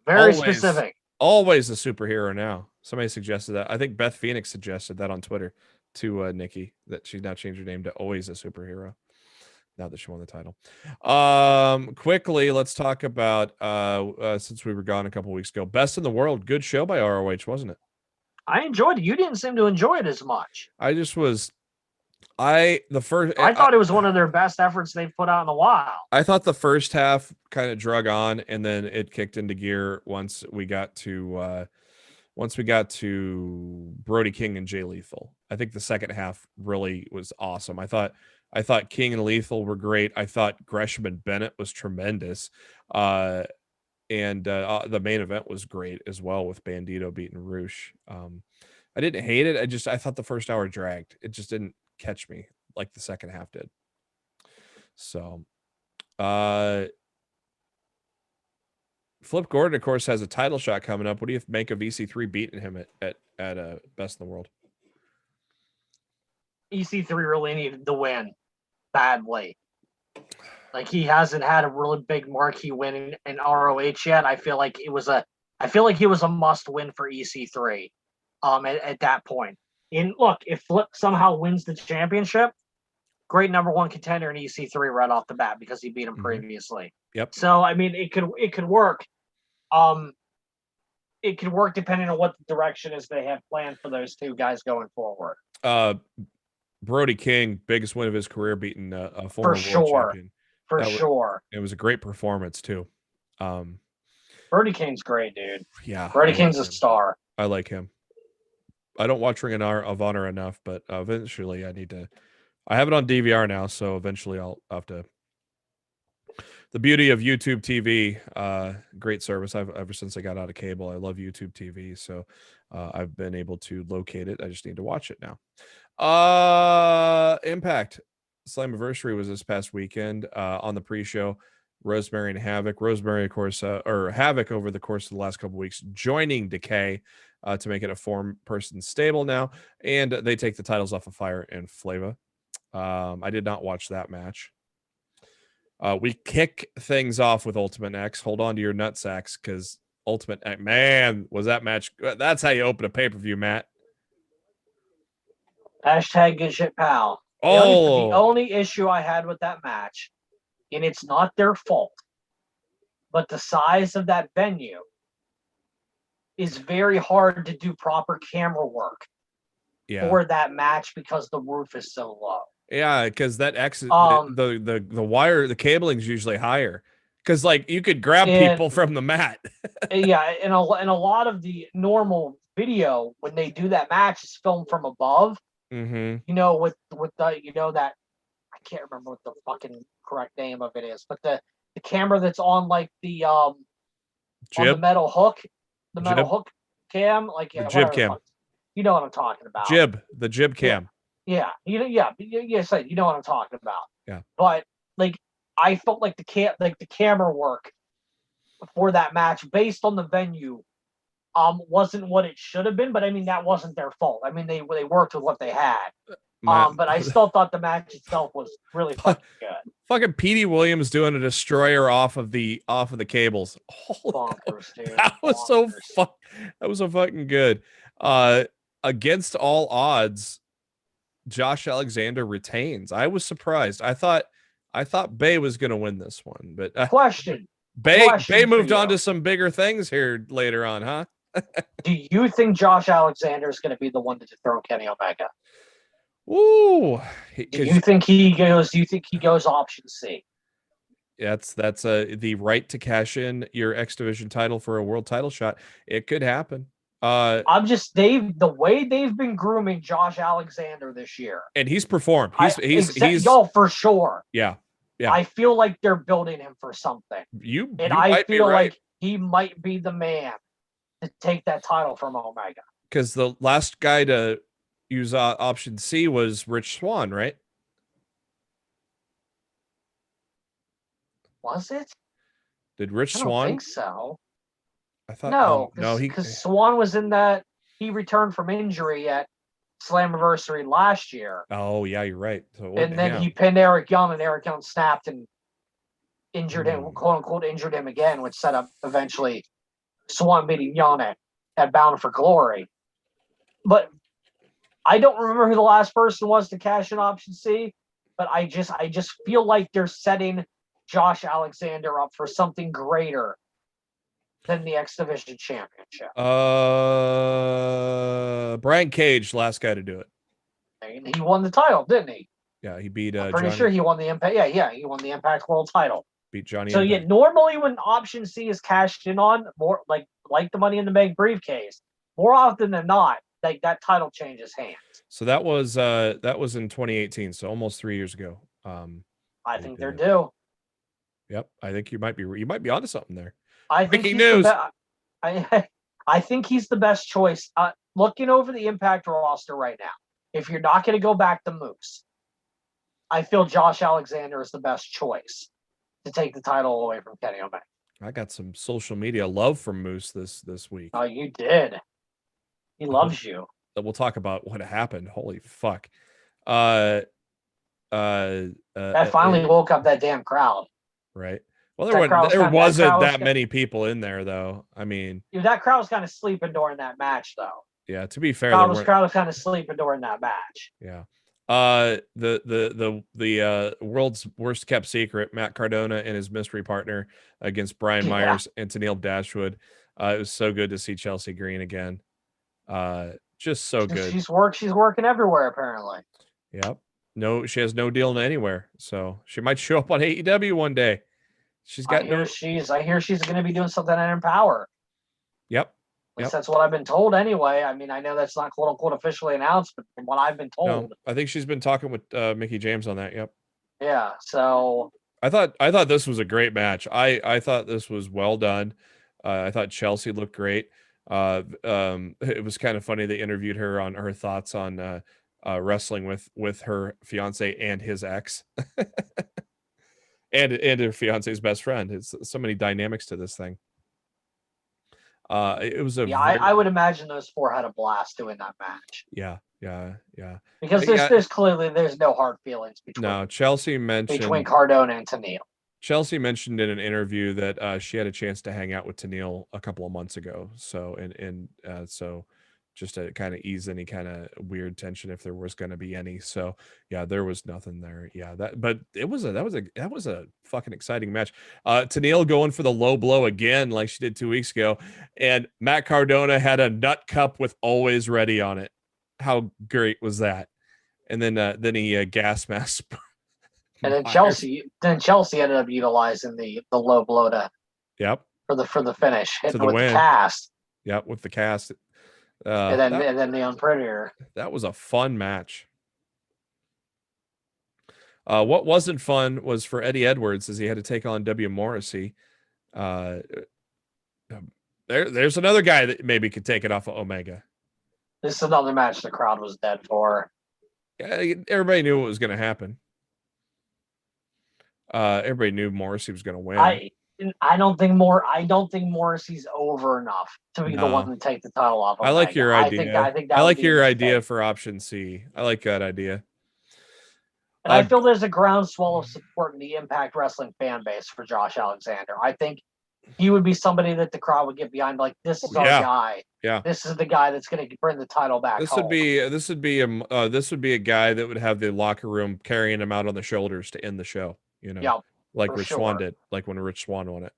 [SPEAKER 2] Very specific.
[SPEAKER 1] Always a superhero now. Somebody suggested that. I think Beth Phoenix suggested that on Twitter. to Nikki that she's now changed her name to Always a Superhero. Now that she won the title. Quickly, let's talk about since we were gone a couple weeks ago. Best in the World, good show by ROH, wasn't it?
[SPEAKER 2] I enjoyed it. You didn't seem to enjoy it as much.
[SPEAKER 1] I just was. I
[SPEAKER 2] thought it was one of their best efforts they've put out in a while.
[SPEAKER 1] I thought the first half kind of drug on, and then it kicked into gear once we got to Brody King and Jay Lethal. I think the second half really was awesome. I thought King and Lethal were great. I thought Gresham and Bennett was tremendous. And the main event was great as well with Bandito beating Roosh. I didn't hate it. I thought the first hour dragged. It just didn't catch me like the second half did. So, Flip Gordon, of course, has a title shot coming up. What do you make of EC3 beating him at Best in the World?
[SPEAKER 2] EC3 really needed the win badly. Like, he hasn't had a really big marquee win in ROH yet. I feel like it was a must win for EC3 at that point. And look, if Flip somehow wins the championship, great number one contender in EC3 right off the bat because he beat him previously.
[SPEAKER 1] Yep.
[SPEAKER 2] So I mean, it could work. It could work depending on what the direction is they have planned for those two guys going forward.
[SPEAKER 1] Brody King, biggest win of his career, beating a former world champion.
[SPEAKER 2] For sure.
[SPEAKER 1] It was a great performance too.
[SPEAKER 2] Brody King's great, dude.
[SPEAKER 1] Yeah.
[SPEAKER 2] Brody King's a star.
[SPEAKER 1] I like him. I don't watch Ring of Honor enough, but eventually I need to. I have it on DVR now, so eventually I'll have to. The beauty of YouTube TV, great service. Ever since I got out of cable, I love YouTube TV, so I've been able to locate it. I just need to watch it now. Impact Slammiversary was this past weekend. On the pre-show, Rosemary and Havoc. Rosemary, of course, or Havoc over the course of the last couple weeks, joining Decay to make it a four-person stable now, and they take the titles off of Fire and Flava. I did not watch that match. We kick things off with Ultimate X. Hold on to your nutsacks, because Ultimate X, man, was that match. That's how you open a pay-per-view, Matt.
[SPEAKER 2] Hashtag good shit, pal.
[SPEAKER 1] Oh,
[SPEAKER 2] the only issue I had with that match, and it's not their fault, but the size of that venue is very hard to do proper camera work for that match because the roof is so low.
[SPEAKER 1] Yeah, because that X, the wire, the cabling's usually higher. Because like you could grab people from the mat.
[SPEAKER 2] Yeah, and a lot of the normal video when they do that match is filmed from above.
[SPEAKER 1] Mm-hmm.
[SPEAKER 2] You know, with the that I can't remember what the fucking correct name of it is, but the camera that's on like the on the metal hook, hook cam, like
[SPEAKER 1] the jib cam.
[SPEAKER 2] You know what I'm talking about?
[SPEAKER 1] The jib cam.
[SPEAKER 2] Yeah, you know what I'm talking about.
[SPEAKER 1] Yeah,
[SPEAKER 2] but like I felt like the camera work for that match based on the venue wasn't what it should have been, but I mean that wasn't their fault. I mean they worked with what they had. But I still thought the match itself was really fucking good.
[SPEAKER 1] Fucking Petey Williams doing a destroyer off of the cables.
[SPEAKER 2] Bonkers, dude.
[SPEAKER 1] That was so fucking good. Against all odds, Josh Alexander retains. I was surprised. I thought Bay was going to win this one, but Bay moved on to some bigger things here later on, huh?
[SPEAKER 2] Do you think Josh Alexander is going to be the one to dethrone Kenny Omega?
[SPEAKER 1] Ooh.
[SPEAKER 2] Do you think he goes option C?
[SPEAKER 1] That's the right to cash in your X Division title for a world title shot. It could happen.
[SPEAKER 2] The way they've been grooming Josh Alexander this year,
[SPEAKER 1] and he's performed. He's
[SPEAKER 2] for sure.
[SPEAKER 1] Yeah.
[SPEAKER 2] I feel like they're building him for something. I feel like he might be the man to take that title from Omega.
[SPEAKER 1] Because the last guy to use option C was Rich Swann, right?
[SPEAKER 2] Was it?
[SPEAKER 1] Did Rich
[SPEAKER 2] I
[SPEAKER 1] Swann?
[SPEAKER 2] don't think so.
[SPEAKER 1] I thought no,
[SPEAKER 2] because Swan was in that. He returned from injury at Slammiversary last year.
[SPEAKER 1] Oh yeah, you're right. So
[SPEAKER 2] and then he pinned Eric Young, and Eric Young snapped and injured him, quote unquote, injured him again, which set up eventually Swan beating Young at Bound for Glory. But I don't remember who the last person was to cash in option C, but I just feel like they're setting Josh Alexander up for something greater than the X Division Championship.
[SPEAKER 1] Brian Cage, last guy to do it.
[SPEAKER 2] And he won the title, didn't he?
[SPEAKER 1] Yeah, he beat
[SPEAKER 2] I'm pretty sure he won the Impact. Yeah, he won the Impact World title.
[SPEAKER 1] Beat Johnny.
[SPEAKER 2] So
[SPEAKER 1] Impact.
[SPEAKER 2] yeah, normally when option C is cashed in on, more like the Money in the Bank briefcase, more often than not, like that title changes hands.
[SPEAKER 1] So that was in 2018, so almost 3 years ago.
[SPEAKER 2] I think they're due.
[SPEAKER 1] Yep, I think you might be onto something there.
[SPEAKER 2] I think
[SPEAKER 1] Breaking news.
[SPEAKER 2] I think he's the best choice. Looking over the Impact roster right now, if you're not going to go back to Moose, I feel Josh Alexander is the best choice to take the title away from Kenny Omega.
[SPEAKER 1] I got some social media love from Moose this week.
[SPEAKER 2] Oh, you did. He loves you.
[SPEAKER 1] We'll talk about what happened. Holy fuck.
[SPEAKER 2] That finally woke up that damn crowd.
[SPEAKER 1] Right. Well, there wasn't that many people in there, though. I mean,
[SPEAKER 2] that crowd was kind of sleeping during that match, though.
[SPEAKER 1] Yeah, to be fair,
[SPEAKER 2] crowd was kind of sleeping during that match.
[SPEAKER 1] Yeah. The world's worst kept secret, Matt Cardona and his mystery partner against Brian Myers and Tennille Dashwood. It was so good to see Chelsea Green again. Just so good.
[SPEAKER 2] She's working everywhere apparently.
[SPEAKER 1] Yep. No, she has no deal anywhere, so she might show up on AEW one day. I hear
[SPEAKER 2] she's going to be doing something in Empower.
[SPEAKER 1] Yep.
[SPEAKER 2] At least that's what I've been told anyway. I mean, I know that's not quote unquote officially announced, but from what I've been told.
[SPEAKER 1] No, I think she's been talking with Mickey James on that. Yep.
[SPEAKER 2] Yeah. So
[SPEAKER 1] I thought this was a great match. I thought this was well done. I thought Chelsea looked great. It was kind of funny. They interviewed her on her thoughts on wrestling with her fiance and his ex. and her fiance's best friend. It's so many dynamics to this thing. It was
[SPEAKER 2] I would imagine those four had a blast doing that match.
[SPEAKER 1] Yeah.
[SPEAKER 2] Because there's clearly no hard feelings between
[SPEAKER 1] Chelsea mentioned
[SPEAKER 2] between Cardona and Tennille.
[SPEAKER 1] Chelsea mentioned in an interview that she had a chance to hang out with Tennille a couple of months ago. So so just to kind of ease any kind of weird tension if there was going to be any. So yeah, there was nothing there. Yeah, but that was a fucking exciting match. Tennille going for the low blow again, like she did 2 weeks ago, and Matt Cardona had a nut cup with Always Ready on it. How great was that? And then he gas masked.
[SPEAKER 2] And then Chelsea ended up utilizing the low blow to for the finish, hitting with the cast.
[SPEAKER 1] Yep, with the cast.
[SPEAKER 2] And then the Unprettier.
[SPEAKER 1] That was a fun match. What wasn't fun was for Eddie Edwards, as he had to take on W. Morrissey. There's another guy that maybe could take it off of Omega.
[SPEAKER 2] This is another match the crowd was dead for.
[SPEAKER 1] Yeah, everybody knew what was going to happen. Everybody knew Morrissey was going to win.
[SPEAKER 2] I don't think Morrissey's over enough to be the one to take the title off.
[SPEAKER 1] I like your idea. I like your idea for option C. I like that idea.
[SPEAKER 2] And I feel there's a groundswell of support in the Impact Wrestling fan base for Josh Alexander. I think he would be somebody that the crowd would get behind. Like, this is our guy.
[SPEAKER 1] Yeah,
[SPEAKER 2] this is the guy that's going to bring the title back.
[SPEAKER 1] This would be a guy that would have the locker room carrying him out on the shoulders to end the show. Like Rich Swann did, like when Rich Swann won it.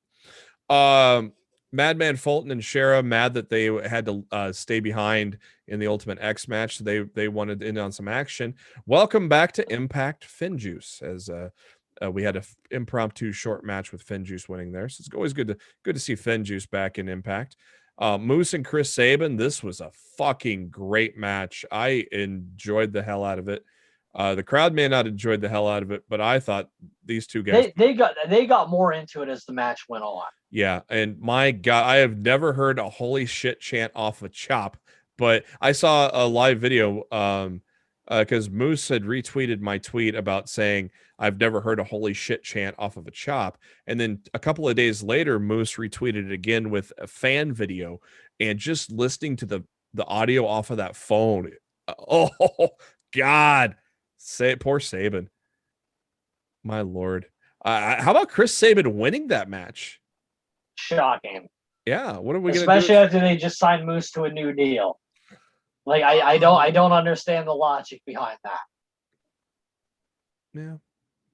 [SPEAKER 1] Madman Fulton and Shera mad that they had to stay behind in the Ultimate X match. They wanted in on some action. Welcome back to Impact Finjuice, as we had an impromptu short match with Finjuice winning there. So it's always good to see Finjuice back in Impact. Moose and Chris Sabin, this was a fucking great match. I enjoyed the hell out of it. The crowd may not enjoyed the hell out of it, but I thought these two guys
[SPEAKER 2] they got more into it as the match went on.
[SPEAKER 1] Yeah, and my God, I have never heard a holy shit chant off a chop, but I saw a live video because Moose had retweeted my tweet about saying I've never heard a holy shit chant off of a chop, and then a couple of days later, Moose retweeted it again with a fan video, and just listening to the audio off of that phone, oh God. Poor Sabin. My Lord. How about Chris Sabin winning that match?
[SPEAKER 2] Shocking.
[SPEAKER 1] Yeah. What are we going
[SPEAKER 2] to do? Especially after they just signed Moose to a new deal. Like I don't understand the logic behind that.
[SPEAKER 1] Yeah.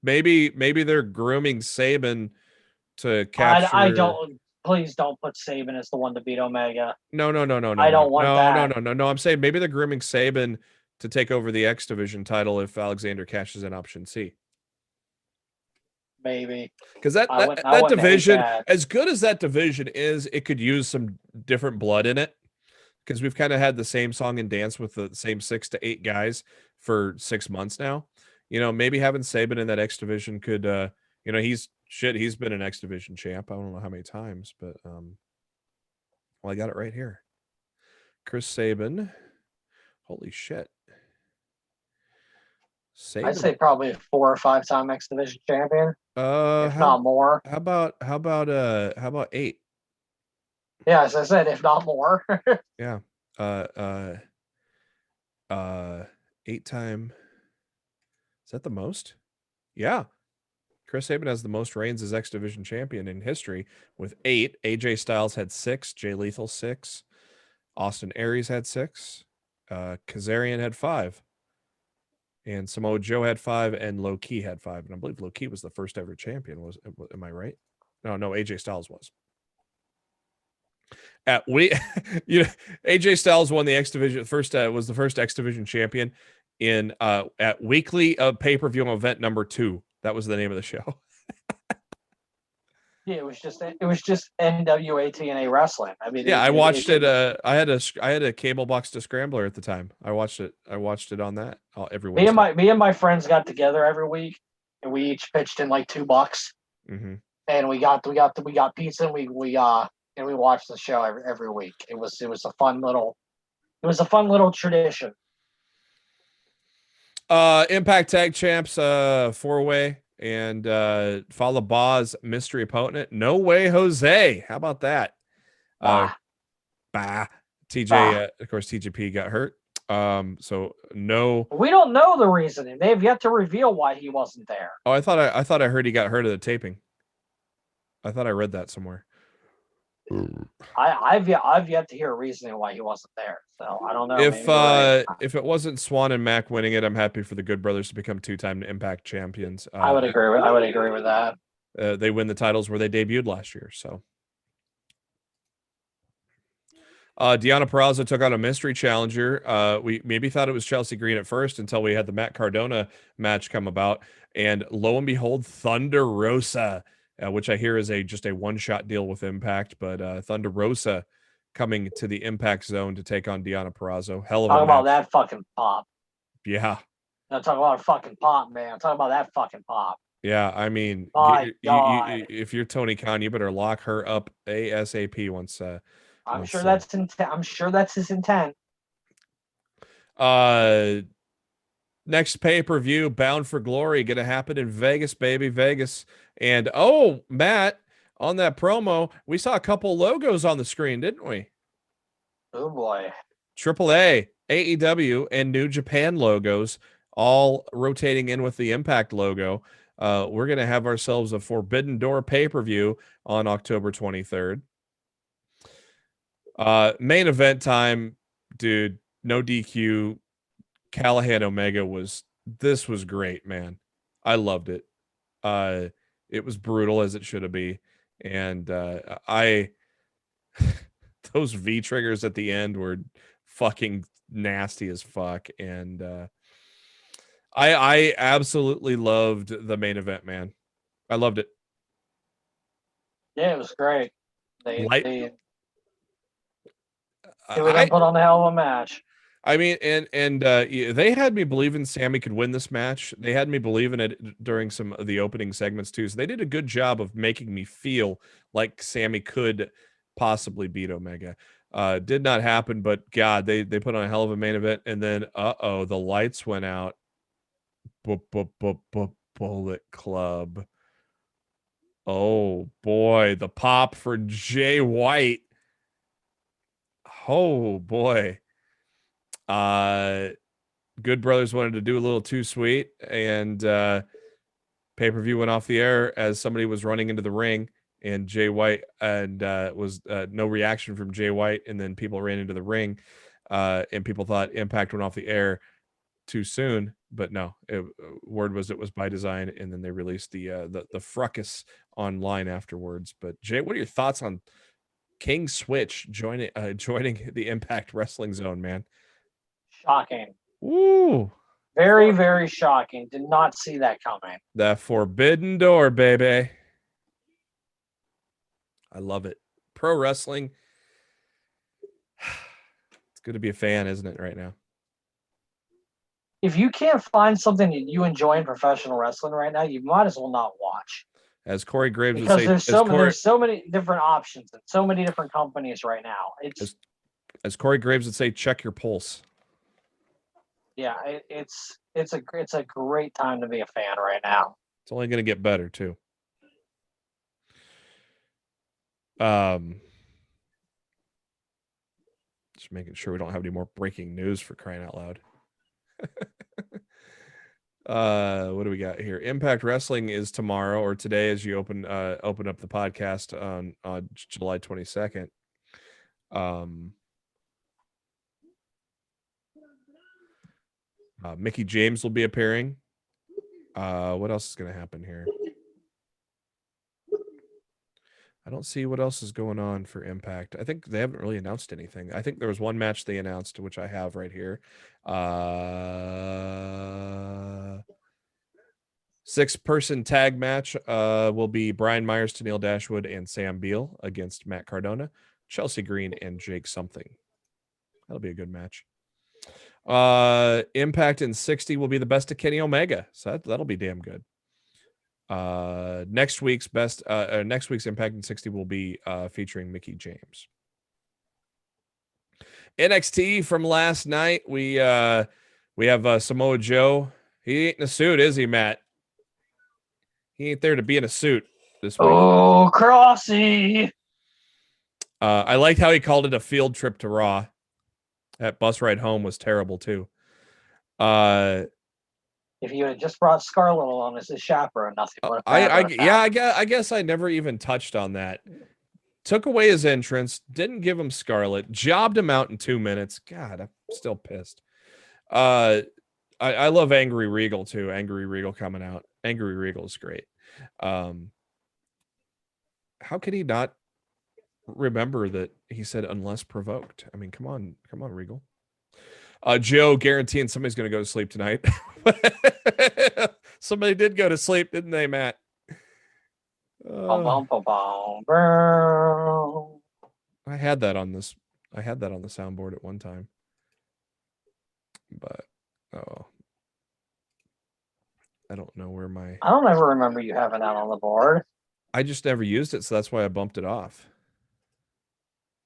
[SPEAKER 1] Maybe they're grooming Saban to capture.
[SPEAKER 2] I don't. Please don't put Saban as the one to beat Omega.
[SPEAKER 1] No.
[SPEAKER 2] I don't want that.
[SPEAKER 1] No. I'm saying maybe they're grooming Saban to take over the X Division title if Alexander cashes in option C.
[SPEAKER 2] Maybe.
[SPEAKER 1] Because that
[SPEAKER 2] I wouldn't hate
[SPEAKER 1] division,
[SPEAKER 2] that.
[SPEAKER 1] as good as that division is, it could use some different blood in it. Because we've kind of had the same song and dance with the same 6 to 8 guys for 6 months now. You know, maybe having Saban in that X Division could, you know, he's been an X Division champ. I don't know how many times, but well, I got it right here. Chris Saban. Holy shit.
[SPEAKER 2] Saban. I'd say probably a 4 or 5 time X Division champion. If not more.
[SPEAKER 1] How about 8?
[SPEAKER 2] Yeah, as I said, if not more.
[SPEAKER 1] Yeah. 8-time. Is that the most? Yeah. Chris Saban has the most reigns as X Division champion in history with 8. AJ Styles had 6. Jay Lethal 6. Austin Aries had 6. Kazarian had 5. And Samoa Joe had 5, and Low Key had 5. And I believe Low Key was the first ever champion. Am I right? No, AJ Styles was. AJ Styles won the X Division was the first X Division champion in at weekly pay-per-view event number 2. That was the name of the show.
[SPEAKER 2] Yeah, it was just NWA TNA wrestling. I mean,
[SPEAKER 1] yeah, I watched it. I had a cable box to Scrambler at the time. I watched it on that every week.
[SPEAKER 2] Me and my friends got together every week, and we each pitched in like $2.
[SPEAKER 1] Mm-hmm.
[SPEAKER 2] And we got pizza, and we watched the show every week. It was a fun little tradition.
[SPEAKER 1] Impact Tag Champs 4-way. And Fala Ba's mystery opponent, No Way Jose. How about that? TJ, of course, TJP got hurt. So no.
[SPEAKER 2] We don't know the reasoning. They've yet to reveal why he wasn't there.
[SPEAKER 1] Oh, I thought I heard he got hurt at the taping. I thought I read that somewhere.
[SPEAKER 2] I've yet to hear reasoning why he wasn't there. So I don't know.
[SPEAKER 1] If it wasn't Swan and Mac winning it, I'm happy for the Good Brothers to become 2-time Impact champions.
[SPEAKER 2] I would agree with that.
[SPEAKER 1] They win the titles where they debuted last year. So Deonna Purrazzo took on a mystery challenger. We maybe thought it was Chelsea Green at first until we had the Matt Cardona match come about, and lo and behold, Thunder Rosa. Which I hear is just a one-shot deal with Impact, but Thunder Rosa coming to the Impact Zone to take on Deonna Purrazzo. Hell of a match.
[SPEAKER 2] Talk about that fucking pop.
[SPEAKER 1] Yeah.
[SPEAKER 2] I'm talking about a fucking pop, man. I'm talking about that fucking pop.
[SPEAKER 1] Yeah, I mean, if you're Tony Khan, you better lock her up ASAP once.
[SPEAKER 2] I'm sure that's intent. I'm sure that's his intent.
[SPEAKER 1] Next pay-per-view, Bound for Glory, going to happen in Vegas, baby, Vegas. And, Matt, on that promo, we saw a couple logos on the screen, didn't we?
[SPEAKER 2] Oh, boy.
[SPEAKER 1] AAA, AEW, and New Japan logos, all rotating in with the Impact logo. We're going to have ourselves a Forbidden Door pay-per-view on October 23rd. Main event time, dude, no DQ. Callahan Omega was great, man. I loved it. It was brutal as it should have been. And those V triggers at the end were fucking nasty as fuck. And I absolutely loved the main event, man. I loved it.
[SPEAKER 2] Yeah, it was great. They put on a hell of a match.
[SPEAKER 1] I mean, and they had me believing Sammy could win this match. They had me believing it during some of the opening segments too. So they did a good job of making me feel like Sammy could possibly beat Omega. Did not happen, but God, they put on a hell of a main event. And then, the lights went out. Bullet Club. Oh boy, the pop for Jay White. Oh boy. Good Brothers wanted to do a little too sweet, and pay-per-view went off the air as somebody was running into the ring, and Jay White, and was no reaction from Jay White, and then people ran into the ring. and people thought Impact went off the air too soon, but no, word was it was by design, and then they released the fracas online afterwards. But Jay, what are your thoughts on King Switch joining the Impact Wrestling Zone, man?
[SPEAKER 2] Shocking.
[SPEAKER 1] Woo!
[SPEAKER 2] Very, very shocking. Did not see that coming.
[SPEAKER 1] The forbidden door, baby. I love it. Pro wrestling. It's good to be a fan, isn't it, right now?
[SPEAKER 2] If you can't find something that you enjoy in professional wrestling right now, you might as well not watch.
[SPEAKER 1] As Corey Graves would
[SPEAKER 2] Because
[SPEAKER 1] say,
[SPEAKER 2] there's so many different options and so many different companies right now.
[SPEAKER 1] As Corey Graves would say, check your pulse.
[SPEAKER 2] Yeah, it's a great time to be a fan right now.
[SPEAKER 1] It's only going to get better too. Just making sure we don't have any more breaking news for crying out loud. What do we got here? Impact Wrestling is tomorrow or today as you open up the podcast on July 22nd. Mickey James will be appearing. What else is going to happen here? I don't see what else is going on for Impact. I think they haven't really announced anything. I think there was one match they announced, which I have right here. 6-person tag match will be Brian Myers, Tennille Dashwood, and Sam Beal against Matt Cardona, Chelsea Green, and Jake Something. That'll be a good match. Impact in 60 will be the best of Kenny Omega, so that'll be damn good. Next week's Impact in 60 will be featuring Mickey James. NXT from last night, we have Samoa Joe. He ain't in a suit, is he, Matt? He ain't there to be in a suit this week.
[SPEAKER 2] Oh, Crossy!
[SPEAKER 1] I liked how he called it a field trip to Raw. That bus ride home was terrible too.
[SPEAKER 2] If you had just brought Scarlett along as a chaperone, nothing would have
[SPEAKER 1] I guess I never even touched on that. Took away his entrance, didn't give him Scarlett, jobbed him out in 2 minutes. God, I'm still pissed. I love Angry Regal too. Angry Regal coming out. Angry Regal is great. How could he not remember that he said unless provoked? I mean, come on, Regal. Joe guaranteeing somebody's going to go to sleep tonight. Somebody did go to sleep, didn't they, Matt? I had that on this. I had that on the soundboard at one time, but I don't know where my.
[SPEAKER 2] I don't ever remember you having that on the board.
[SPEAKER 1] I just never used it, so that's why I bumped it off.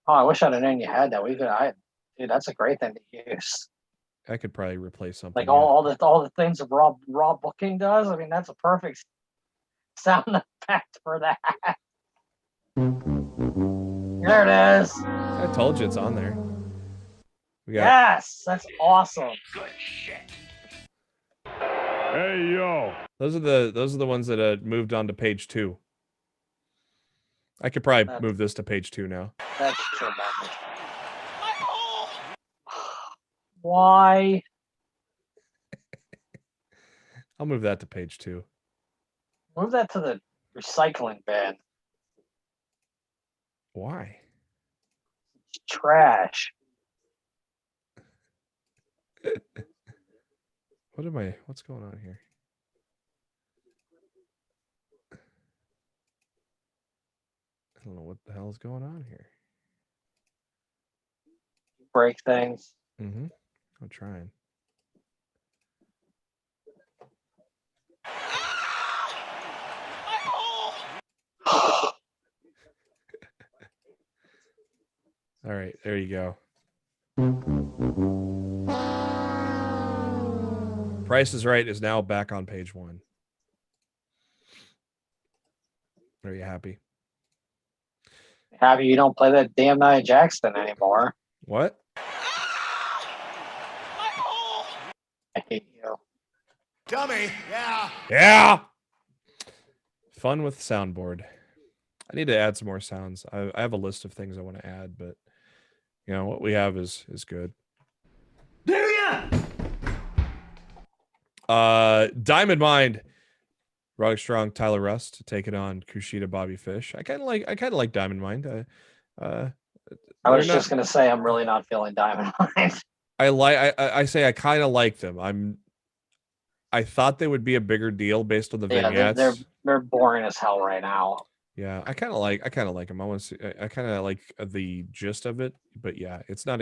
[SPEAKER 2] Oh, I wish I'd have known you had that. Dude, that's a great thing to use.
[SPEAKER 1] I could probably replace something.
[SPEAKER 2] Like all the things that Raw Booking does. I mean, that's a perfect sound effect for that. There it is.
[SPEAKER 1] I told you it's on there.
[SPEAKER 2] Yes, that's awesome.
[SPEAKER 4] Good shit.
[SPEAKER 3] Hey, yo.
[SPEAKER 1] Those are the ones that moved on to page 2. I could probably move this to page 2 now.
[SPEAKER 2] That's true. Why?
[SPEAKER 1] I'll move that to page 2.
[SPEAKER 2] Move that to the recycling bin.
[SPEAKER 1] Why?
[SPEAKER 2] It's trash.
[SPEAKER 1] What's going on here? I don't know what the hell is going on here.
[SPEAKER 2] Break things.
[SPEAKER 1] Mm-hmm. I'm trying. All right, there you go. Price is Right is now back on page 1. Are you happy?
[SPEAKER 2] Happy you don't play that damn Nia Jackson anymore.
[SPEAKER 1] What?
[SPEAKER 2] I hate you.
[SPEAKER 3] Dummy. Yeah.
[SPEAKER 1] Yeah. Fun with soundboard. I need to add some more sounds. I have a list of things I want to add, but you know what we have is good. Diamond Mine, Roderick Strong, Tyler Rust taking on Kushida, Bobby Fish. I kind of like Diamond Mine.
[SPEAKER 2] I was just gonna say I'm really not feeling Diamond Mine.
[SPEAKER 1] I say I kind of like them. I thought they would be a bigger deal based on the vignettes.
[SPEAKER 2] They're boring as hell right now.
[SPEAKER 1] Yeah, I kind of like them. I kind of like the gist of it, but yeah, it's not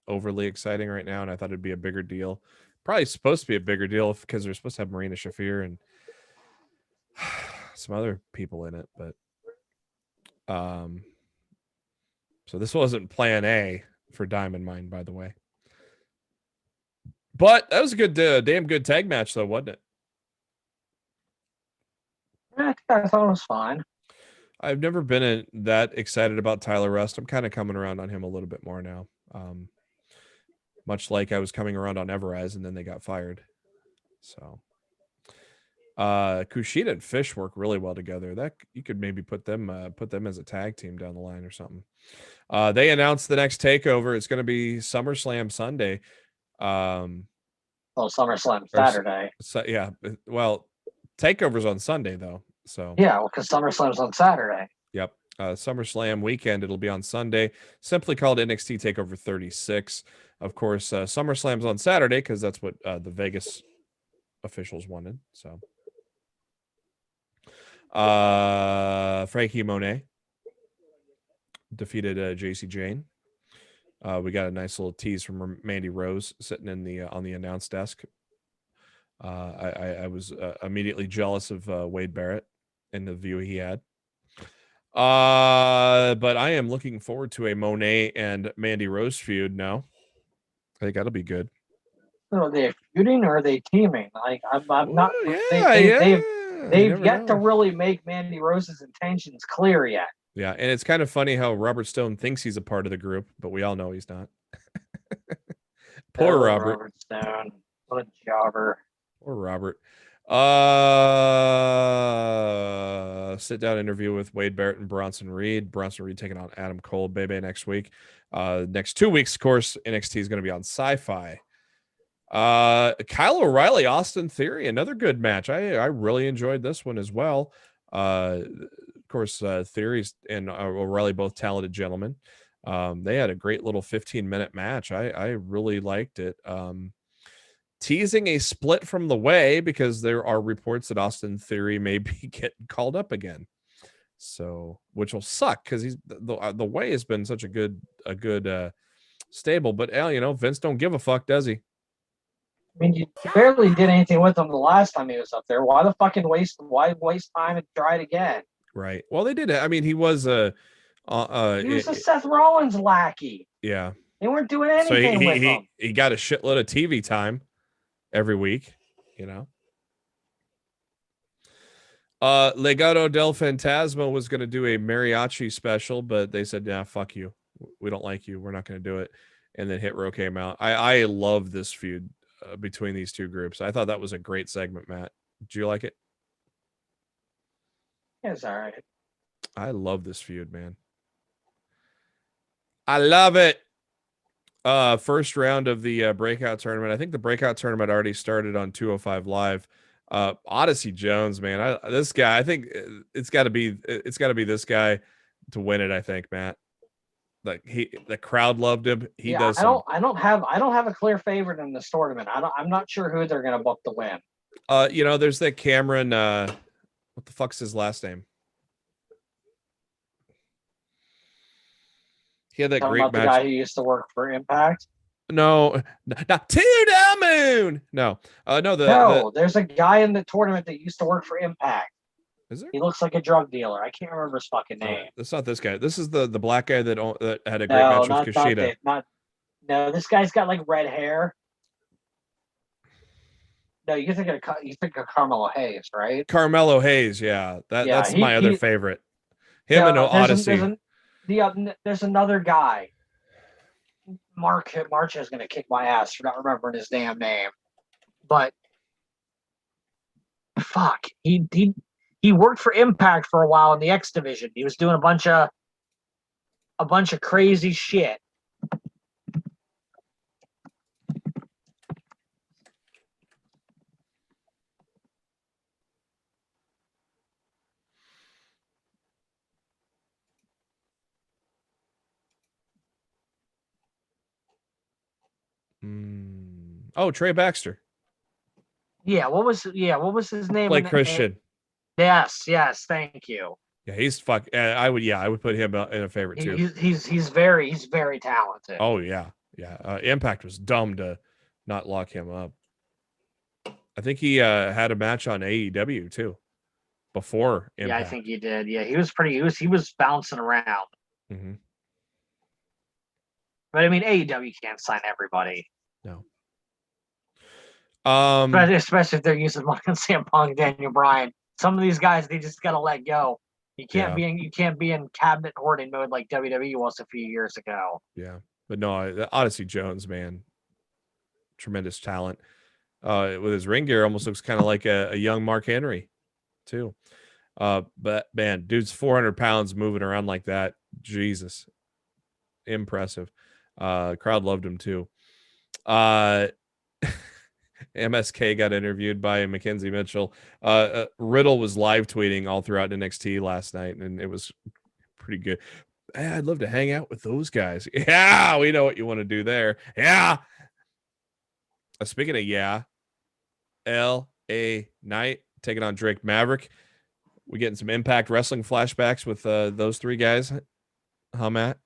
[SPEAKER 1] overly exciting right now, and I thought it'd be a bigger deal. Probably supposed to be a bigger deal because they're supposed to have Marina Shafir and some other people in it, but so this wasn't plan A for Diamond Mine, by the way. But that was a good, damn good tag match, though, wasn't it?
[SPEAKER 2] I thought it was fine.
[SPEAKER 1] I've never been that excited about Tyler Rust. I'm kind of coming around on him a little bit more now. Much like I was coming around on Everrise, and then they got fired. So, Kushida and Fish work really well together. That you could maybe put them as a tag team down the line or something. They announced the next takeover. It's going to be SummerSlam Sunday.
[SPEAKER 2] SummerSlam Saturday.
[SPEAKER 1] Yeah. Well, takeover's on Sunday though. So
[SPEAKER 2] yeah, because SummerSlam's on Saturday.
[SPEAKER 1] Yep. SummerSlam weekend. It'll be on Sunday. Simply called NXT Takeover 36. Of course, SummerSlam's on Saturday because that's what the Vegas officials wanted. So, Frankie Monet defeated JC Jane. We got a nice little tease from Mandy Rose sitting in the on the announce desk. I was immediately jealous of Wade Barrett and the view he had. But I am looking forward to a Monet and Mandy Rose feud now. I think that'll be good.
[SPEAKER 2] So are they feuding or are they teaming? Like I'm not. They've yet to really make Mandy Rose's intentions clear yet.
[SPEAKER 1] Yeah, and it's kind of funny how Robert Stone thinks he's a part of the group, but we all know he's not. Poor Robert
[SPEAKER 2] Stone. What a jobber.
[SPEAKER 1] Poor Robert. Sit down interview with Wade Barrett and Bronson Reed. Bronson Reed taking on Adam Cole, Bebe next week. Next 2 weeks, of course, NXT is going to be on Sci-Fi. Kyle O'Reilly, Austin Theory, another good match. I really enjoyed this one as well. Of course, Theory and O'Reilly, both talented gentlemen. They had a great little 15-minute match. I really liked it. Teasing a split from the way because there are reports that Austin Theory may be getting called up again. So, which will suck because he's the way has been such a good stable. But Vince don't give a fuck, does he?
[SPEAKER 2] I mean, you barely did anything with him the last time he was up there. Why waste time and try it again?
[SPEAKER 1] Right. Well, they did it. I mean, he was a
[SPEAKER 2] Seth Rollins lackey.
[SPEAKER 1] Yeah.
[SPEAKER 2] They weren't doing anything with him.
[SPEAKER 1] He got a shitload of TV time every week, Legado del Fantasma was going to do a mariachi special, but they said, "Yeah, fuck you. We don't like you. We're not going to do it." And then Hit Row came out. I love this feud between these two groups. I thought that was a great segment, Matt. Did you like it?
[SPEAKER 2] It's all right.
[SPEAKER 1] I love this feud, man. I love it. First round of the breakout tournament. I think the breakout tournament already started on 205 Live. Odyssey Jones, man. This guy, I think it's got to be this guy to win it, I think, Matt. Like the crowd loved him. I
[SPEAKER 2] don't have a clear favorite in this tournament. I'm not sure who they're going to book to win.
[SPEAKER 1] There's that Cameron what the fuck's his last name? He had that great match.
[SPEAKER 2] The guy who used to work for Impact.
[SPEAKER 1] No, not to the moon. No,
[SPEAKER 2] there's a guy in the tournament that used to work for Impact.
[SPEAKER 1] Is there?
[SPEAKER 2] He looks like a drug dealer. I can't remember his fucking name.
[SPEAKER 1] That's not this guy. This is the black guy that had a great match with Kushida.
[SPEAKER 2] No, this guy's got like red hair. No, you think of Carmelo Hayes, right?
[SPEAKER 1] Carmelo Hayes, yeah. That's my other favorite. Him and Odyssey.
[SPEAKER 2] There's another guy. March is going to kick my ass for not remembering his damn name. But fuck, he worked for Impact for a while in the X division. He was doing a bunch of crazy shit.
[SPEAKER 1] Oh, Trey Baxter.
[SPEAKER 2] Yeah, what was his name?
[SPEAKER 1] Blake Christian.
[SPEAKER 2] Yes, thank you.
[SPEAKER 1] Yeah, he's fuck. I would put him in a favorite too.
[SPEAKER 2] He's very talented.
[SPEAKER 1] Oh yeah. Impact was dumb to not lock him up. I think he had a match on AEW too before Impact.
[SPEAKER 2] Yeah, I think he did. Yeah, he was bouncing around.
[SPEAKER 1] Mm-hmm.
[SPEAKER 2] But I mean, AEW can't sign everybody.
[SPEAKER 1] No.
[SPEAKER 2] Especially if they're using fucking CM Punk, Daniel Bryan. Some of these guys, they just gotta let go. You can't be in cabinet hoarding mode like WWE was a few years ago.
[SPEAKER 1] Yeah, but no, Odyssey Jones, man, tremendous talent. With his ring gear, almost looks kind of like a young Mark Henry, too. But man, dude's 400 pounds moving around like that. Jesus, impressive. Crowd loved him too. MSK got interviewed by Mackenzie Mitchell. Riddle was live tweeting all throughout NXT last night, and it was pretty good. Hey, I'd love to hang out with those guys. Yeah, we know what you want to do there. Yeah. Speaking of LA Knight taking on Drake Maverick. We getting some Impact Wrestling flashbacks with those three guys. Huh, Matt?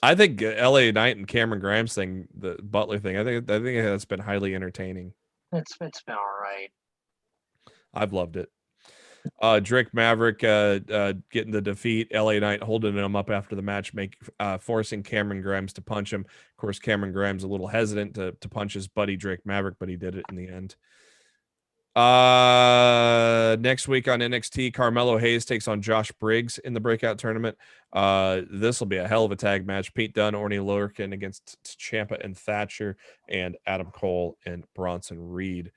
[SPEAKER 1] I think LA Knight and Cameron Grimes thing, the Butler thing, I think that's been highly entertaining.
[SPEAKER 2] It's been all right.
[SPEAKER 1] I've loved it. Drake Maverick getting the defeat. LA Knight holding him up after the match, forcing Cameron Grimes to punch him. Of course, Cameron Grimes a little hesitant to punch his buddy Drake Maverick, but he did it in the end. Next week on NXT, Carmelo Hayes takes on Josh Briggs in the breakout tournament. This will be a hell of a tag match. Pete Dunne, Orny Lurkin against Ciampa and Thatcher, and Adam Cole and Bronson Reed.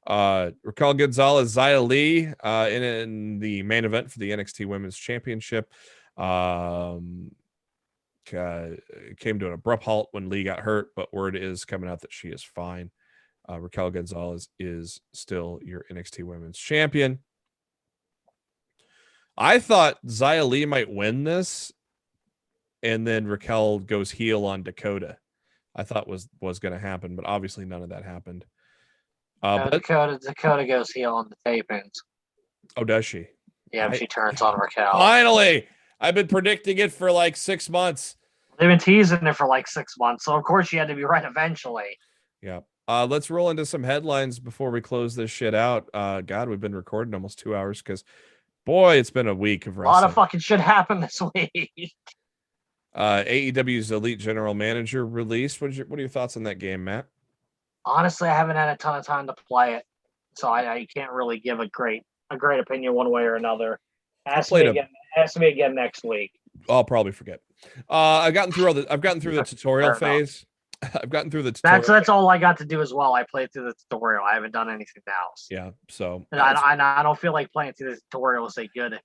[SPEAKER 1] Raquel Gonzalez, Xia Li in the main event for the NXT Women's Championship. Came to an abrupt halt when Lee got hurt, but word is coming out that she is fine. Raquel Gonzalez is still your NXT Women's Champion. I thought Xia Li might win this, and then Raquel goes heel on Dakota. I thought was going to happen, but obviously none of that happened.
[SPEAKER 2] Dakota goes heel on the tapings.
[SPEAKER 1] Oh, does she?
[SPEAKER 2] Yeah, she turns on Raquel.
[SPEAKER 1] Finally! I've been predicting it for like 6 months.
[SPEAKER 2] They've been teasing it for like 6 months, so of course she had to be right eventually.
[SPEAKER 1] Yeah. Let's roll into some headlines before we close this shit out. God, we've been recording almost 2 hours because, boy, it's been a week of wrestling.
[SPEAKER 2] A lot of fucking shit happened this week.
[SPEAKER 1] AEW's Elite General Manager released. What are your thoughts on that game, Matt?
[SPEAKER 2] Honestly, I haven't had a ton of time to play it, so I can't really give a great opinion one way or another. Ask me again next week.
[SPEAKER 1] I'll probably forget. I've gotten through the tutorial phase. I've gotten through the tutorial.
[SPEAKER 2] That's all I got to do as well. I played through the tutorial. I haven't done anything else.
[SPEAKER 1] Yeah, so
[SPEAKER 2] and I don't feel like playing through the tutorial is a good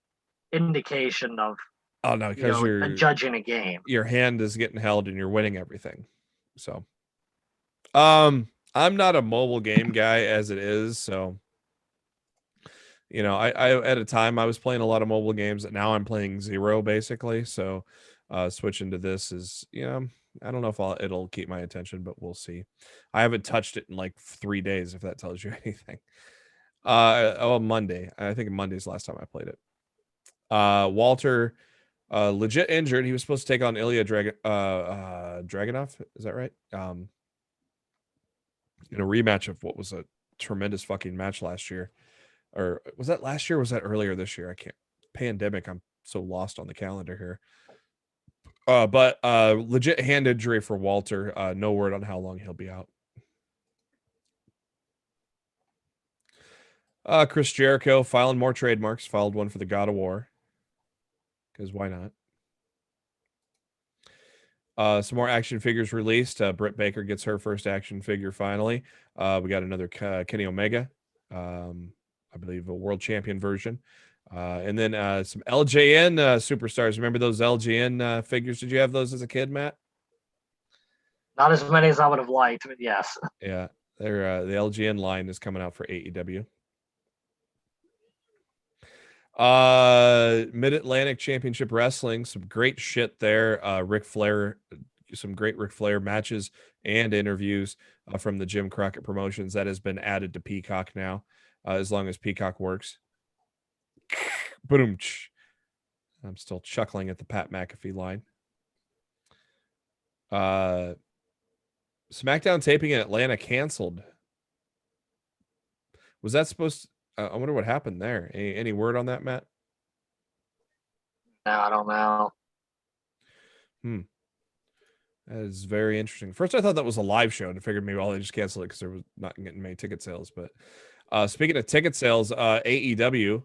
[SPEAKER 2] indication of
[SPEAKER 1] because you're
[SPEAKER 2] judging a game. Your
[SPEAKER 1] hand is getting held and you're winning everything. So I'm not a mobile game guy as it is, so I at a time I was playing a lot of mobile games, and now I'm playing zero basically. So switching to this is I don't know if it'll keep my attention, but we'll see. I haven't touched it in like 3 days, if that tells you anything. Monday. I think Monday's the last time I played it. Walter, legit injured. He was supposed to take on Ilya Dragunov. Is that right? In a rematch of what was a tremendous fucking match last year. Or was that last year? Or was that earlier this year? I can't. Pandemic. I'm so lost on the calendar here. But legit hand injury for Walter. No word on how long he'll be out. Chris Jericho filing more trademarks. Filed one for the God of War. Because why not? Some more action figures released. Britt Baker gets her first action figure finally. We got another Kenny Omega. I believe a world champion version. And then some LJN superstars. Remember those LJN figures? Did you have those as a kid, Matt?
[SPEAKER 2] Not as many as I would have liked, but yes.
[SPEAKER 1] Yeah, they're the LJN line is coming out for AEW. Mid-Atlantic Championship Wrestling, some great shit there. Ric Flair, some great Ric Flair matches and interviews from the Jim Crockett Promotions that has been added to Peacock now, as long as Peacock works. Boom. I'm still chuckling at the Pat McAfee line. SmackDown taping in Atlanta canceled. Was that supposed to, I wonder what happened there. Any word on that, Matt?
[SPEAKER 2] No, I don't know.
[SPEAKER 1] That is very interesting. First, I thought that was a live show, and I figured maybe they just canceled it because there was not getting many ticket sales. But speaking of ticket sales, AEW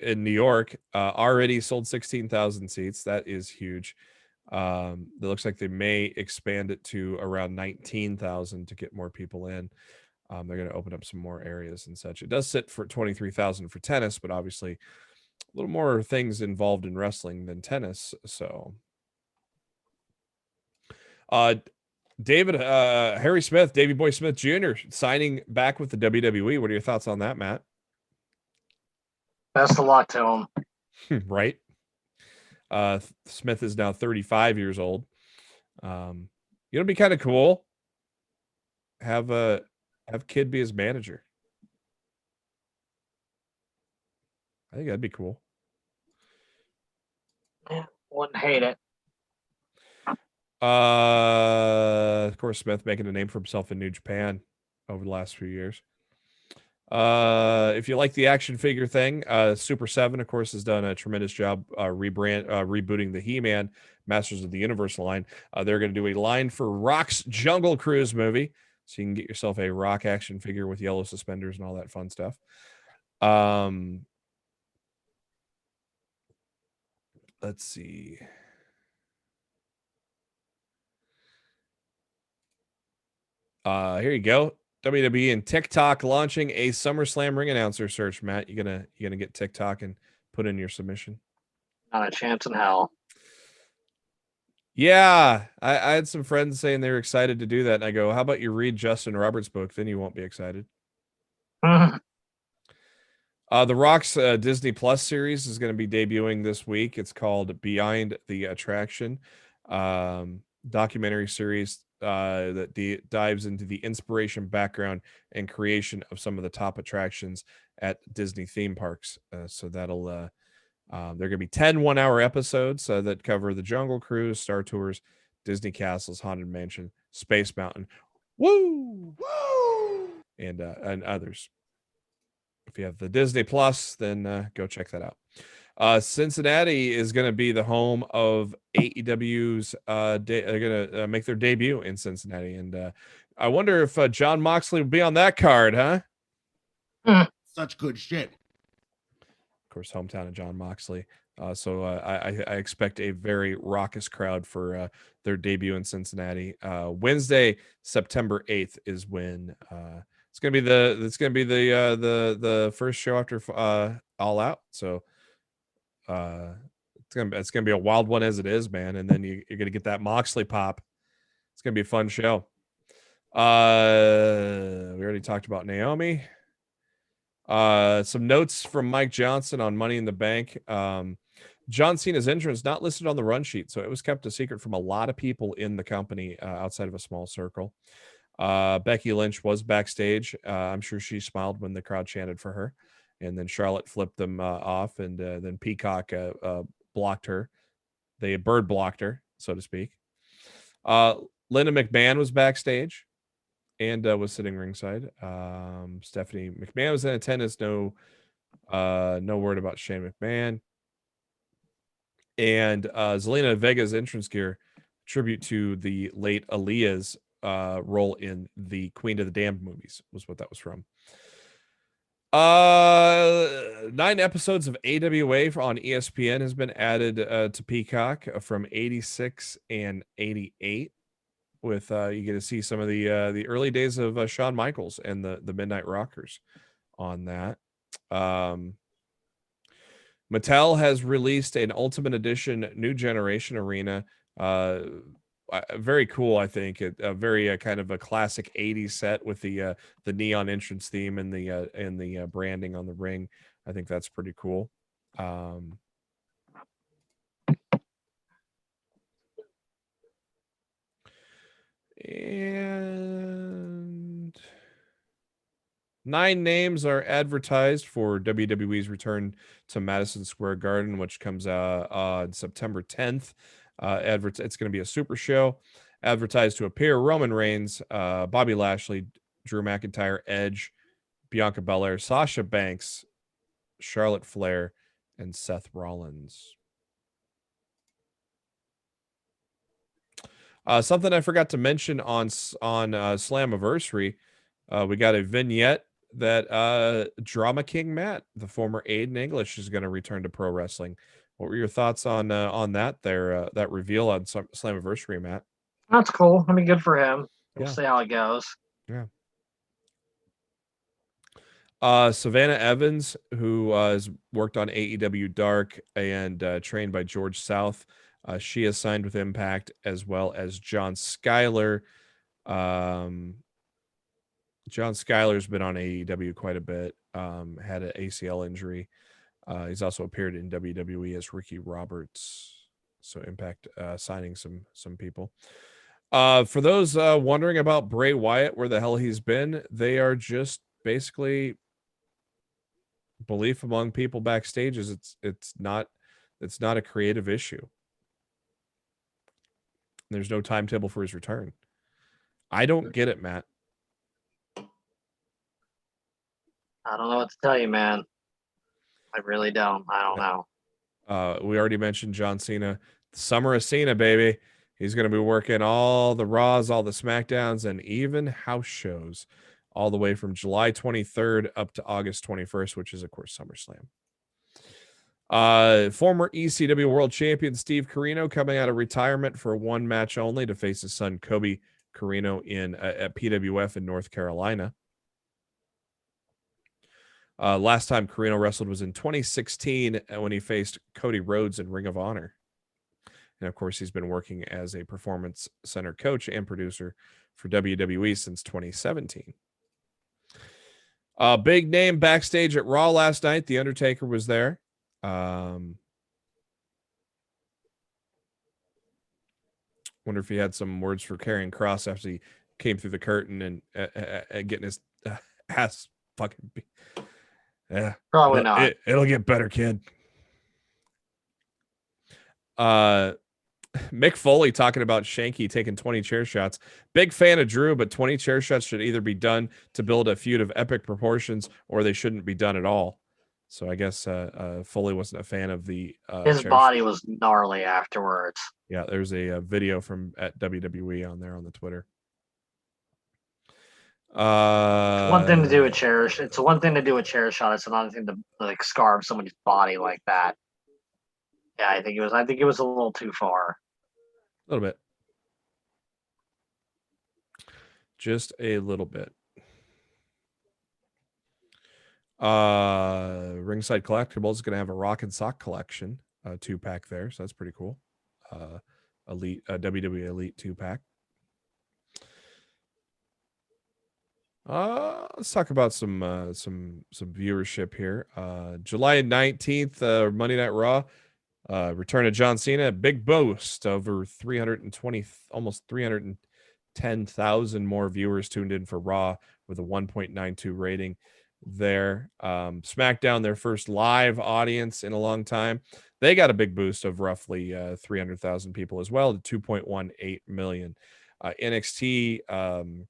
[SPEAKER 1] in New York already sold 16,000 seats. That is huge. It looks like they may expand it to around 19,000 to get more people in. They're going to open up some more areas and such. It does sit for 23,000 for tennis, but obviously a little more things involved in wrestling than tennis. So, Harry Smith, Davey Boy Smith Jr. signing back with the WWE. What are your thoughts on that, Matt?
[SPEAKER 2] Best of luck to him.
[SPEAKER 1] Right. Smith is now 35 years old. It'd be kind of cool. Have Kid be his manager. I think that'd be cool.
[SPEAKER 2] Yeah, wouldn't hate it.
[SPEAKER 1] Of course, Smith making a name for himself in New Japan over the last few years. If you like the action figure thing, Super 7, of course, has done a tremendous job rebooting the He-Man Masters of the Universe line. They're going to do a line for Rock's Jungle Cruise movie, so you can get yourself a Rock action figure with yellow suspenders and all that fun stuff. Let's see. Here you go. WWE and TikTok launching a SummerSlam ring announcer search. Matt, you gonna get TikTok and put in your submission?
[SPEAKER 2] Not a chance in hell.
[SPEAKER 1] Yeah, I had some friends saying they were excited to do that, and I go, "How about you read Justin Roberts' book? Then you won't be excited." The Rock's Disney Plus series is going to be debuting this week. It's called Behind the Attraction, documentary series that dives into the inspiration, background, and creation of some of the top attractions at Disney theme parks. So that'll they're going to be 10 one-hour episodes that cover the Jungle Cruise, Star Tours, Disney Castles, Haunted Mansion, Space Mountain, woo, and others. If you have the Disney Plus, then go check that out. Cincinnati is going to be the home of AEW's. They're going to make their debut in Cincinnati, and I wonder if John Moxley will be on that card, huh?
[SPEAKER 3] Such good shit.
[SPEAKER 1] Of course, hometown of John Moxley. So I expect a very raucous crowd for their debut in Cincinnati. Wednesday, September 8th is when it's gonna be the first show after All Out. So it's gonna be a wild one as it is, man. And then you're gonna get that Moxley pop. It's gonna be a fun show. We already talked about Naomi. Some notes from Mike Johnson on Money in the Bank. John Cena's entrance not listed on the run sheet, so it was kept a secret from a lot of people in the company outside of a small circle. Becky Lynch was backstage. I'm sure she smiled when the crowd chanted for her, and then Charlotte flipped them off, and then Peacock blocked her. They bird blocked her, so to speak. Linda McMahon was backstage and was sitting ringside. Stephanie McMahon was in attendance. No word about Shane McMahon. And Zelina Vega's entrance gear, tribute to the late Aaliyah's role in the Queen of the Damned movies, was what that was from. 9 episodes of AWA on ESPN has been added to Peacock from 86 and 88. With you get to see some of the early days of Shawn Michaels and the Midnight Rockers on that. Mattel has released an Ultimate Edition New Generation Arena. Very cool, I think. A very kind of a classic 80s set with the neon entrance theme and the branding on the ring. I think that's pretty cool. And 9 names are advertised for WWE's return to Madison Square Garden, which comes out on September 10th. It's going to be a super show. Advertised to appear: Roman Reigns, Bobby Lashley, Drew McIntyre, Edge, Bianca Belair, Sasha Banks, Charlotte Flair, and Seth Rollins. Something I forgot to mention on Slammiversary, we got a vignette that Drama King Matt, the former Aiden English, is going to return to pro wrestling. What were your thoughts on that there that reveal on Slammiversary, Matt?
[SPEAKER 2] That's cool. I mean, good for him. We'll
[SPEAKER 1] Yeah.
[SPEAKER 2] see how it goes.
[SPEAKER 1] Yeah. Savannah Evans, who has worked on AEW Dark and trained by George South, she has signed with Impact, as well as John Skyler. John Skyler's been on AEW quite a bit. Had an ACL injury. He's also appeared in WWE as Ricky Roberts. So Impact signing some people. For those wondering about Bray Wyatt, where the hell he's been, they are just basically belief among people backstage is it's not a creative issue. There's no timetable for his return. I don't get it, Matt.
[SPEAKER 2] I don't know what to tell you, man. I really don't. I don't know.
[SPEAKER 1] We already mentioned John Cena. Summer of Cena, baby. He's going to be working all the Raws, all the SmackDowns, and even house shows all the way from July 23rd up to August 21st, which is, of course, SummerSlam. Former ECW World Champion Steve Corino coming out of retirement for one match only to face his son Kobe Corino at PWF in North Carolina. Last time Corino wrestled was in 2016 when he faced Cody Rhodes in Ring of Honor. And of course, he's been working as a performance center coach and producer for WWE since 2017. Big name backstage at Raw last night. The Undertaker was there. Wonder if he had some words for Karrion Kross after he came through the curtain and getting his ass fucking beat. Yeah,
[SPEAKER 2] Probably not.
[SPEAKER 1] It'll get better, kid. Mick Foley talking about Shanky taking 20 chair shots. Big fan of Drew, but 20 chair shots should either be done to build a feud of epic proportions or they shouldn't be done at all. So I guess Foley wasn't a fan of the
[SPEAKER 2] his body was gnarly afterwards.
[SPEAKER 1] Yeah, there's a video from at WWE on there on the Twitter.
[SPEAKER 2] One thing to do with chairs. It's one thing to do a chair shot. It's another thing to like scarf somebody's body like that. Yeah, I think it was a little too far.
[SPEAKER 1] A little bit. Just a little bit. Ringside Collectibles is going to have a Rock and Sock collection, 2-pack there, so that's pretty cool. Elite WWE Elite 2-pack. Let's talk about some viewership here. July 19th, Monday Night Raw. Return of John Cena, big boost, over 320, almost 310,000 more viewers tuned in for Raw with a 1.92 rating there. SmackDown, their first live audience in a long time. They got a big boost of roughly 300,000 people as well, to 2.18 million. NXT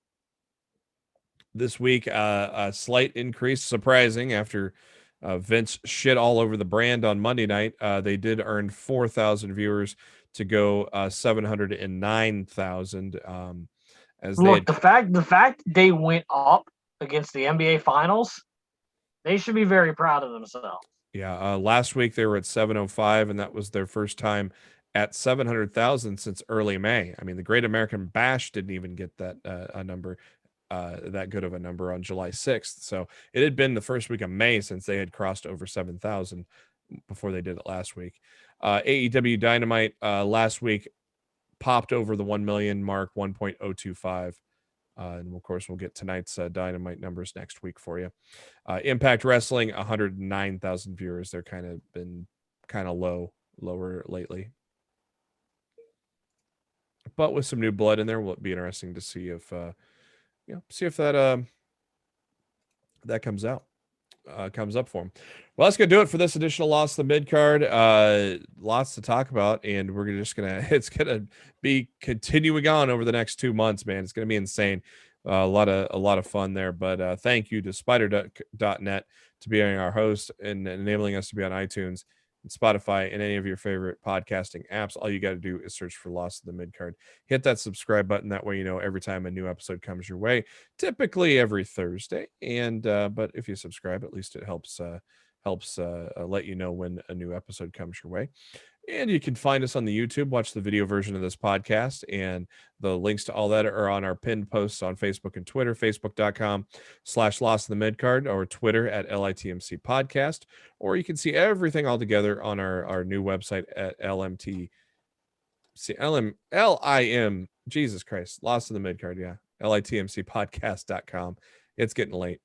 [SPEAKER 1] this week, a slight increase, surprising after Vince shit all over the brand on Monday night. They did earn 4,000 viewers to go 709,000.
[SPEAKER 2] The fact they went up against the NBA Finals, they should be very proud of themselves.
[SPEAKER 1] Yeah, last week they were at 705, and that was their first time at 700,000 since early May. I mean, the Great American Bash didn't even get that a number. That good of a number on July 6th. So it had been the first week of May since they had crossed over 7,000 before they did it last week. AEW Dynamite last week popped over the 1 million mark, 1.025 And of course, we'll get tonight's Dynamite numbers next week for you. Impact Wrestling, 109,000 viewers. They're been lower lately. But with some new blood in there, will it be interesting to see if that that comes out. Comes up for him. Well, that's gonna do it for this additional Lost the Midcard. Lots to talk about, and we're it's gonna be continuing on over the next 2 months, man. It's gonna be insane. A lot of fun there. But thank you to Spider.net to being our host and enabling us to be on iTunes and Spotify and any of your favorite podcasting apps. All you got to do is search for Lost in the Midcard. Hit that subscribe button. That way, every time a new episode comes your way, typically every Thursday. And but if you subscribe, at least it helps let you know when a new episode comes your way. And you can find us on the YouTube, watch the video version of this podcast, and the links to all that are on our pinned posts on Facebook and Twitter, facebook.com/Lost in the Midcard, or Twitter at LITMC Podcast. Or you can see everything all together on our new website at Jesus Christ, Lost in the Midcard, yeah, LITMCpodcast.com. It's getting late.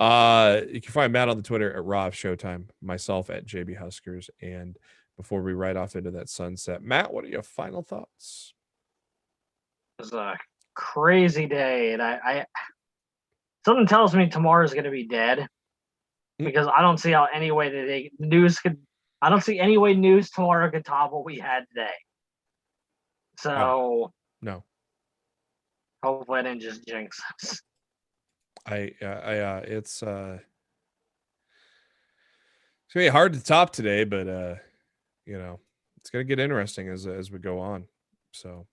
[SPEAKER 1] You can find Matt on the Twitter at Raw of Showtime, myself at JB Huskers, and before we ride off into that sunset, Matt, what are your final thoughts?
[SPEAKER 2] It was a crazy day, and I something tells me tomorrow's going to be dead because I don't see how any way news tomorrow could top what we had today. So
[SPEAKER 1] no.
[SPEAKER 2] Hopefully I didn't just jinx us.
[SPEAKER 1] It's gonna be hard to top today, but it's gonna get interesting as we go on. So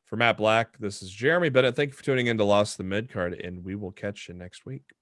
[SPEAKER 1] for Matt Black, this is Jeremy Bennett. Thank you for tuning in to Lost the Midcard, and we will catch you next week.